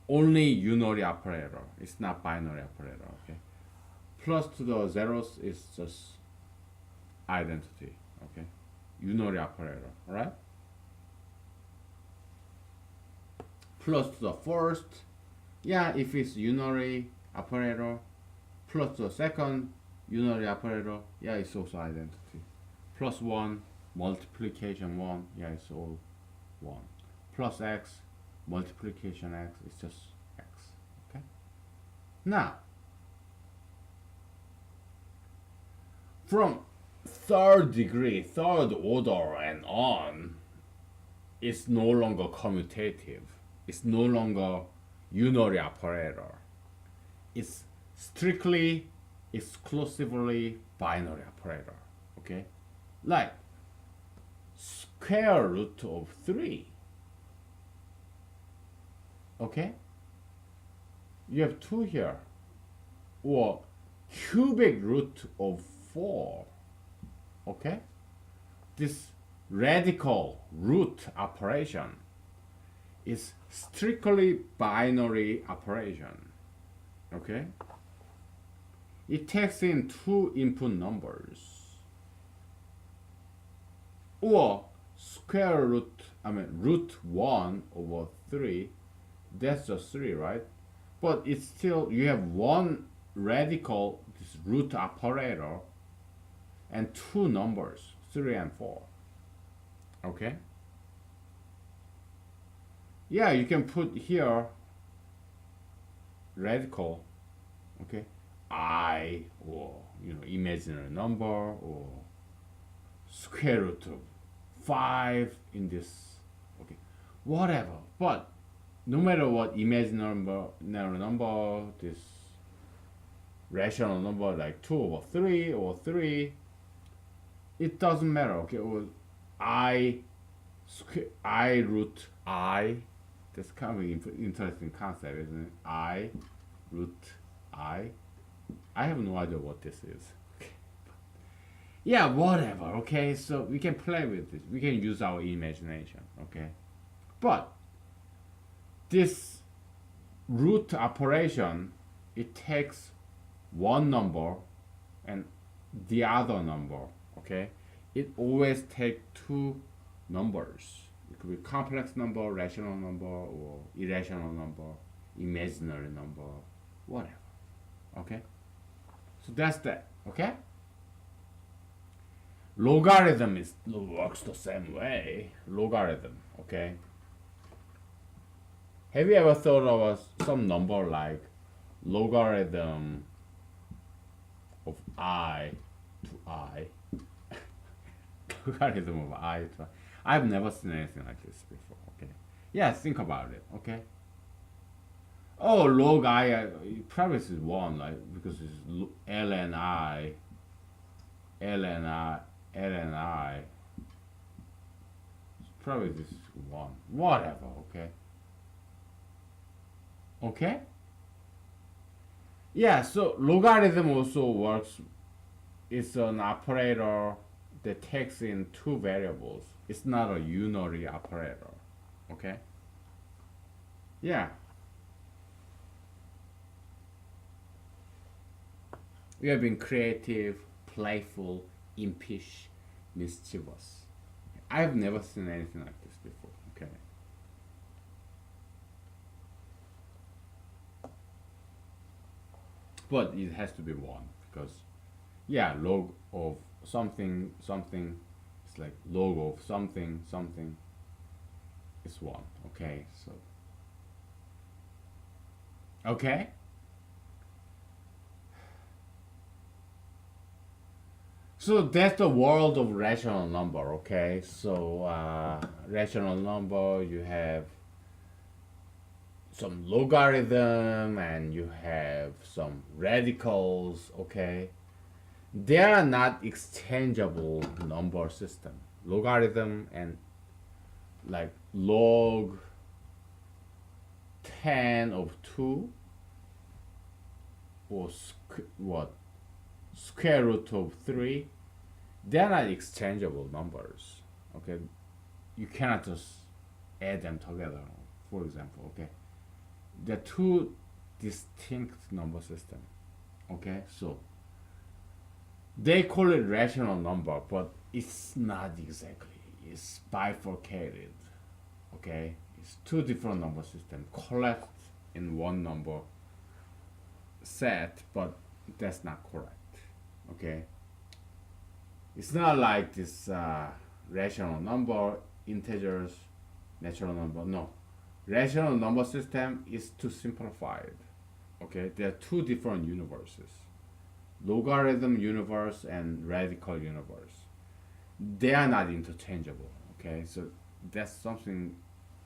only unary operator. It's not binary operator. Okay? Plus to the zeros is just identity. Okay? Unary operator. Alright? Plus to the first, yeah, if it's unary operator, plus to the second unary operator, yeah, it's also identity. Plus 1, multiplication 1, yeah, it's all 1. Plus x, multiplication x, it's just x. Okay? Now, from third degree, third order and on, it's no longer commutative. It's no longer unary operator. It's strictly, exclusively binary operator. Okay? Like square root of 3. Okay? You have 2 here. Or cubic root of 4. Okay? This radical root operation is strictly binary operation. Okay? It takes in 2 input numbers. Or square root, root 1 over 3, that's just 3, right? But it's still, you have one radical, this root operator, and 2 numbers, 3 and 4. Okay? Yeah, you can put here radical, okay, I, or imaginary number, or square root of 5 in this, okay, whatever. But no matter what imaginary number, this rational number like 2 over 3 or 3, it doesn't matter. Okay, or I root I. That's kind of an interesting concept, isn't it? I root I. I have no idea what this is. Okay. Yeah, whatever. Okay, so we can play with this. We can use our imagination. Okay, but this root operation, it takes one number and the other number. Okay, it always takes 2 numbers. It could be complex number, rational number, or irrational number, imaginary number, whatever. Okay? So that's that. Okay? Logarithm works the same way. Logarithm. Okay? Have you ever thought of some number like logarithm of I to I. Logarithm of I to I. I've never seen anything like this before. Okay. Yeah, think about it. Okay. Oh, log I, probably is one, like because it's ln I, ln I, ln I. Probably this is one. Whatever. Okay. Okay. Yeah. So logarithm also works. It's an operator that takes in two variables. It's not a unary operator. Okay. Yeah. We have been creative, playful, impish, mischievous. I've never seen anything like this before. Okay. But it has to be one because, yeah, log of something, something, it's like log of something, something is one. Okay. So, okay. So that's the world of rational number, okay? So rational number, you have some logarithm and you have some radicals, okay? They are not exchangeable number system. Logarithm and like log 10 of 2 or what square root of 3, they're not exchangeable numbers. Okay, you cannot just add them together. For example, okay, they're two distinct number system. Okay, so they call it rational number, but it's not exactly. It's bifurcated. Okay, it's two different number system collapsed in one number set, but that's not correct. Okay, it's not like this rational number, integers, natural number. No, rational number system is too simplified. Okay, there are two different universes: logarithm universe and radical universe. They are not interchangeable. Okay, so that's something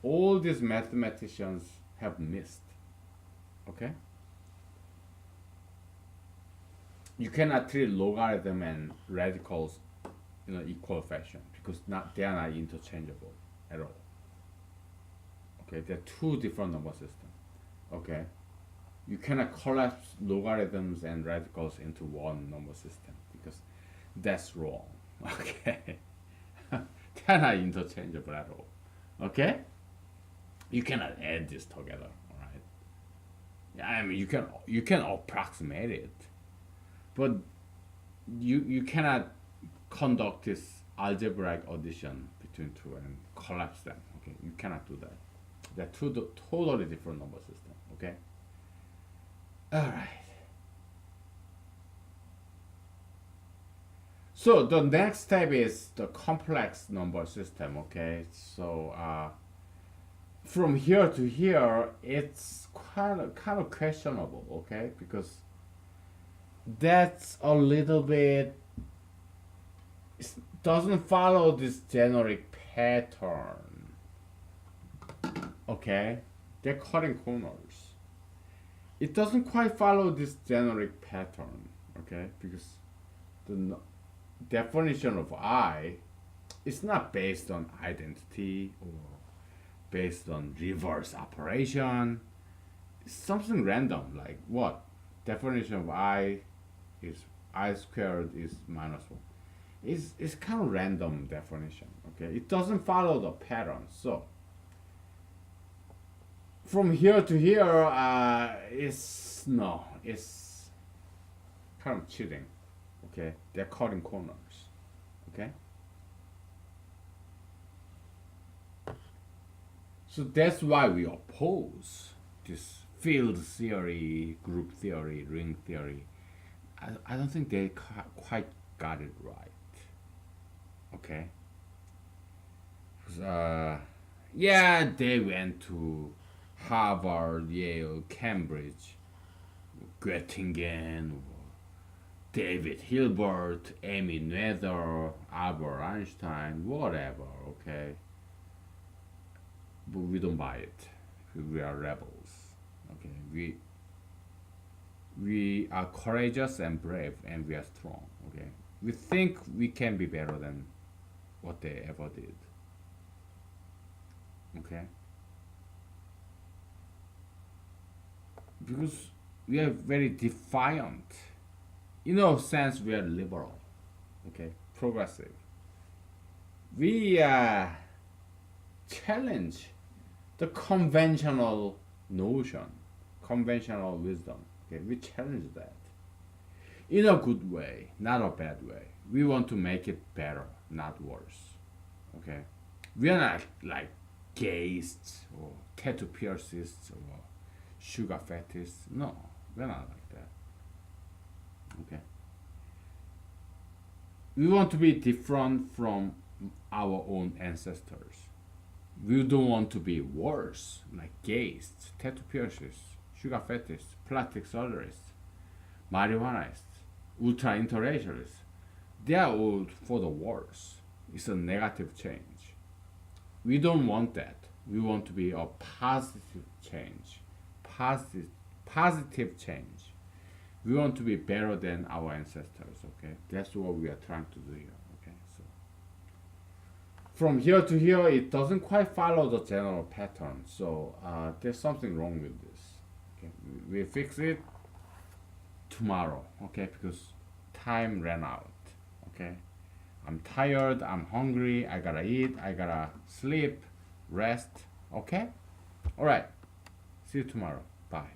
all these mathematicians have missed. Okay, you cannot treat logarithm and radicals in an equal fashion because not they are not interchangeable at all. Okay, they're two different number systems. Okay, you cannot collapse logarithms and radicals into one number system because that's wrong. Okay, they're not interchangeable at all. Okay, you cannot add this together. All right. Yeah, I mean you can approximate it, but you cannot conduct this algebraic addition between two and collapse them. Okay, you cannot do that. They're two totally different number system. Okay. All right. So the next step is the complex number system. Okay. So from here to here, it's kind of questionable. Okay, because that's a little bit doesn't follow this generic pattern. Okay, they're cutting corners. It doesn't quite follow this generic pattern. Okay, because the definition of I is not based on identity or based on reverse operation. It's something random, like what definition of I is I squared is minus 1. It's kind of random definition. Okay, it doesn't follow the pattern. So from here to here, it's kind of cheating. Okay, they're cutting corners. Okay, so that's why we oppose this field theory, group theory, ring theory. I don't think they quite got it right. Okay. Yeah, they went to Harvard, Yale, Cambridge, Göttingen, David Hilbert, Amy Noether, Albert Einstein, whatever, okay? But we don't buy it. We are rebels, okay? We are courageous and brave, and we are strong, okay? We think we can be better than what they ever did, okay? Because we are very defiant. In a sense, we are liberal, okay, progressive. We challenge the conventional notion, conventional wisdom. Okay, we challenge that in a good way, not a bad way. We want to make it better, not worse. Okay, we are not like gayists or tattoo piercists or sugar fetishists. No, we're not like that. Okay, we want to be different from our own ancestors. We don't want to be worse, like gays, tattoo piercists, sugar fetishists, plastic surgeries, marijuanists, ultra interracialists. They are all for the worse. It's a negative change. We don't want that. We want to be a positive change. Positive, positive change. We want to be better than our ancestors, okay? That's what we are trying to do here, okay? So from here to here, it doesn't quite follow the general pattern. So there's something wrong with this. Okay, we fix it tomorrow. Okay, because time ran out. Okay, I'm tired. I'm hungry. I gotta eat. I gotta sleep, rest. Okay, all right. See you tomorrow. Bye.